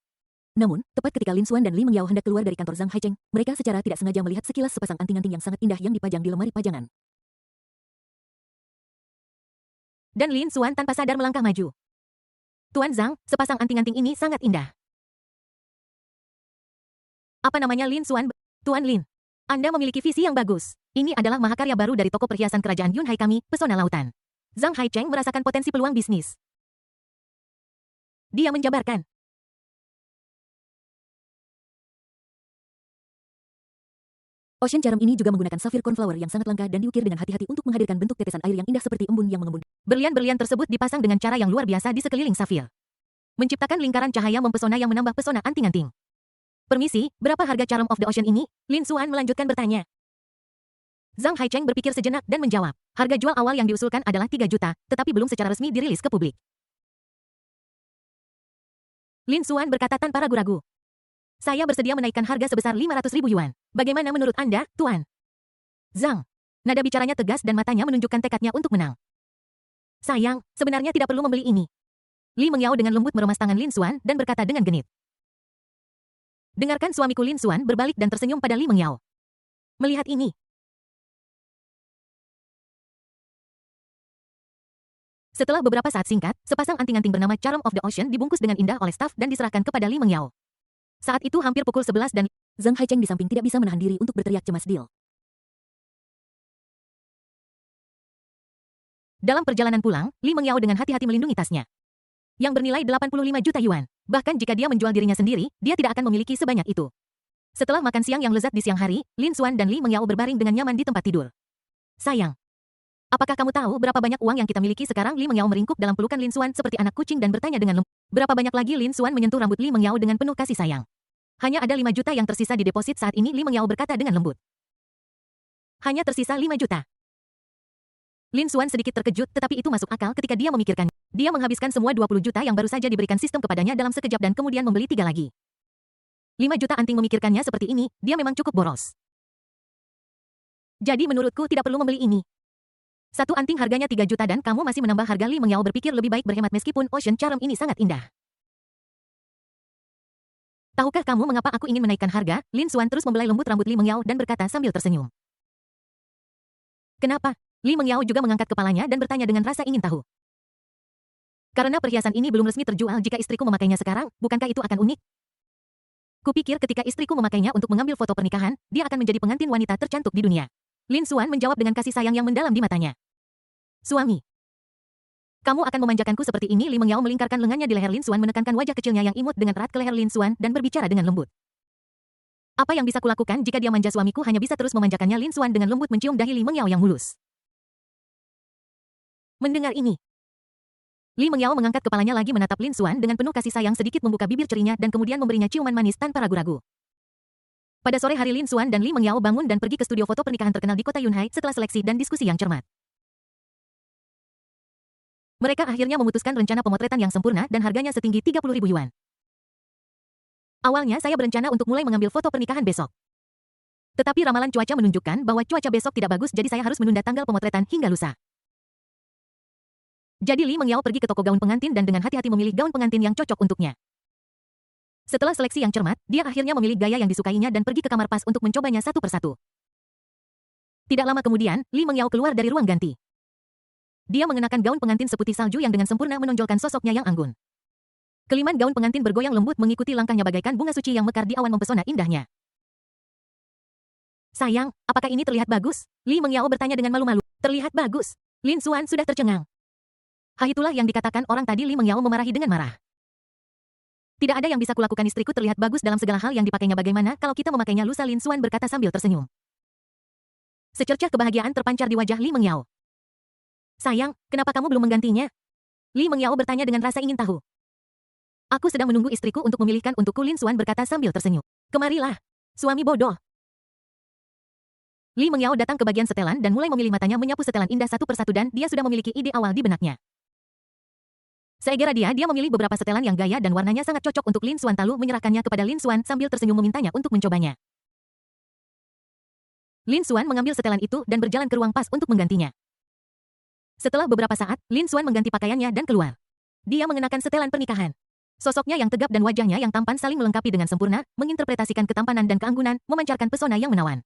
Namun, tepat ketika Lin Xuan dan Li Mengyao hendak keluar dari kantor Zhang Haicheng, mereka secara tidak sengaja melihat sekilas sepasang anting-anting yang sangat indah yang dipajang di lemari pajangan. Dan Lin Xuan tanpa sadar melangkah maju. Tuan Zhang, sepasang anting-anting ini sangat indah. Apa namanya? Lin Xuan? Tuan Lin, Anda memiliki visi yang bagus. Ini adalah mahakarya baru dari toko perhiasan kerajaan Yunhai kami, Pesona Lautan. Zhang Haicheng merasakan potensi peluang bisnis. Dia menjabarkan. Ocean Charm ini juga menggunakan safir cornflower yang sangat langka dan diukir dengan hati-hati untuk menghadirkan bentuk tetesan air yang indah seperti embun yang mengembun. Berlian-berlian tersebut dipasang dengan cara yang luar biasa di sekeliling safir, menciptakan lingkaran cahaya mempesona yang menambah pesona anting-anting. Permisi, berapa harga Charm of the Ocean ini? Lin Xuan melanjutkan bertanya. Zhang Haicheng berpikir sejenak dan menjawab. Harga jual awal yang diusulkan adalah 3 juta, tetapi belum secara resmi dirilis ke publik. Lin Xuan berkata tanpa ragu-ragu. Saya bersedia menaikkan harga sebesar 500.000 yuan. Bagaimana menurut Anda, Tuan? Zhang. Nada bicaranya tegas dan matanya menunjukkan tekadnya untuk menang. Sayang, sebenarnya tidak perlu membeli ini. Li Mengyao dengan lembut meremas tangan Lin Xuan dan berkata dengan genit. Dengarkan suamiku. Lin Xuan berbalik dan tersenyum pada Li Mengyao. Melihat ini. Setelah beberapa saat singkat, sepasang anting-anting bernama Charm of the Ocean dibungkus dengan indah oleh staf dan diserahkan kepada Li Mengyao. Saat itu hampir pukul 11 dan Zhang Haicheng di samping tidak bisa menahan diri untuk berteriak cemas. Deal. Dalam perjalanan pulang, Li Mengyao dengan hati-hati melindungi tasnya, yang bernilai 85 juta yuan. Bahkan jika dia menjual dirinya sendiri, dia tidak akan memiliki sebanyak itu. Setelah makan siang yang lezat di siang hari, Lin Xuan dan Li Mengyao berbaring dengan nyaman di tempat tidur. Sayang, apakah kamu tahu berapa banyak uang yang kita miliki sekarang? Li Mengyao meringkuk dalam pelukan Lin Xuan seperti anak kucing dan bertanya dengan lembut. Berapa banyak lagi? Lin Xuan menyentuh rambut Li Mengyao dengan penuh kasih sayang. Hanya ada 5 juta yang tersisa di deposit saat ini. Li Mengyao berkata dengan lembut. Hanya tersisa 5 juta. Lin Xuan sedikit terkejut, tetapi itu masuk akal ketika dia memikirkan. Dia menghabiskan semua 20 juta yang baru saja diberikan sistem kepadanya dalam sekejap dan kemudian membeli 3 lagi. 5 juta anting. Memikirkannya seperti ini, dia memang cukup boros. Jadi menurutku tidak perlu membeli ini. Satu anting harganya 3 juta dan kamu masih menambah harga. Li Mengyao berpikir lebih baik berhemat meskipun Ocean Charm ini sangat indah. Tahukah kamu mengapa aku ingin menaikkan harga? Lin Xuan terus membelai lembut rambut Li Mengyao dan berkata sambil tersenyum. Kenapa? Li Mengyao juga mengangkat kepalanya dan bertanya dengan rasa ingin tahu. Karena perhiasan ini belum resmi terjual. Jika istriku memakainya sekarang, bukankah itu akan unik? Kupikir ketika istriku memakainya untuk mengambil foto pernikahan, dia akan menjadi pengantin wanita tercantik di dunia. Lin Xuan menjawab dengan kasih sayang yang mendalam di matanya. Suami. Kamu akan memanjakanku seperti ini. Li Mengyao melingkarkan lengannya di leher Lin Xuan, menekankan wajah kecilnya yang imut dengan erat ke leher Lin Xuan dan berbicara dengan lembut. Apa yang bisa kulakukan jika dia manja? Suamiku hanya bisa terus memanjakannya. Lin Xuan dengan lembut mencium dahi Li Mengyao yang mulus. Mendengar ini, Li Mengyao mengangkat kepalanya lagi menatap Lin Xuan dengan penuh kasih sayang, sedikit membuka bibir cerinya dan kemudian memberinya ciuman manis tanpa ragu-ragu. Pada sore hari Lin Xuan dan Li Mengyao bangun dan pergi ke studio foto pernikahan terkenal di kota Yunhai setelah seleksi dan diskusi yang cermat. Mereka akhirnya memutuskan rencana pemotretan yang sempurna dan harganya setinggi 30.000 yuan. Awalnya saya berencana untuk mulai mengambil foto pernikahan besok. Tetapi ramalan cuaca menunjukkan bahwa cuaca besok tidak bagus, jadi saya harus menunda tanggal pemotretan hingga lusa. Jadi Li Mengyao pergi ke toko gaun pengantin dan dengan hati-hati memilih gaun pengantin yang cocok untuknya. Setelah seleksi yang cermat, dia akhirnya memilih gaya yang disukainya dan pergi ke kamar pas untuk mencobanya satu persatu. Tidak lama kemudian, Li Mengyao keluar dari ruang ganti. Dia mengenakan gaun pengantin seputih salju yang dengan sempurna menonjolkan sosoknya yang anggun. Keliman gaun pengantin bergoyang lembut mengikuti langkahnya bagaikan bunga suci yang mekar di awan mempesona indahnya. Sayang, apakah ini terlihat bagus? Li Mengyao bertanya dengan malu-malu. Terlihat bagus. Lin Xuan sudah tercengang. Itulah yang dikatakan orang tadi. Li Mengyao memarahi dengan marah. Tidak ada yang bisa kulakukan, istriku terlihat bagus dalam segala hal yang dipakainya. Bagaimana kalau kita memakainya lusa? Lin Xuan berkata sambil tersenyum. Secercah kebahagiaan terpancar di wajah Li Mengyao. Sayang, kenapa kamu belum menggantinya? Li Mengyao bertanya dengan rasa ingin tahu. Aku sedang menunggu istriku untuk memilihkan untukku, Lin Xuan berkata sambil tersenyum. Kemarilah, suami bodoh. Li Mengyao datang ke bagian setelan dan mulai memilih, matanya menyapu setelan indah satu persatu dan dia sudah memiliki ide awal di benaknya. Segera dia memilih beberapa setelan yang gaya dan warnanya sangat cocok untuk Lin Xuan, lalu menyerahkannya kepada Lin Xuan sambil tersenyum memintanya untuk mencobanya. Lin Xuan mengambil setelan itu dan berjalan ke ruang pas untuk menggantinya. Setelah beberapa saat, Lin Xuan mengganti pakaiannya dan keluar. Dia mengenakan setelan pernikahan. Sosoknya yang tegap dan wajahnya yang tampan saling melengkapi dengan sempurna, menginterpretasikan ketampanan dan keanggunan, memancarkan pesona yang menawan.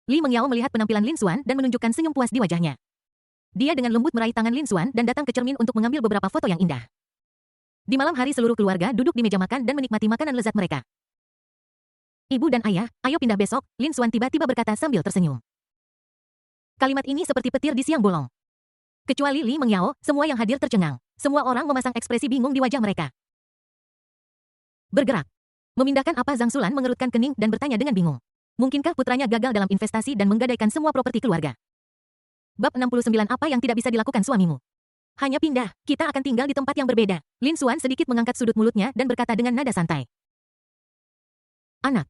Li Mengyao melihat penampilan Lin Xuan dan menunjukkan senyum puas di wajahnya. Dia dengan lembut meraih tangan Lin Xuan dan datang ke cermin untuk mengambil beberapa foto yang indah. Di malam hari seluruh keluarga duduk di meja makan dan menikmati makanan lezat mereka. Ibu dan ayah, ayo pindah besok, Lin Xuan tiba-tiba berkata sambil tersenyum. Kalimat ini seperti petir di siang bolong. Kecuali Li Mengyao, semua yang hadir tercengang. Semua orang memasang ekspresi bingung di wajah mereka. Bergerak. Memindahkan apa? Zhang Xulan mengerutkan kening dan bertanya dengan bingung. Mungkinkah putranya gagal dalam investasi dan menggadaikan semua properti keluarga? Bab 69. Apa yang tidak bisa dilakukan suamimu? Hanya pindah, kita akan tinggal di tempat yang berbeda. Lin Xuan sedikit mengangkat sudut mulutnya dan berkata dengan nada santai. Anak.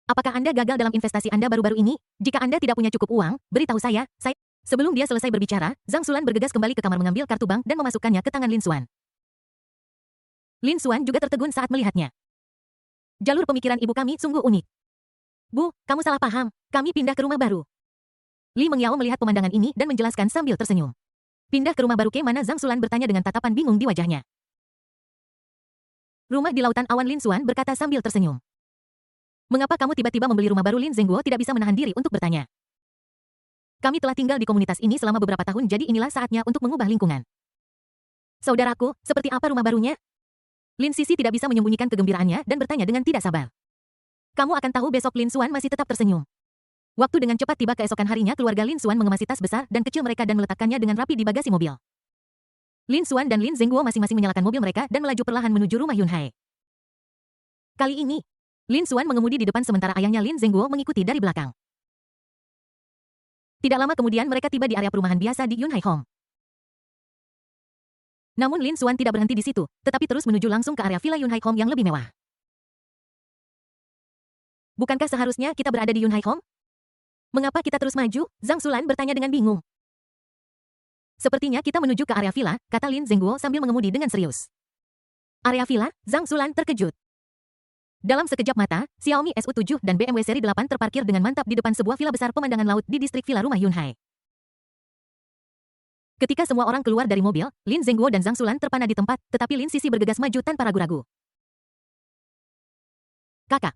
Apakah Anda gagal dalam investasi Anda baru-baru ini? Jika Anda tidak punya cukup uang, beritahu saya. Sebelum dia selesai berbicara, Zhang Xulan bergegas kembali ke kamar mengambil kartu bank dan memasukkannya ke tangan Lin Xuan. Lin Xuan juga tertegun saat melihatnya. Jalur pemikiran ibu kami sungguh unik. Bu, kamu salah paham. Kami pindah ke rumah baru. Li Mengyao melihat pemandangan ini dan menjelaskan sambil tersenyum. Pindah ke rumah baru ke mana? Zhang Xulan bertanya dengan tatapan bingung di wajahnya. Rumah di lautan awan. Lin Xuan berkata sambil tersenyum. Mengapa kamu tiba-tiba membeli rumah baru? Lin Zhengguo tidak bisa menahan diri untuk bertanya. Kami telah tinggal di komunitas ini selama beberapa tahun, jadi inilah saatnya untuk mengubah lingkungan. Saudaraku, seperti apa rumah barunya? Lin Sisi tidak bisa menyembunyikan kegembiraannya dan bertanya dengan tidak sabar. Kamu akan tahu besok. Lin Xuan masih tetap tersenyum. Waktu dengan cepat tiba. Keesokan harinya keluarga Lin Xuan mengemasi tas besar dan kecil mereka dan meletakkannya dengan rapi di bagasi mobil. Lin Xuan dan Lin Zhengguo masing-masing menyalakan mobil mereka dan melaju perlahan menuju rumah Yunhai. Kali ini, Lin Xuan mengemudi di depan sementara ayahnya Lin Zhengguo mengikuti dari belakang. Tidak lama kemudian mereka tiba di area perumahan biasa di Yunhai Home. Namun Lin Xuan tidak berhenti di situ, tetapi terus menuju langsung ke area villa Yunhai Home yang lebih mewah. Bukankah seharusnya kita berada di Yunhai Home? Mengapa kita terus maju? Zhang Xulan bertanya dengan bingung. Sepertinya kita menuju ke area villa, kata Lin Zhengguo sambil mengemudi dengan serius. Area villa? Zhang Xulan terkejut. Dalam sekejap mata, Xiaomi SU7 dan BMW seri 8 terparkir dengan mantap di depan sebuah villa besar pemandangan laut di distrik villa rumah Yunhai. Ketika semua orang keluar dari mobil, Lin Zhengguo dan Zhang Xulan terpana di tempat, tetapi Lin Sisi bergegas maju tanpa ragu-ragu. Kakak,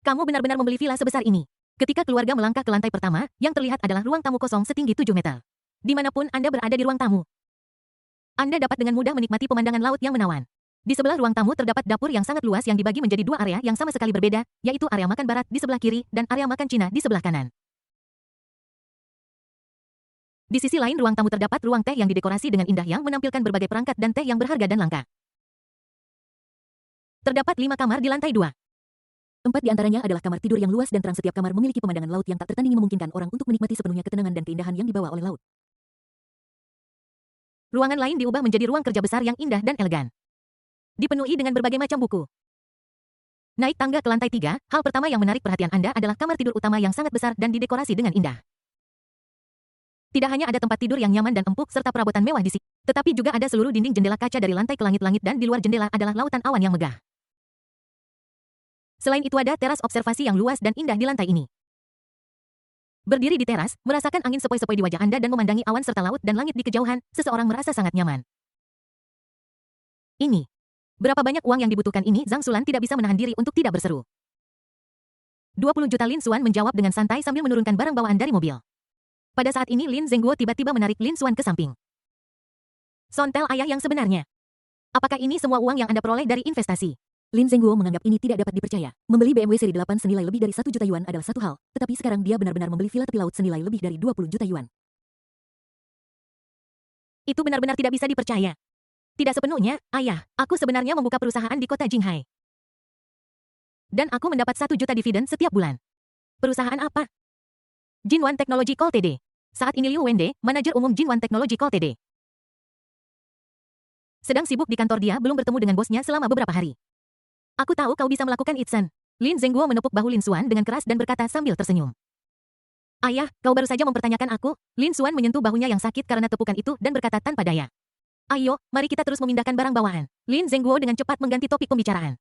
kamu benar-benar membeli villa sebesar ini. Ketika keluarga melangkah ke lantai pertama, yang terlihat adalah ruang tamu kosong setinggi 7 meter. Dimanapun Anda berada di ruang tamu, Anda dapat dengan mudah menikmati pemandangan laut yang menawan. Di sebelah ruang tamu terdapat dapur yang sangat luas yang dibagi menjadi dua area yang sama sekali berbeda, yaitu area makan barat di sebelah kiri dan area makan Cina di sebelah kanan. Di sisi lain ruang tamu terdapat ruang teh yang didekorasi dengan indah yang menampilkan berbagai perangkat dan teh yang berharga dan langka. Terdapat 5 kamar di lantai 2. 4 di antaranya adalah kamar tidur yang luas dan terang. Setiap kamar memiliki pemandangan laut yang tak tertandingi, memungkinkan orang untuk menikmati sepenuhnya ketenangan dan keindahan yang dibawa oleh laut. Ruangan lain diubah menjadi ruang kerja besar yang indah dan elegan. Dipenuhi dengan berbagai macam buku. Naik tangga ke lantai 3, hal pertama yang menarik perhatian Anda adalah kamar tidur utama yang sangat besar dan didekorasi dengan indah. Tidak hanya ada tempat tidur yang nyaman dan empuk serta perabotan mewah di sini, tetapi juga ada seluruh dinding jendela kaca dari lantai ke langit-langit dan di luar jendela adalah lautan awan yang megah. Selain itu ada teras observasi yang luas dan indah di lantai ini. Berdiri di teras, merasakan angin sepoi-sepoi di wajah Anda dan memandangi awan serta laut dan langit di kejauhan, seseorang merasa sangat nyaman. Ini. Berapa banyak uang yang dibutuhkan ini? Zhang Xulan tidak bisa menahan diri untuk tidak berseru. 20 juta, Lin Xuan menjawab dengan santai sambil menurunkan barang bawaan dari mobil. Pada saat ini Lin Zhengguo tiba-tiba menarik Lin Xuan ke samping. Sontel ayah yang sebenarnya. Apakah ini semua uang yang Anda peroleh dari investasi? Lin Zhengguo menganggap ini tidak dapat dipercaya. Membeli BMW seri 8 senilai lebih dari 1 juta yuan adalah satu hal, tetapi sekarang dia benar-benar membeli villa tepi laut senilai lebih dari 20 juta yuan. Itu benar-benar tidak bisa dipercaya. Tidak sepenuhnya, ayah. Aku sebenarnya membuka perusahaan di kota Jinghai. Dan aku mendapat 1 juta dividen setiap bulan. Perusahaan apa? Jinwan Technological TD. Saat ini Liu Wende, manajer umum Jinwan Technological TD, sedang sibuk di kantor. Dia belum bertemu dengan bosnya selama beberapa hari. Aku tahu kau bisa melakukan Itsen. Lin Zhengguo menepuk bahu Lin Xuan dengan keras dan berkata sambil tersenyum. Ayah, kau baru saja mempertanyakan aku. Lin Xuan menyentuh bahunya yang sakit karena tepukan itu dan berkata tanpa daya. Ayo, mari kita terus memindahkan barang bawaan. Lin Zhengguo dengan cepat mengganti topik pembicaraan.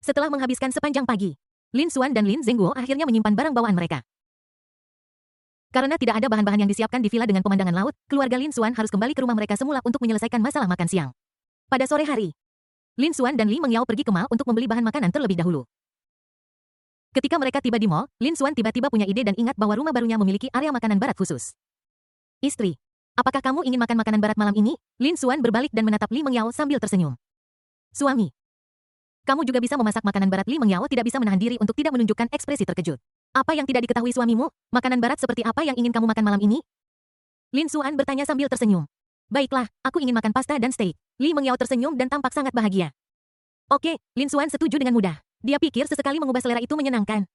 Setelah menghabiskan sepanjang pagi, Lin Xuan dan Lin Zhengguo akhirnya menyimpan barang bawaan mereka. Karena tidak ada bahan-bahan yang disiapkan di villa dengan pemandangan laut, keluarga Lin Xuan harus kembali ke rumah mereka semula untuk menyelesaikan masalah makan siang. Pada sore hari, Lin Xuan dan Li Mengyao pergi ke mall untuk membeli bahan makanan terlebih dahulu. Ketika mereka tiba di mall, Lin Xuan tiba-tiba punya ide dan ingat bahwa rumah barunya memiliki area makanan barat khusus. Istri, apakah kamu ingin makan makanan barat malam ini? Lin Xuan berbalik dan menatap Li Mengyao sambil tersenyum. Suami, kamu juga bisa memasak makanan barat. Li Mengyao tidak bisa menahan diri untuk tidak menunjukkan ekspresi terkejut. Apa yang tidak diketahui suamimu? Makanan barat seperti apa yang ingin kamu makan malam ini? Lin Xuan bertanya sambil tersenyum. Baiklah, aku ingin makan pasta dan steak. Li Mengyao tersenyum dan tampak sangat bahagia. Oke, Lin Xuan setuju dengan mudah. Dia pikir sesekali mengubah selera itu menyenangkan.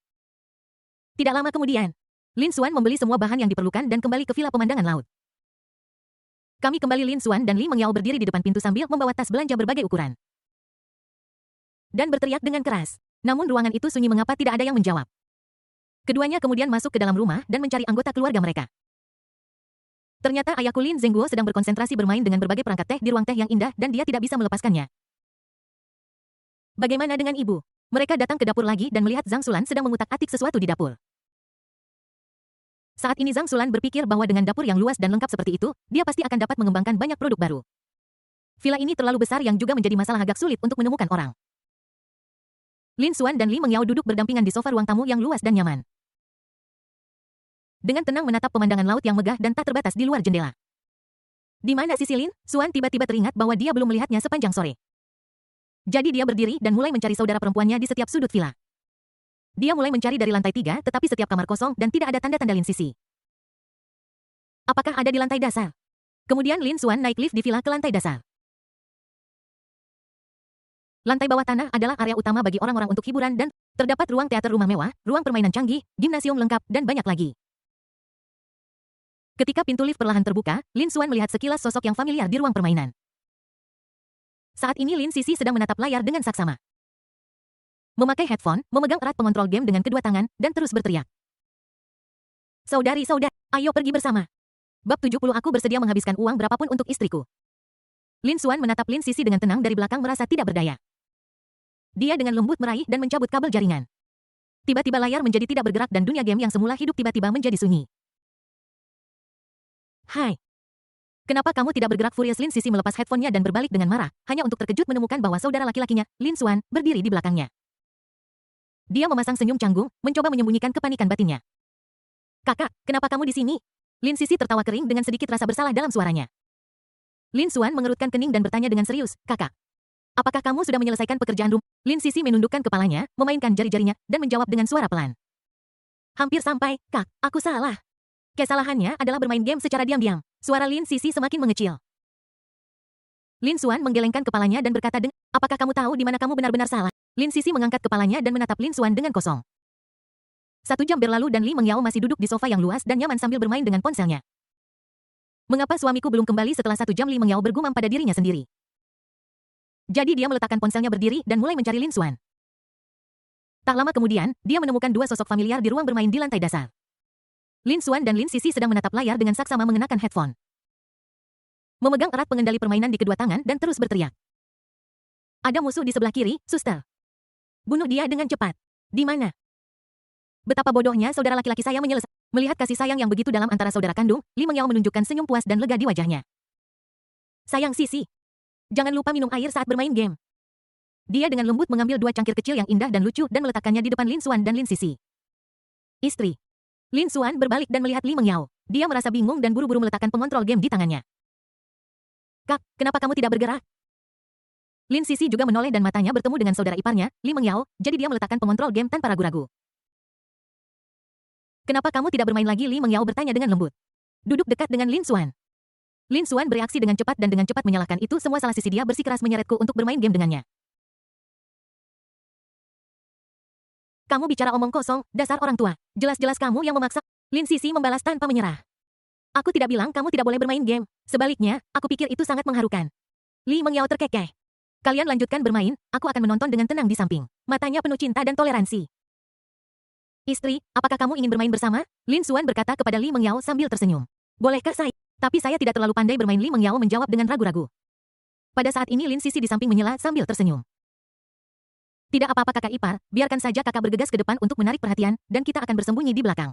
Tidak lama kemudian, Lin Xuan membeli semua bahan yang diperlukan dan kembali ke villa pemandangan laut. Kami kembali. Lin Xuan dan Li Mengyao berdiri di depan pintu sambil membawa tas belanja berbagai ukuran. Dan berteriak dengan keras. Namun ruangan itu sunyi. Mengapa tidak ada yang menjawab? Keduanya kemudian masuk ke dalam rumah dan mencari anggota keluarga mereka. Ternyata ayahku Lin Zhengguo sedang berkonsentrasi bermain dengan berbagai perangkat teh di ruang teh yang indah dan dia tidak bisa melepaskannya. Bagaimana dengan ibu? Mereka datang ke dapur lagi dan melihat Zhang Xulan sedang mengutak-atik sesuatu di dapur. Saat ini Zhang Xulan berpikir bahwa dengan dapur yang luas dan lengkap seperti itu, dia pasti akan dapat mengembangkan banyak produk baru. Villa ini terlalu besar yang juga menjadi masalah agak sulit untuk menemukan orang. Lin Xuan dan Li Mengyao duduk berdampingan di sofa ruang tamu yang luas dan nyaman. Dengan tenang menatap pemandangan laut yang megah dan tak terbatas di luar jendela. Di mana sisi Lin Xuan tiba-tiba teringat bahwa dia belum melihatnya sepanjang sore. Jadi dia berdiri dan mulai mencari saudara perempuannya di setiap sudut villa. Dia mulai mencari dari lantai 3, tetapi setiap kamar kosong dan tidak ada tanda-tanda Lin Sisi. Apakah ada di lantai dasar? Kemudian Lin Xuan naik lift di villa ke lantai dasar. Lantai bawah tanah adalah area utama bagi orang-orang untuk hiburan dan terdapat ruang teater, rumah mewah, ruang permainan canggih, gimnasium lengkap, dan banyak lagi. Ketika pintu lift perlahan terbuka, Lin Xuan melihat sekilas sosok yang familiar di ruang permainan. Saat ini Lin Sisi sedang menatap layar dengan saksama. Memakai headphone, memegang erat pengontrol game dengan kedua tangan, dan terus berteriak. Saudari-saudara, ayo pergi bersama. Bab 70. Aku bersedia menghabiskan uang berapapun untuk istriku. Lin Xuan menatap Lin Sisi dengan tenang dari belakang merasa tidak berdaya. Dia dengan lembut meraih dan mencabut kabel jaringan. Tiba-tiba layar menjadi tidak bergerak dan dunia game yang semula hidup tiba-tiba menjadi sunyi. Hai. Kenapa kamu tidak bergerak? Furious Lin Sisi melepas headphone-nya dan berbalik dengan marah, hanya untuk terkejut menemukan bahwa saudara laki-lakinya, Lin Xuan, berdiri di belakangnya. Dia memasang senyum canggung, mencoba menyembunyikan kepanikan batinnya. Kakak, kenapa kamu di sini? Lin Sisi tertawa kering dengan sedikit rasa bersalah dalam suaranya. Lin Xuan mengerutkan kening dan bertanya dengan serius, kakak. Apakah kamu sudah menyelesaikan pekerjaan rumah? Lin Sisi menundukkan kepalanya, memainkan jari-jarinya, dan menjawab dengan suara pelan. Hampir sampai, Kak, aku salah. Kesalahannya adalah bermain game secara diam-diam. Suara Lin Sisi semakin mengecil. Lin Xuan menggelengkan kepalanya dan berkata dengan, apakah kamu tahu di mana kamu benar-benar salah? Lin Sisi mengangkat kepalanya dan menatap Lin Xuan dengan kosong. 1 jam berlalu dan Li Mengyao masih duduk di sofa yang luas dan nyaman sambil bermain dengan ponselnya. Mengapa suamiku belum kembali setelah 1 jam? Li Mengyao bergumam pada dirinya sendiri. Jadi dia meletakkan ponselnya berdiri dan mulai mencari Lin Xuan. Tak lama kemudian, dia menemukan 2 sosok familiar di ruang bermain di lantai dasar. Lin Xuan dan Lin Sisi sedang menatap layar dengan saksama mengenakan headphone. Memegang erat pengendali permainan di kedua tangan dan terus berteriak. Ada musuh di sebelah kiri, suster. Bunuh dia dengan cepat. Di mana? Betapa bodohnya saudara laki-laki saya menyelesaikan. Melihat kasih sayang yang begitu dalam antara saudara kandung, Li Mengyao menunjukkan senyum puas dan lega di wajahnya. Sayang Sisi. Jangan lupa minum air saat bermain game. Dia dengan lembut mengambil 2 cangkir kecil yang indah dan lucu dan meletakkannya di depan Lin Xuan dan Lin Sisi. Istri. Lin Xuan berbalik dan melihat Li Mengyao. Dia merasa bingung dan buru-buru meletakkan pengontrol game di tangannya. Kak, kenapa kamu tidak bergerak? Lin Sisi juga menoleh dan matanya bertemu dengan saudara iparnya, Li Mengyao, jadi dia meletakkan pengontrol game tanpa ragu-ragu. Kenapa kamu tidak bermain lagi? Li Mengyao bertanya dengan lembut. Duduk dekat dengan Lin Xuan. Lin Xuan bereaksi dengan cepat dan dengan cepat menyalahkan itu semua salah sisi dia bersikeras menyeretku untuk bermain game dengannya. Kamu bicara omong kosong, dasar orang tua. Jelas-jelas kamu yang memaksa. Lin Sisi membalas tanpa menyerah. Aku tidak bilang kamu tidak boleh bermain game. Sebaliknya, aku pikir itu sangat mengharukan. Li Mengyao terkekeh. Kalian lanjutkan bermain, aku akan menonton dengan tenang di samping. Matanya penuh cinta dan toleransi. Istri, apakah kamu ingin bermain bersama? Lin Xuan berkata kepada Li Mengyao sambil tersenyum. Bolehkah saya? Tapi saya tidak terlalu pandai bermain. Li Mengyao menjawab dengan ragu-ragu. Pada saat ini Lin Sisi di samping menyela sambil tersenyum. Tidak apa-apa kakak ipar, biarkan saja kakak bergegas ke depan untuk menarik perhatian, dan kita akan bersembunyi di belakang.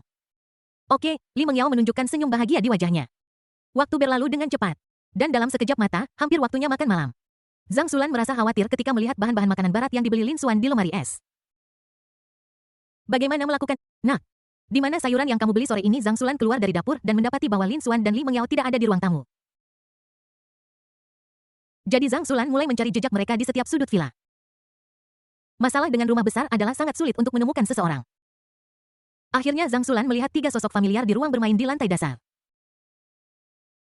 Oke, Li Mengyao menunjukkan senyum bahagia di wajahnya. Waktu berlalu dengan cepat. Dan dalam sekejap mata, hampir waktunya makan malam. Zhang Xulan merasa khawatir ketika melihat bahan-bahan makanan barat yang dibeli Lin Xuan di lemari es. Bagaimana melakukan? Nah, di mana sayuran yang kamu beli sore ini? Zhang Xulan keluar dari dapur dan mendapati bahwa Lin Xuan dan Li Mengyao tidak ada di ruang tamu. Jadi Zhang Xulan mulai mencari jejak mereka di setiap sudut villa. Masalah dengan rumah besar adalah sangat sulit untuk menemukan seseorang. Akhirnya Zhang Xulan melihat 3 sosok familiar di ruang bermain di lantai dasar.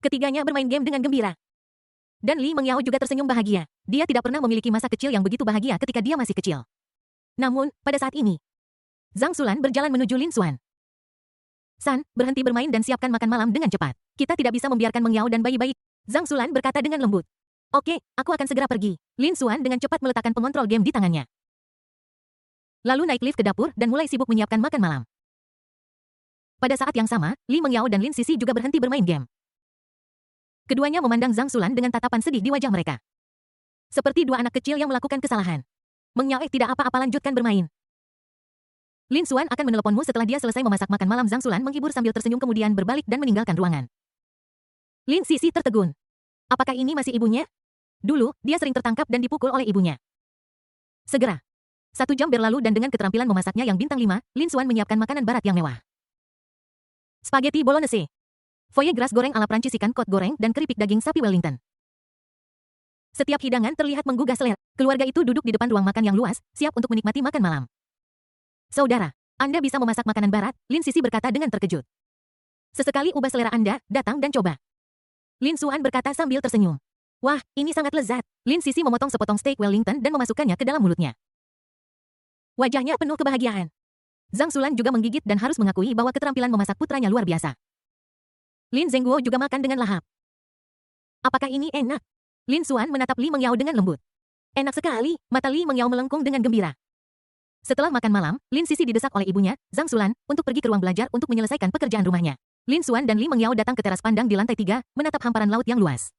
Ketiganya bermain game dengan gembira. Dan Li Mengyao juga tersenyum bahagia. Dia tidak pernah memiliki masa kecil yang begitu bahagia ketika dia masih kecil. Namun, pada saat ini, Zhang Xulan berjalan menuju Lin Xuan. San, berhenti bermain dan siapkan makan malam dengan cepat. Kita tidak bisa membiarkan Mengyao dan bayi-bayi. Zhang Xulan berkata dengan lembut. Oke, aku akan segera pergi. Lin Xuan dengan cepat meletakkan pengontrol game di tangannya. Lalu naik lift ke dapur dan mulai sibuk menyiapkan makan malam. Pada saat yang sama, Li Mengyao dan Lin Sisi juga berhenti bermain game. Keduanya memandang Zhang Xulan dengan tatapan sedih di wajah mereka. Seperti 2 anak kecil yang melakukan kesalahan. Mengyao tidak apa-apa, lanjutkan bermain. Lin Xuan akan meneleponmu setelah dia selesai memasak makan malam. Zhang Xulan menghibur sambil tersenyum kemudian berbalik dan meninggalkan ruangan. Lin Sisi tertegun. Apakah ini masih ibunya? Dulu, dia sering tertangkap dan dipukul oleh ibunya. Segera. 1 jam berlalu dan dengan keterampilan memasaknya yang bintang 5, Lin Xuan menyiapkan makanan barat yang mewah. Spaghetti bolognese, foie gras goreng ala Prancis, ikan kod goreng, dan keripik daging sapi Wellington. Setiap hidangan terlihat menggugah selera. Keluarga itu duduk di depan ruang makan yang luas, siap untuk menikmati makan malam. Saudara, Anda bisa memasak makanan barat, Lin Sisi berkata dengan terkejut. Sesekali ubah selera Anda, datang dan coba. Lin Xuan berkata sambil tersenyum. Wah, ini sangat lezat. Lin Sisi memotong sepotong steak Wellington dan memasukkannya ke dalam mulutnya. Wajahnya penuh kebahagiaan. Zhang Xulan juga menggigit dan harus mengakui bahwa keterampilan memasak putranya luar biasa. Lin Zhengguo juga makan dengan lahap. Apakah ini enak? Lin Xuan menatap Li Mengyao dengan lembut. Enak sekali, mata Li Mengyao melengkung dengan gembira. Setelah makan malam, Lin Sisi didesak oleh ibunya, Zhang Xulan, untuk pergi ke ruang belajar untuk menyelesaikan pekerjaan rumahnya. Lin Xuan dan Li Mengyao datang ke teras pandang di lantai 3, menatap hamparan laut yang luas.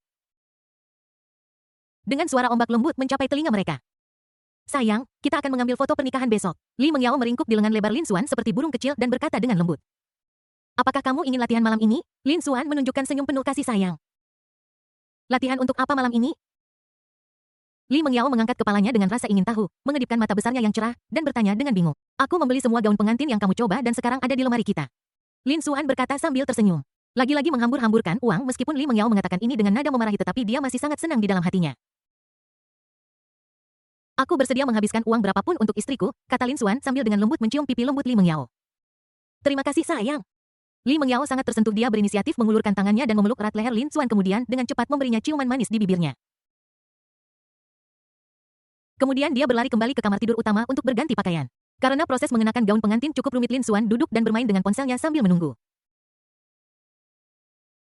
Dengan suara ombak lembut mencapai telinga mereka. Sayang, kita akan mengambil foto pernikahan besok. Li Mengyao meringkuk di lengan lebar Lin Xuan seperti burung kecil dan berkata dengan lembut. Apakah kamu ingin latihan malam ini? Lin Xuan menunjukkan senyum penuh kasih sayang. Latihan untuk apa malam ini? Li Mengyao mengangkat kepalanya dengan rasa ingin tahu, mengedipkan mata besarnya yang cerah, dan bertanya dengan bingung. Aku membeli semua gaun pengantin yang kamu coba dan sekarang ada di lemari kita. Lin Xuan berkata sambil tersenyum. Lagi-lagi menghambur-hamburkan uang meskipun Li Mengyao mengatakan ini dengan nada memarahi tetapi dia masih sangat senang di dalam hatinya. Aku bersedia menghabiskan uang berapapun untuk istriku, kata Lin Xuan sambil dengan lembut mencium pipi lembut Li Mengyao. Terima kasih sayang. Li Mengyao sangat tersentuh, dia berinisiatif mengulurkan tangannya dan memeluk erat leher Lin Xuan kemudian dengan cepat memberinya ciuman manis di bibirnya. Kemudian dia berlari kembali ke kamar tidur utama untuk berganti pakaian. Karena proses mengenakan gaun pengantin cukup rumit, Lin Xuan duduk dan bermain dengan ponselnya sambil menunggu.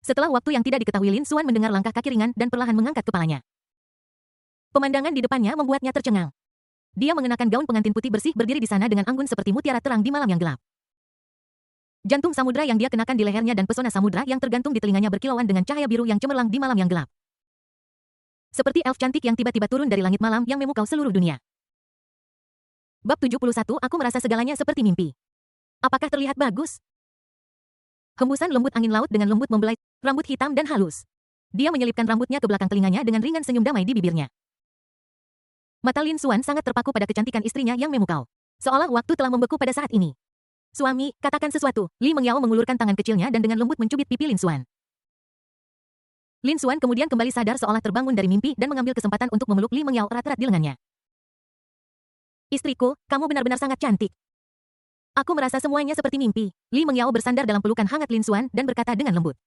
Setelah waktu yang tidak diketahui, Lin Xuan mendengar langkah kaki ringan dan perlahan mengangkat kepalanya. Pemandangan di depannya membuatnya tercengang. Dia mengenakan gaun pengantin putih bersih berdiri di sana dengan anggun seperti mutiara terang di malam yang gelap. Jantung samudra yang dia kenakan di lehernya dan pesona samudra yang tergantung di telinganya berkilauan dengan cahaya biru yang cemerlang di malam yang gelap. Seperti elf cantik yang tiba-tiba turun dari langit malam yang memukau seluruh dunia. Bab 71, aku merasa segalanya seperti mimpi. Apakah terlihat bagus? Hembusan lembut angin laut dengan lembut membelai rambut hitam dan halus. Dia menyelipkan rambutnya ke belakang telinganya dengan ringan senyum damai di bibirnya. Mata Lin Xuan sangat terpaku pada kecantikan istrinya yang memukau. Seolah waktu telah membeku pada saat ini. Suami, katakan sesuatu. Li Mengyao mengulurkan tangan kecilnya dan dengan lembut mencubit pipi Lin Xuan. Lin Xuan kemudian kembali sadar seolah terbangun dari mimpi dan mengambil kesempatan untuk memeluk Li Mengyao erat-erat di lengannya. Istriku, kamu benar-benar sangat cantik. Aku merasa semuanya seperti mimpi. Li Mengyao bersandar dalam pelukan hangat Lin Xuan dan berkata dengan lembut.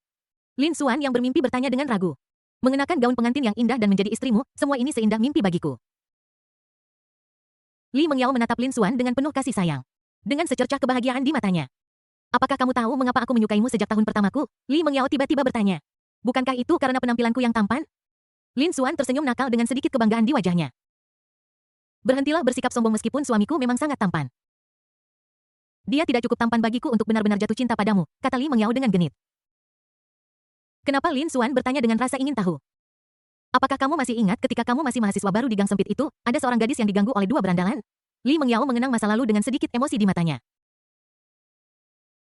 Lin Xuan yang bermimpi bertanya dengan ragu. Mengenakan gaun pengantin yang indah dan menjadi istrimu, semua ini seindah mimpi bagiku. Li Mengyao menatap Lin Xuan dengan penuh kasih sayang. Dengan secercah kebahagiaan di matanya. Apakah kamu tahu mengapa aku menyukaimu sejak tahun pertamaku? Li Mengyao tiba-tiba bertanya. Bukankah itu karena penampilanku yang tampan? Lin Xuan tersenyum nakal dengan sedikit kebanggaan di wajahnya. Berhentilah bersikap sombong, meskipun suamiku memang sangat tampan. Dia tidak cukup tampan bagiku untuk benar-benar jatuh cinta padamu, kata Li Mengyao dengan genit. Kenapa? Lin Xuan bertanya dengan rasa ingin tahu. Apakah kamu masih ingat ketika kamu masih mahasiswa baru di gang sempit itu, ada seorang gadis yang diganggu oleh dua berandalan? Li Mengyao mengenang masa lalu dengan sedikit emosi di matanya.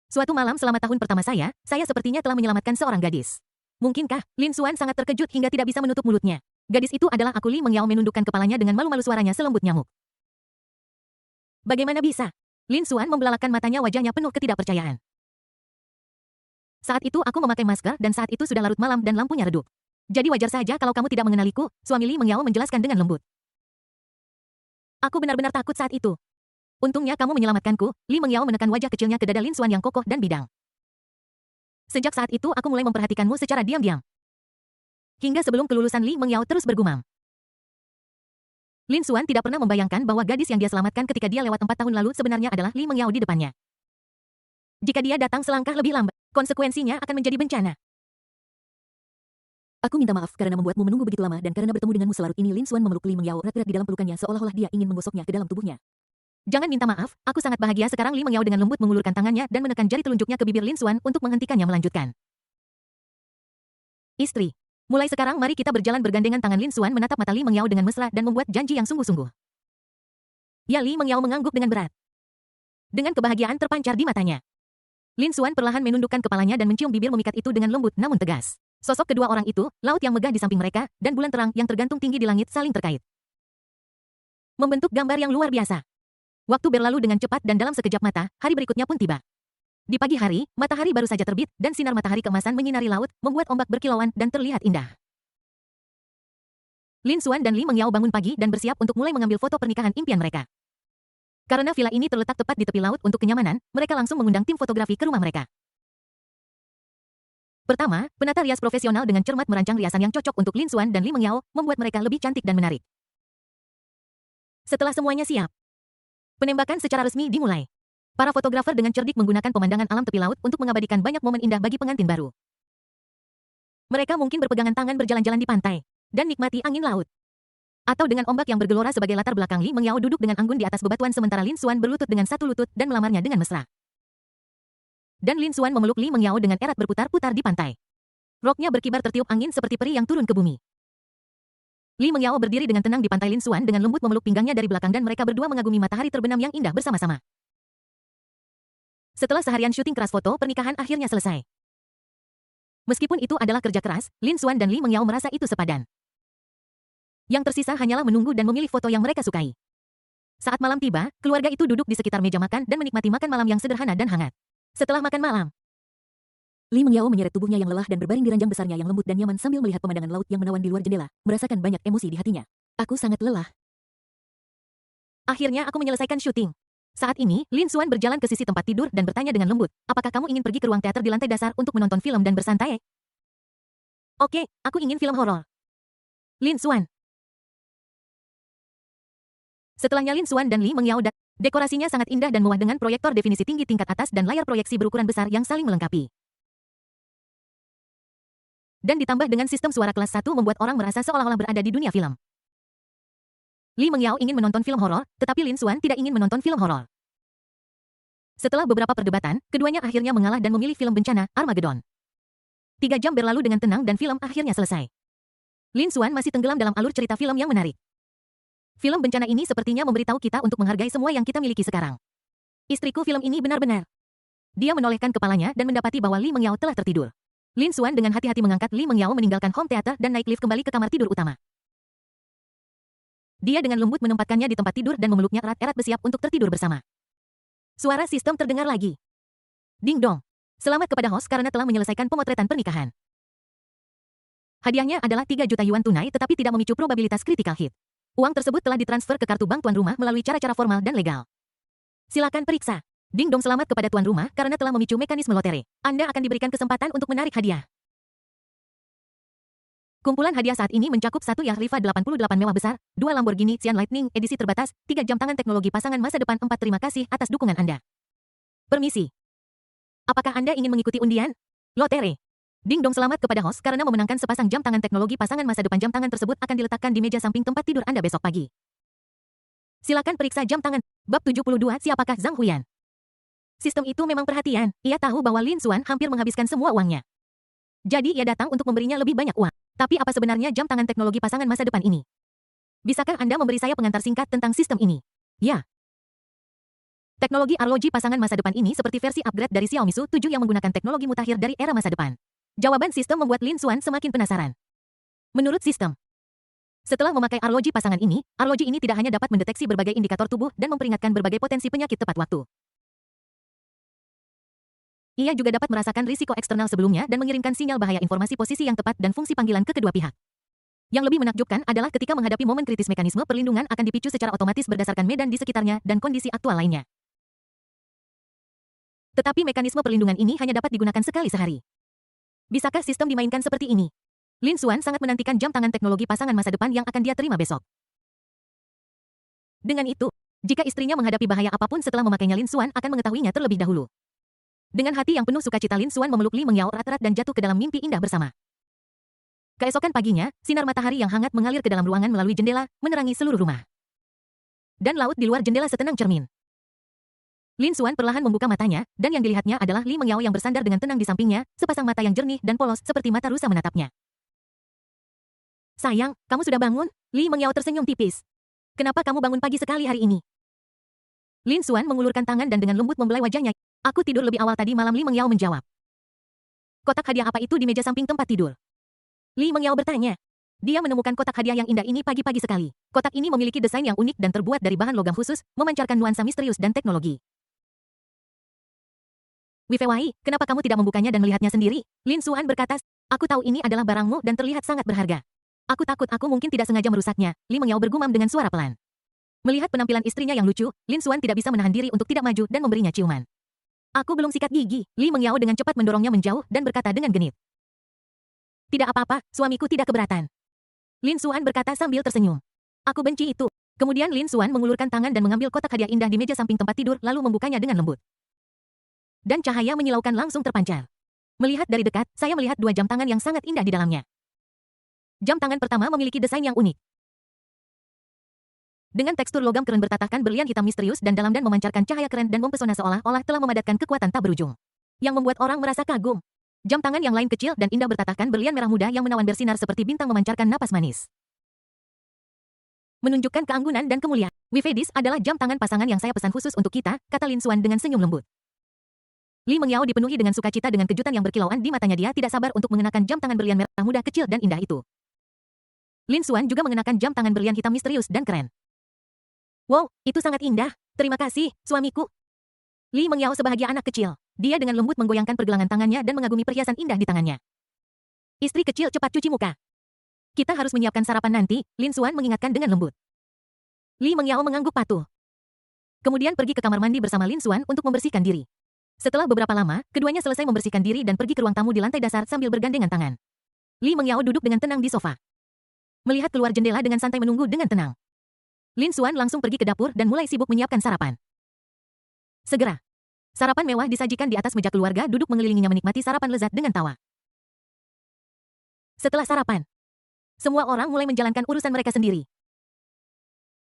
Suatu malam selama tahun pertama saya sepertinya telah menyelamatkan seorang gadis. Mungkinkah? Lin Xuan sangat terkejut hingga tidak bisa menutup mulutnya. Gadis itu adalah aku. Li Mengyao menundukkan kepalanya dengan malu-malu, suaranya selembut nyamuk. Bagaimana bisa? Lin Xuan membelalakan matanya, wajahnya penuh ketidakpercayaan. Saat itu aku memakai masker dan saat itu sudah larut malam dan lampunya redup. Jadi wajar saja kalau kamu tidak mengenaliku, suami Li Mengyao menjelaskan dengan lembut. Aku benar-benar takut saat itu. Untungnya kamu menyelamatkanku. Li Mengyao menekan wajah kecilnya ke dada Lin Xuan yang kokoh dan bidang. Sejak saat itu aku mulai memperhatikanmu secara diam-diam. Hingga sebelum kelulusan, Li Mengyao terus bergumam. Lin Xuan tidak pernah membayangkan bahwa gadis yang dia selamatkan ketika dia lewat 4 tahun lalu sebenarnya adalah Li Mengyao di depannya. Jika dia datang selangkah lebih lambat, konsekuensinya akan menjadi bencana. Aku minta maaf karena membuatmu menunggu begitu lama dan karena bertemu denganmu selarut ini. Lin Xuan memeluk Li Mengyao erat-erat di dalam pelukannya seolah-olah dia ingin menggosoknya ke dalam tubuhnya. Jangan minta maaf, aku sangat bahagia sekarang. Li Mengyao dengan lembut mengulurkan tangannya dan menekan jari telunjuknya ke bibir Lin Xuan untuk menghentikannya melanjutkan. Istri, mulai sekarang mari kita berjalan bergandengan tangan. Lin Xuan menatap mata Li Mengyao dengan mesra dan membuat janji yang sungguh-sungguh. Ya, Li Mengyao mengangguk dengan berat. Dengan kebahagiaan terpancar di matanya. Lin Xuan perlahan menundukkan kepalanya dan mencium bibir memikat itu dengan lembut namun tegas. Sosok kedua orang itu, laut yang megah di samping mereka, dan bulan terang yang tergantung tinggi di langit saling terkait. Membentuk gambar yang luar biasa. Waktu berlalu dengan cepat dan dalam sekejap mata, hari berikutnya pun tiba. Di pagi hari, matahari baru saja terbit, dan sinar matahari keemasan menyinari laut, membuat ombak berkilauan dan terlihat indah. Lin Xuan dan Li Mengyao bangun pagi dan bersiap untuk mulai mengambil foto pernikahan impian mereka. Karena villa ini terletak tepat di tepi laut, untuk kenyamanan, mereka langsung mengundang tim fotografi ke rumah mereka. Pertama, penata rias profesional dengan cermat merancang riasan yang cocok untuk Lin Xuan dan Li Mengyao, membuat mereka lebih cantik dan menarik. Setelah semuanya siap, penembakan secara resmi dimulai. Para fotografer dengan cerdik menggunakan pemandangan alam tepi laut untuk mengabadikan banyak momen indah bagi pengantin baru. Mereka mungkin berpegangan tangan berjalan-jalan di pantai, dan nikmati angin laut. Atau dengan ombak yang bergelora sebagai latar belakang. Li Mengyao duduk dengan anggun di atas bebatuan sementara Lin Xuan berlutut dengan satu lutut dan melamarnya dengan mesra. Dan Lin Xuan memeluk Li Mengyao dengan erat berputar-putar di pantai. Roknya berkibar tertiup angin seperti peri yang turun ke bumi. Li Mengyao berdiri dengan tenang di pantai. Lin Xuan dengan lembut memeluk pinggangnya dari belakang dan mereka berdua mengagumi matahari terbenam yang indah bersama-sama. Setelah seharian syuting keras, foto pernikahan akhirnya selesai. Meskipun itu adalah kerja keras, Lin Xuan dan Li Mengyao merasa itu sepadan. Yang tersisa hanyalah menunggu dan memilih foto yang mereka sukai. Saat malam tiba, keluarga itu duduk di sekitar meja makan dan menikmati makan malam yang sederhana dan hangat. Setelah makan malam, Li Mengyao menyeret tubuhnya yang lelah dan berbaring di ranjang besarnya yang lembut dan nyaman sambil melihat pemandangan laut yang menawan di luar jendela, merasakan banyak emosi di hatinya. Aku sangat lelah. Akhirnya aku menyelesaikan syuting. Saat ini, Lin Xuan berjalan ke sisi tempat tidur dan bertanya dengan lembut, apakah kamu ingin pergi ke ruang teater di lantai dasar untuk menonton film dan bersantai? Oke, aku ingin film horor. Lin Xuan. Setelahnya Lin Xuan dan Li Mengyao dekorasinya sangat indah dan mewah dengan proyektor definisi tinggi tingkat atas dan layar proyeksi berukuran besar yang saling melengkapi. Dan ditambah dengan sistem suara kelas 1 membuat orang merasa seolah-olah berada di dunia film. Li Mengyao ingin menonton film horor, tetapi Lin Xuan tidak ingin menonton film horor. Setelah beberapa perdebatan, keduanya akhirnya mengalah dan memilih film bencana, Armageddon. 3 jam berlalu dengan tenang dan film akhirnya selesai. Lin Xuan masih tenggelam dalam alur cerita film yang menarik. Film bencana ini sepertinya memberitahu kita untuk menghargai semua yang kita miliki sekarang. Istriku, film ini benar-benar. Dia menolehkan kepalanya dan mendapati bahwa Li Mengyao telah tertidur. Lin Xuan dengan hati-hati mengangkat Li Mengyao meninggalkan home theater dan naik lift kembali ke kamar tidur utama. Dia dengan lembut menempatkannya di tempat tidur dan memeluknya erat-erat bersiap untuk tertidur bersama. Suara sistem terdengar lagi. Ding dong. Selamat kepada host karena telah menyelesaikan pemotretan pernikahan. Hadiahnya adalah 3 juta yuan tunai tetapi tidak memicu probabilitas critical hit. Uang tersebut telah ditransfer ke kartu bank tuan rumah melalui cara-cara formal dan legal. Silakan periksa. Ding dong, selamat kepada tuan rumah karena telah memicu mekanisme lotre. Anda akan diberikan kesempatan untuk menarik hadiah. Kumpulan hadiah saat ini mencakup 1 Yacht Riva 88 mewah besar, 2 Lamborghini Sian Lightning edisi terbatas, 3 jam tangan teknologi pasangan masa depan 4. Terima kasih atas dukungan Anda. Permisi. Apakah Anda ingin mengikuti undian? Lotre. Ding dong, selamat kepada host karena memenangkan sepasang jam tangan teknologi pasangan masa depan. Jam tangan tersebut akan diletakkan di meja samping tempat tidur Anda besok pagi. Silakan periksa jam tangan. Bab 72, siapakah Zhang Huyan? Sistem itu memang perhatian. Ia tahu bahwa Lin Xuan hampir menghabiskan semua uangnya. Jadi ia datang untuk memberinya lebih banyak uang. Tapi apa sebenarnya jam tangan teknologi pasangan masa depan ini? Bisakah Anda memberi saya pengantar singkat tentang sistem ini? Ya. Teknologi arloji pasangan masa depan ini seperti versi upgrade dari Xiaomi Su 7 yang menggunakan teknologi mutakhir dari era masa depan. Jawaban sistem membuat Lin Xuan semakin penasaran. Menurut sistem, setelah memakai arloji pasangan ini tidak hanya dapat mendeteksi berbagai indikator tubuh dan memperingatkan berbagai potensi penyakit tepat waktu. Ia juga dapat merasakan risiko eksternal sebelumnya dan mengirimkan sinyal bahaya informasi posisi yang tepat dan fungsi panggilan ke kedua pihak. Yang lebih menakjubkan adalah ketika menghadapi momen kritis mekanisme perlindungan akan dipicu secara otomatis berdasarkan medan di sekitarnya dan kondisi aktual lainnya. Tetapi mekanisme perlindungan ini hanya dapat digunakan sekali sehari. Bisakah sistem dimainkan seperti ini? Lin Xuan sangat menantikan jam tangan teknologi pasangan masa depan yang akan dia terima besok. Dengan itu, jika istrinya menghadapi bahaya apapun setelah memakainya, Lin Xuan akan mengetahuinya terlebih dahulu. Dengan hati yang penuh sukacita, Lin Xuan memeluk Li Mengyao erat-erat dan jatuh ke dalam mimpi indah bersama. Keesokan paginya, sinar matahari yang hangat mengalir ke dalam ruangan melalui jendela, menerangi seluruh rumah. Dan laut di luar jendela setenang cermin. Lin Xuan perlahan membuka matanya, dan yang dilihatnya adalah Li Mengyao yang bersandar dengan tenang di sampingnya, sepasang mata yang jernih dan polos seperti mata rusa menatapnya. Sayang, kamu sudah bangun? Li Mengyao tersenyum tipis. Kenapa kamu bangun pagi sekali hari ini? Lin Xuan mengulurkan tangan dan dengan lembut membelai wajahnya. Aku tidur lebih awal tadi malam, Li Mengyao menjawab. Kotak hadiah apa itu di meja samping tempat tidur? Li Mengyao bertanya. Dia menemukan kotak hadiah yang indah ini pagi-pagi sekali. Kotak ini memiliki desain yang unik dan terbuat dari bahan logam khusus, memancarkan nuansa misterius dan teknologi. Wifewai, kenapa kamu tidak membukanya dan melihatnya sendiri? Lin Xuan berkata, aku tahu ini adalah barangmu dan terlihat sangat berharga. Aku takut aku mungkin tidak sengaja merusaknya, Li Mengyao bergumam dengan suara pelan. Melihat penampilan istrinya yang lucu, Lin Xuan tidak bisa menahan diri untuk tidak maju dan memberinya ciuman. Aku belum sikat gigi, Li Mengyao dengan cepat mendorongnya menjauh dan berkata dengan genit. Tidak apa-apa, suamiku tidak keberatan. Lin Xuan berkata sambil tersenyum. Aku benci itu. Kemudian Lin Xuan mengulurkan tangan dan mengambil kotak hadiah indah di meja samping tempat tidur lalu membukanya dengan lembut. Dan cahaya menyilaukan langsung terpancar. Melihat dari dekat, saya melihat 2 jam tangan yang sangat indah di dalamnya. Jam tangan pertama memiliki desain yang unik. Dengan tekstur logam keren bertatahkan berlian hitam misterius dan dalam dan memancarkan cahaya keren dan mempesona seolah-olah telah memadatkan kekuatan tak berujung. Yang membuat orang merasa kagum. Jam tangan yang lain kecil dan indah bertatahkan berlian merah muda yang menawan bersinar seperti bintang memancarkan napas manis. Menunjukkan keanggunan dan kemuliaan. Wifedis adalah jam tangan pasangan yang saya pesan khusus untuk kita, kata Lin Xuan dengan senyum lembut. Li Mengyao dipenuhi dengan sukacita dengan kejutan yang berkilauan di matanya. Dia tidak sabar untuk mengenakan jam tangan berlian merah muda kecil dan indah itu. Lin Xuan juga mengenakan jam tangan berlian hitam misterius dan keren. Wow, itu sangat indah. Terima kasih, suamiku. Li Mengyao sebahagia anak kecil. Dia dengan lembut menggoyangkan pergelangan tangannya dan mengagumi perhiasan indah di tangannya. Istri kecil, cepat cuci muka. Kita harus menyiapkan sarapan nanti, Lin Xuan mengingatkan dengan lembut. Li Mengyao mengangguk patuh. Kemudian pergi ke kamar mandi bersama Lin Xuan untuk membersihkan diri. Setelah beberapa lama, keduanya selesai membersihkan diri dan pergi ke ruang tamu di lantai dasar sambil bergandengan tangan. Li Mengyao duduk dengan tenang di sofa. Melihat keluar jendela dengan santai menunggu dengan tenang. Lin Xuan langsung pergi ke dapur dan mulai sibuk menyiapkan sarapan. Segera. Sarapan mewah disajikan di atas meja keluarga duduk mengelilinginya menikmati sarapan lezat dengan tawa. Setelah sarapan, semua orang mulai menjalankan urusan mereka sendiri.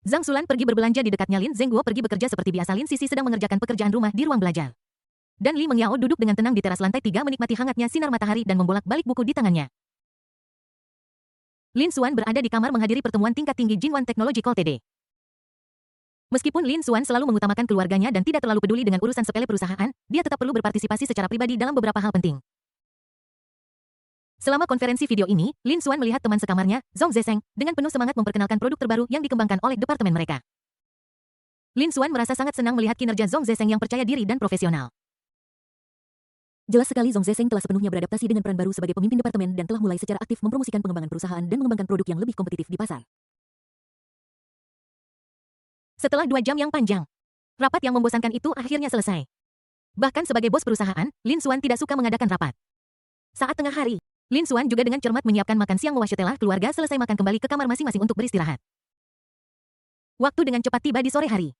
Zhang Sulan pergi berbelanja di dekatnya, Lin Zhengguo pergi bekerja seperti biasa, Lin Sisi sedang mengerjakan pekerjaan rumah di ruang belajar. Dan Li Mengyao duduk dengan tenang di teras lantai 3 menikmati hangatnya sinar matahari dan membolak-balik buku di tangannya. Lin Xuan berada di kamar menghadiri pertemuan tingkat tinggi Jinwan Technological TD. Meskipun Lin Xuan selalu mengutamakan keluarganya dan tidak terlalu peduli dengan urusan sepele perusahaan, dia tetap perlu berpartisipasi secara pribadi dalam beberapa hal penting. Selama konferensi video ini, Lin Xuan melihat teman sekamarnya, Zhong Zesheng, dengan penuh semangat memperkenalkan produk terbaru yang dikembangkan oleh departemen mereka. Lin Xuan merasa sangat senang melihat kinerja Zhong Zesheng yang percaya diri dan profesional. Jelas sekali Zhong Zesheng telah sepenuhnya beradaptasi dengan peran baru sebagai pemimpin departemen dan telah mulai secara aktif mempromosikan pengembangan perusahaan dan mengembangkan produk yang lebih kompetitif di pasar. Setelah 2 jam yang panjang, rapat yang membosankan itu akhirnya selesai. Bahkan sebagai bos perusahaan, Lin Xuan tidak suka mengadakan rapat. Saat tengah hari, Lin Xuan juga dengan cermat menyiapkan makan siang setelah keluarga selesai makan kembali ke kamar masing-masing untuk beristirahat. Waktu dengan cepat tiba di sore hari.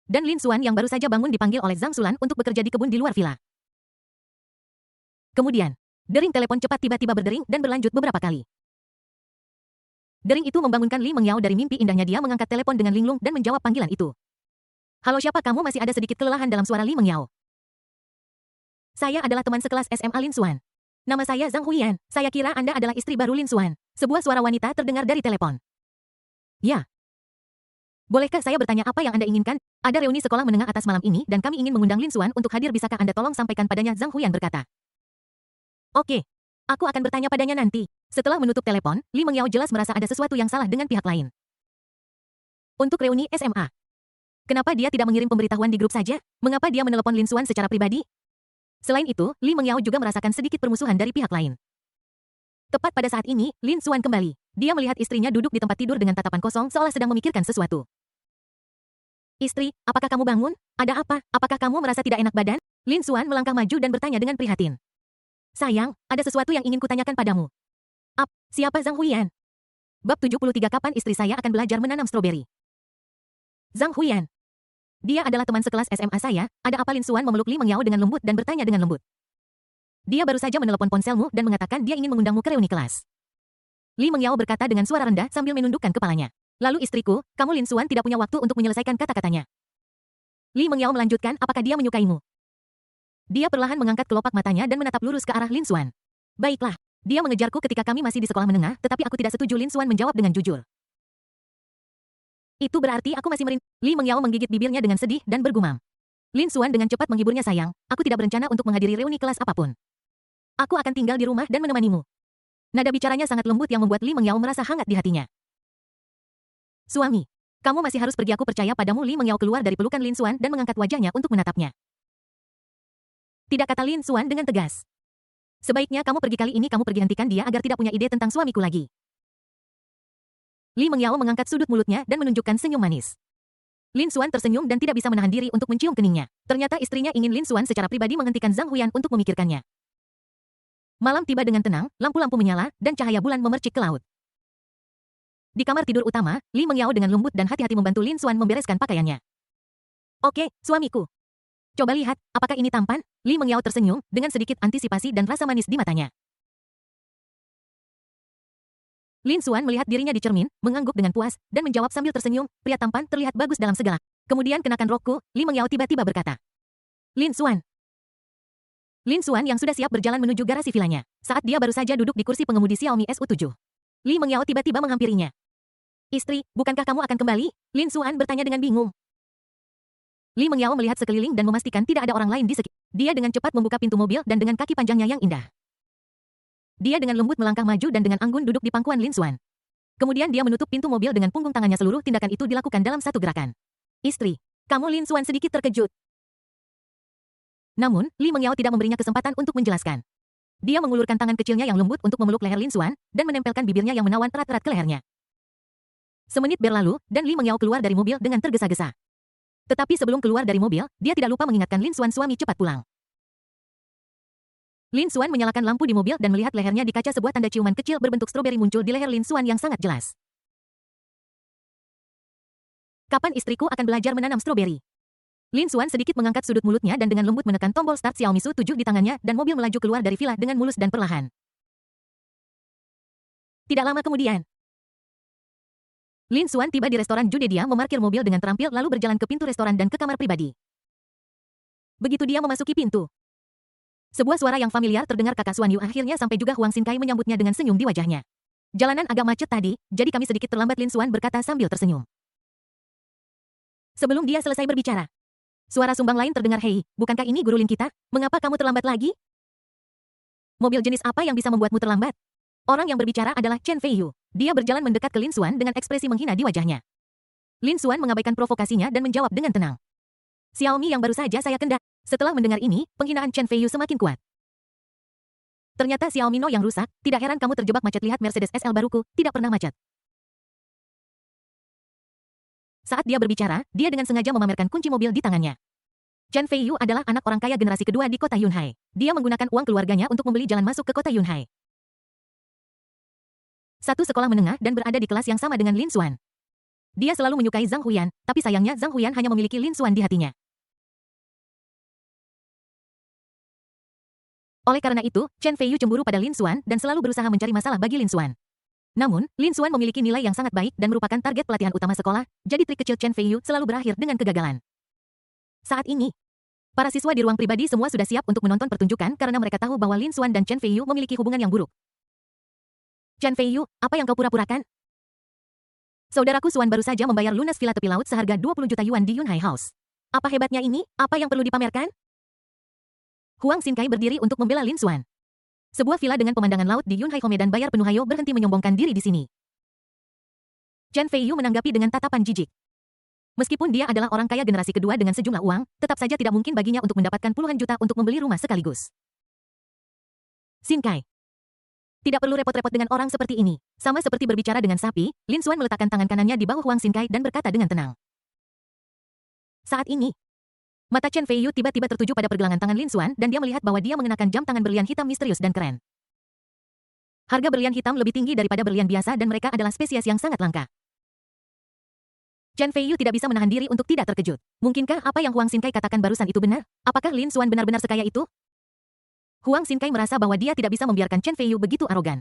Dan Lin Xuan yang baru saja bangun dipanggil oleh Zhang Sulan untuk bekerja di kebun di luar villa. Kemudian, dering telepon cepat tiba-tiba berdering dan berlanjut beberapa kali. Dering itu membangunkan Li Mengyao dari mimpi indahnya. Dia mengangkat telepon dengan linglung dan menjawab panggilan itu. Halo, siapa kamu? Masih ada sedikit kelelahan dalam suara Li Mengyao. Saya adalah teman sekelas SMA Lin Xuan. Nama saya Zhang Huiyan. Saya kira Anda adalah istri baru Lin Xuan. Sebuah suara wanita terdengar dari telepon. Ya. Bolehkah saya bertanya apa yang Anda inginkan? Ada reuni sekolah menengah atas malam ini dan kami ingin mengundang Lin Xuan untuk hadir. Bisakah Anda tolong sampaikan padanya? Zhang Huiyan berkata. Oke. Aku akan bertanya padanya nanti. Setelah menutup telepon, Li Mengyao jelas merasa ada sesuatu yang salah dengan pihak lain. Untuk reuni SMA. Kenapa dia tidak mengirim pemberitahuan di grup saja? Mengapa dia menelepon Lin Xuan secara pribadi? Selain itu, Li Mengyao juga merasakan sedikit permusuhan dari pihak lain. Tepat pada saat ini, Lin Xuan kembali. Dia melihat istrinya duduk di tempat tidur dengan tatapan kosong seolah sedang memikirkan sesuatu. Istri, apakah kamu bangun? Ada apa? Apakah kamu merasa tidak enak badan? Lin Xuan melangkah maju dan bertanya dengan prihatin. Sayang, ada sesuatu yang ingin kutanyakan padamu. Siapa Zhang Huiyan? Bab 73. Kapan istri saya akan belajar menanam stroberi? Zhang Huiyan. Dia adalah teman sekelas SMA saya. Ada apa? Lin Xuan memeluk Li Mengyao dengan lembut dan bertanya dengan lembut. Dia baru saja menelepon ponselmu dan mengatakan dia ingin mengundangmu ke reuni kelas. Li Mengyao berkata dengan suara rendah sambil menundukkan kepalanya. Lalu istriku, kamu Lin Xuan tidak punya waktu untuk menyelesaikan kata-katanya. Li Mengyao melanjutkan, apakah dia menyukaimu? Dia perlahan mengangkat kelopak matanya dan menatap lurus ke arah Lin Xuan. Baiklah, dia mengejarku ketika kami masih di sekolah menengah, tetapi aku tidak setuju. Lin Xuan menjawab dengan jujur. Itu berarti aku masih Li Mengyao menggigit bibirnya dengan sedih dan bergumam. Lin Xuan dengan cepat menghiburnya, sayang, aku tidak berencana untuk menghadiri reuni kelas apapun. Aku akan tinggal di rumah dan menemanimu. Nada bicaranya sangat lembut yang membuat Li Mengyao merasa hangat di hatinya. Suami, kamu masih harus pergi, aku percaya padamu. Li Mengyao keluar dari pelukan Lin Xuan dan mengangkat wajahnya untuk menatapnya. Tidak, kata Lin Xuan dengan tegas. Sebaiknya kamu pergi kali ini, kamu pergi, hentikan dia agar tidak punya ide tentang suamiku lagi. Li Mengyao mengangkat sudut mulutnya dan menunjukkan senyum manis. Lin Xuan tersenyum dan tidak bisa menahan diri untuk mencium keningnya. Ternyata istrinya ingin Lin Xuan secara pribadi menghentikan Zhang Huiyan untuk memikirkannya. Malam tiba dengan tenang, lampu-lampu menyala, dan cahaya bulan memercik ke laut. Di kamar tidur utama, Li Mengyao dengan lembut dan hati-hati membantu Lin Xuan membereskan pakaiannya. Oke, suamiku. Coba lihat, apakah ini tampan? Li Mengyao tersenyum, dengan sedikit antisipasi dan rasa manis di matanya. Lin Xuan melihat dirinya di cermin, mengangguk dengan puas, dan menjawab sambil tersenyum, pria tampan terlihat bagus dalam segala. Kemudian kenakan rokku, Li Mengyao tiba-tiba berkata. Lin Xuan. Lin Xuan yang sudah siap berjalan menuju garasi vilanya. Saat dia baru saja duduk di kursi pengemudi Xiaomi SU7. Li Mengyao tiba-tiba menghampirinya. Istri, bukankah kamu akan kembali? Lin Xuan bertanya dengan bingung. Li Mengyao melihat sekeliling dan memastikan tidak ada orang lain di sekitar. Dia dengan cepat membuka pintu mobil dan dengan kaki panjangnya yang indah. Dia dengan lembut melangkah maju dan dengan anggun duduk di pangkuan Lin Xuan. Kemudian dia menutup pintu mobil dengan punggung tangannya. Seluruh tindakan itu dilakukan dalam satu gerakan. Istri, kamu? Lin Xuan sedikit terkejut. Namun, Li Mengyao tidak memberinya kesempatan untuk menjelaskan. Dia mengulurkan tangan kecilnya yang lembut untuk memeluk leher Lin Xuan dan menempelkan bibirnya yang menawan erat-erat ke lehernya. Semenit berlalu, dan Li Mengyao keluar dari mobil dengan tergesa-gesa. Tetapi sebelum keluar dari mobil, dia tidak lupa mengingatkan Lin Xuan suami cepat pulang. Lin Xuan menyalakan lampu di mobil dan melihat lehernya di kaca sebuah tanda ciuman kecil berbentuk stroberi muncul di leher Lin Xuan yang sangat jelas. Kapan istriku akan belajar menanam stroberi? Lin Xuan sedikit mengangkat sudut mulutnya dan dengan lembut menekan tombol start Xiaomi Su 7 di tangannya dan mobil melaju keluar dari villa dengan mulus dan perlahan. Tidak lama kemudian, Lin Xuan tiba di restoran Jude. Dia memarkir mobil dengan terampil lalu berjalan ke pintu restoran dan ke kamar pribadi. Begitu dia memasuki pintu, sebuah suara yang familiar terdengar. Kakak Xuan Yu akhirnya sampai juga. Huang Xinkai menyambutnya dengan senyum di wajahnya. Jalanan agak macet tadi, jadi kami sedikit terlambat, Lin Xuan berkata sambil tersenyum. Sebelum dia selesai berbicara, suara sumbang lain terdengar. Hei, bukankah ini guru Lin kita? Mengapa kamu terlambat lagi? Mobil jenis apa yang bisa membuatmu terlambat? Orang yang berbicara adalah Chen Feiyu. Dia berjalan mendekat ke Lin Xuan dengan ekspresi menghina di wajahnya. Lin Xuan mengabaikan provokasinya dan menjawab dengan tenang. Xiaomi yang baru saja saya kendak. Setelah mendengar ini, penghinaan Chen Feiyu semakin kuat. Ternyata Xiaomi No yang rusak, tidak heran kamu terjebak macet. Lihat Mercedes SL baruku, tidak pernah macet. Saat dia berbicara, dia dengan sengaja memamerkan kunci mobil di tangannya. Chen Feiyu adalah anak orang kaya generasi kedua di kota Yunhai. Dia menggunakan uang keluarganya untuk membeli jalan masuk ke kota Yunhai. Satu sekolah menengah dan berada di kelas yang sama dengan Lin Xuan. Dia selalu menyukai Zhang Huyan, tapi sayangnya Zhang Huyan hanya memiliki Lin Xuan di hatinya. Oleh karena itu, Chen Feiyu cemburu pada Lin Xuan dan selalu berusaha mencari masalah bagi Lin Xuan. Namun, Lin Xuan memiliki nilai yang sangat baik dan merupakan target pelatihan utama sekolah, jadi trik kecil Chen Feiyu selalu berakhir dengan kegagalan. Saat ini, para siswa di ruang pribadi semua sudah siap untuk menonton pertunjukan karena mereka tahu bahwa Lin Xuan dan Chen Feiyu memiliki hubungan yang buruk. Chen Feiyu, apa yang kau pura-purakan? Saudaraku Xuan baru saja membayar lunas villa tepi laut seharga 20 juta yuan di Yunhai House. Apa hebatnya ini? Apa yang perlu dipamerkan? Huang Xinkai berdiri untuk membela Lin Xuan. Sebuah villa dengan pemandangan laut di Yunhai Home dan bayar penuh. Hayo berhenti menyombongkan diri di sini. Chen Feiyu menanggapi dengan tatapan jijik. Meskipun dia adalah orang kaya generasi kedua dengan sejumlah uang, tetap saja tidak mungkin baginya untuk mendapatkan puluhan juta untuk membeli rumah sekaligus. Xinkai, tidak perlu repot-repot dengan orang seperti ini. Sama seperti berbicara dengan sapi, Lin Xuan meletakkan tangan kanannya di bahu Huang Xinkai dan berkata dengan tenang. Saat ini, mata Chen Feiyu tiba-tiba tertuju pada pergelangan tangan Lin Xuan dan dia melihat bahwa dia mengenakan jam tangan berlian hitam misterius dan keren. Harga berlian hitam lebih tinggi daripada berlian biasa dan mereka adalah spesies yang sangat langka. Chen Feiyu tidak bisa menahan diri untuk tidak terkejut. Mungkinkah apa yang Huang Xinkai katakan barusan itu benar? Apakah Lin Xuan benar-benar sekaya itu? Huang Xinkai merasa bahwa dia tidak bisa membiarkan Chen Feiyu begitu arogan.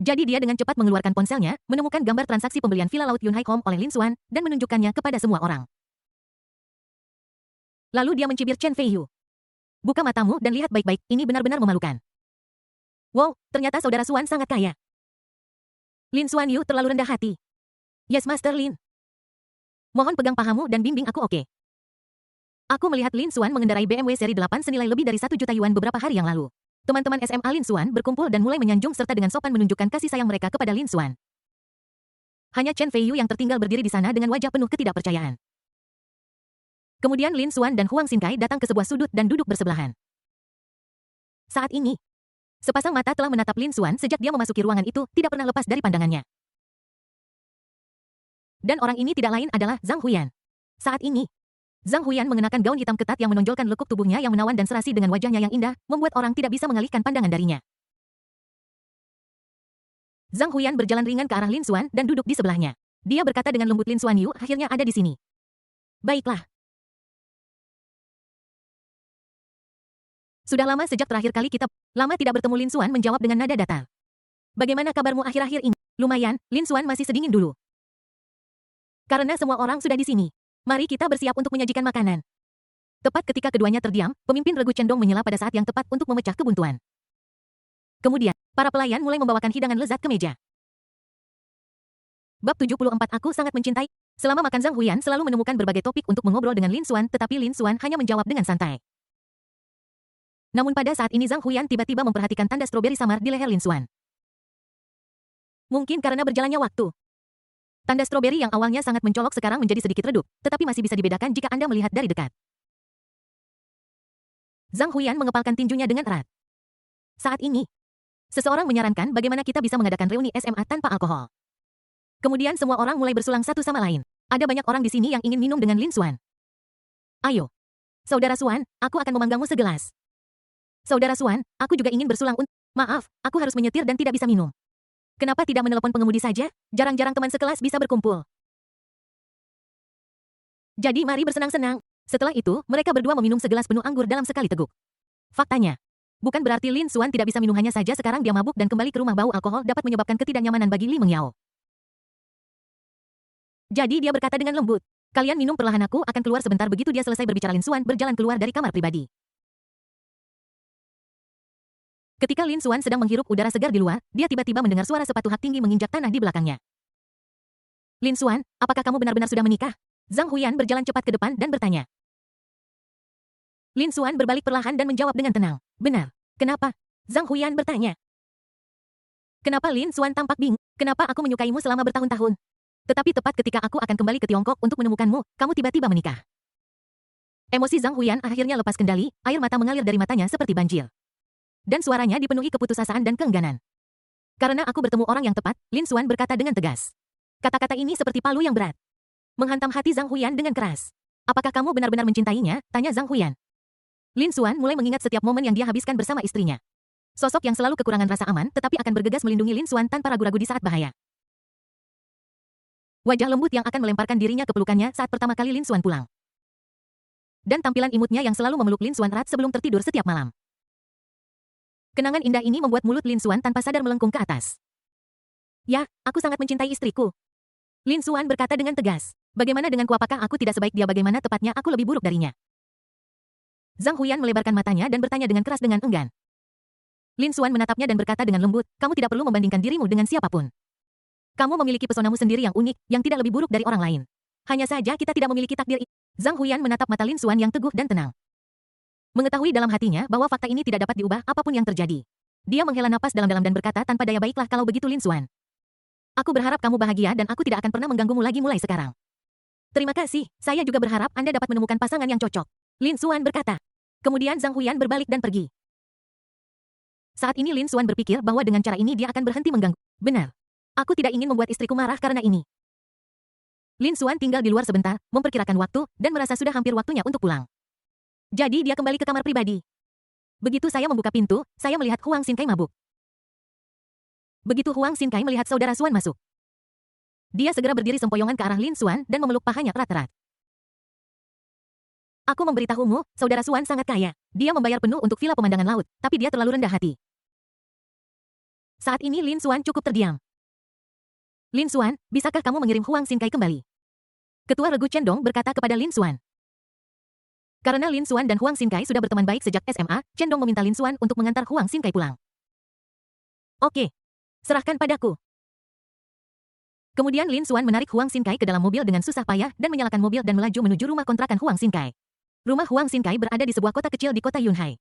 Jadi dia dengan cepat mengeluarkan ponselnya, menemukan gambar transaksi pembelian villa laut Yunhai Home oleh Lin Xuan, dan menunjukkannya kepada semua orang. Lalu dia mencibir Chen Feiyu. Buka matamu dan lihat baik-baik, ini benar-benar memalukan. Wow, ternyata saudara Xuan sangat kaya. Lin Xuan Yu terlalu rendah hati. Yes, Master Lin. Mohon pegang pahamu dan bimbing aku, oke? Aku melihat Lin Xuan mengendarai BMW seri 8 senilai lebih dari 1 juta yuan beberapa hari yang lalu. Teman-teman SMA Lin Xuan berkumpul dan mulai menyanjung serta dengan sopan menunjukkan kasih sayang mereka kepada Lin Xuan. Hanya Chen Feiyu yang tertinggal berdiri di sana dengan wajah penuh ketidakpercayaan. Kemudian Lin Xuan dan Huang Xinkai datang ke sebuah sudut dan duduk bersebelahan. Saat ini, sepasang mata telah menatap Lin Xuan sejak dia memasuki ruangan itu, tidak pernah lepas dari pandangannya. Dan orang ini tidak lain adalah Zhang Huyan. Saat ini, Zhang Huyan mengenakan gaun hitam ketat yang menonjolkan lekuk tubuhnya yang menawan dan serasi dengan wajahnya yang indah, membuat orang tidak bisa mengalihkan pandangan darinya. Zhang Huyan berjalan ringan ke arah Lin Xuan dan duduk di sebelahnya. Dia berkata dengan lembut, Lin Xuan Yu akhirnya ada di sini. Baiklah. Sudah lama sejak terakhir kali kita lama tidak bertemu. Lin Xuan menjawab dengan nada datar. Bagaimana kabarmu akhir-akhir ini? Lumayan, Lin Xuan masih sedingin dulu. Karena semua orang sudah di sini, mari kita bersiap untuk menyajikan makanan. Tepat ketika keduanya terdiam, pemimpin regu Cendong menyela pada saat yang tepat untuk memecah kebuntuan. Kemudian, para pelayan mulai membawakan hidangan lezat ke meja. Bab 74. Aku sangat mencintai. Selama makan Zhang Huyan selalu menemukan berbagai topik untuk mengobrol dengan Lin Xuan, tetapi Lin Xuan hanya menjawab dengan santai. Namun pada saat ini Zhang Huyan tiba-tiba memperhatikan tanda stroberi samar di leher Lin Xuan. Mungkin karena berjalannya waktu, tanda stroberi yang awalnya sangat mencolok sekarang menjadi sedikit redup, tetapi masih bisa dibedakan jika Anda melihat dari dekat. Zhang Huyan mengepalkan tinjunya dengan erat. Saat ini, seseorang menyarankan bagaimana kita bisa mengadakan reuni SMA tanpa alkohol. Kemudian semua orang mulai bersulang satu sama lain. Ada banyak orang di sini yang ingin minum dengan Lin Xuan. Ayo. Saudara Xuan, aku akan memanggangmu segelas. Saudara Xuan, aku juga ingin bersulang Maaf, aku harus menyetir dan tidak bisa minum. Kenapa tidak menelepon pengemudi saja? Jarang-jarang teman sekelas bisa berkumpul. Jadi mari bersenang-senang. Setelah itu, mereka berdua meminum segelas penuh anggur dalam sekali teguk. Faktanya, bukan berarti Lin Xuan tidak bisa minum, hanya saja sekarang dia mabuk dan kembali ke rumah bau alkohol dapat menyebabkan ketidaknyamanan bagi Li Mengyao. Jadi dia berkata dengan lembut, kalian minum perlahan, aku akan keluar sebentar. Begitu dia selesai berbicara, Lin Xuan berjalan keluar dari kamar pribadi. Ketika Lin Xuan sedang menghirup udara segar di luar, dia tiba-tiba mendengar suara sepatu hak tinggi menginjak tanah di belakangnya. Lin Xuan, apakah kamu benar-benar sudah menikah? Zhang Huyan berjalan cepat ke depan dan bertanya. Lin Xuan berbalik perlahan dan menjawab dengan tenang. Benar. Kenapa? Zhang Huyan bertanya. Kenapa? Lin Xuan tampak bingung. Kenapa aku menyukaimu selama bertahun-tahun? Tetapi tepat ketika aku akan kembali ke Tiongkok untuk menemukanmu, kamu tiba-tiba menikah. Emosi Zhang Huyan akhirnya lepas kendali, air mata mengalir dari matanya seperti banjir. Dan suaranya dipenuhi keputusasaan dan keengganan. Karena aku bertemu orang yang tepat, Lin Xuan berkata dengan tegas. Kata-kata ini seperti palu yang berat. Menghantam hati Zhang Huyan dengan keras. Apakah kamu benar-benar mencintainya? Tanya Zhang Huyan. Lin Xuan mulai mengingat setiap momen yang dia habiskan bersama istrinya. Sosok yang selalu kekurangan rasa aman, tetapi akan bergegas melindungi Lin Xuan tanpa ragu-ragu di saat bahaya. Wajah lembut yang akan melemparkan dirinya ke pelukannya saat pertama kali Lin Xuan pulang. Dan tampilan imutnya yang selalu memeluk Lin Xuan erat sebelum tertidur setiap malam. Kenangan indah ini membuat mulut Lin Xuan tanpa sadar melengkung ke atas. Ya, aku sangat mencintai istriku. Lin Xuan berkata dengan tegas. Bagaimana denganku, apakah aku tidak sebaik dia? Bagaimana tepatnya aku lebih buruk darinya? Zhang Huyan melebarkan matanya dan bertanya dengan keras dengan enggan. Lin Xuan menatapnya dan berkata dengan lembut, kamu tidak perlu membandingkan dirimu dengan siapapun. Kamu memiliki pesonamu sendiri yang unik, yang tidak lebih buruk dari orang lain. Hanya saja kita tidak memiliki takdir. Zhang Huyan menatap mata Lin Xuan yang teguh dan tenang. Mengetahui dalam hatinya bahwa fakta ini tidak dapat diubah apapun yang terjadi. Dia menghela napas dalam-dalam dan berkata tanpa daya, baiklah kalau begitu Lin Xuan. Aku berharap kamu bahagia dan aku tidak akan pernah mengganggumu lagi mulai sekarang. Terima kasih, saya juga berharap Anda dapat menemukan pasangan yang cocok. Lin Xuan berkata. Kemudian Zhang Huyan berbalik dan pergi. Saat ini Lin Xuan berpikir bahwa dengan cara ini dia akan berhenti mengganggu. Benar. Aku tidak ingin membuat istriku marah karena ini. Lin Xuan tinggal di luar sebentar, memperkirakan waktu, dan merasa sudah hampir waktunya untuk pulang. Jadi dia kembali ke kamar pribadi. Begitu saya membuka pintu, saya melihat Huang Xinkai mabuk. Begitu Huang Xinkai melihat saudara Xuan masuk, dia segera berdiri sempoyongan ke arah Lin Xuan dan memeluk pahanya erat-erat. Aku memberitahumu, saudara Xuan sangat kaya. Dia membayar penuh untuk villa pemandangan laut, tapi dia terlalu rendah hati. Saat ini Lin Xuan cukup terdiam. Lin Xuan, bisakah kamu mengirim Huang Xinkai kembali? Ketua Regu Chendong berkata kepada Lin Xuan. Karena Lin Xuan dan Huang Xinkai sudah berteman baik sejak SMA, Chendong meminta Lin Xuan untuk mengantar Huang Xinkai pulang. Oke. Serahkan padaku. Kemudian Lin Xuan menarik Huang Xinkai ke dalam mobil dengan susah payah dan menyalakan mobil dan melaju menuju rumah kontrakan Huang Xinkai. Rumah Huang Xinkai berada di sebuah kota kecil di kota Yunhai.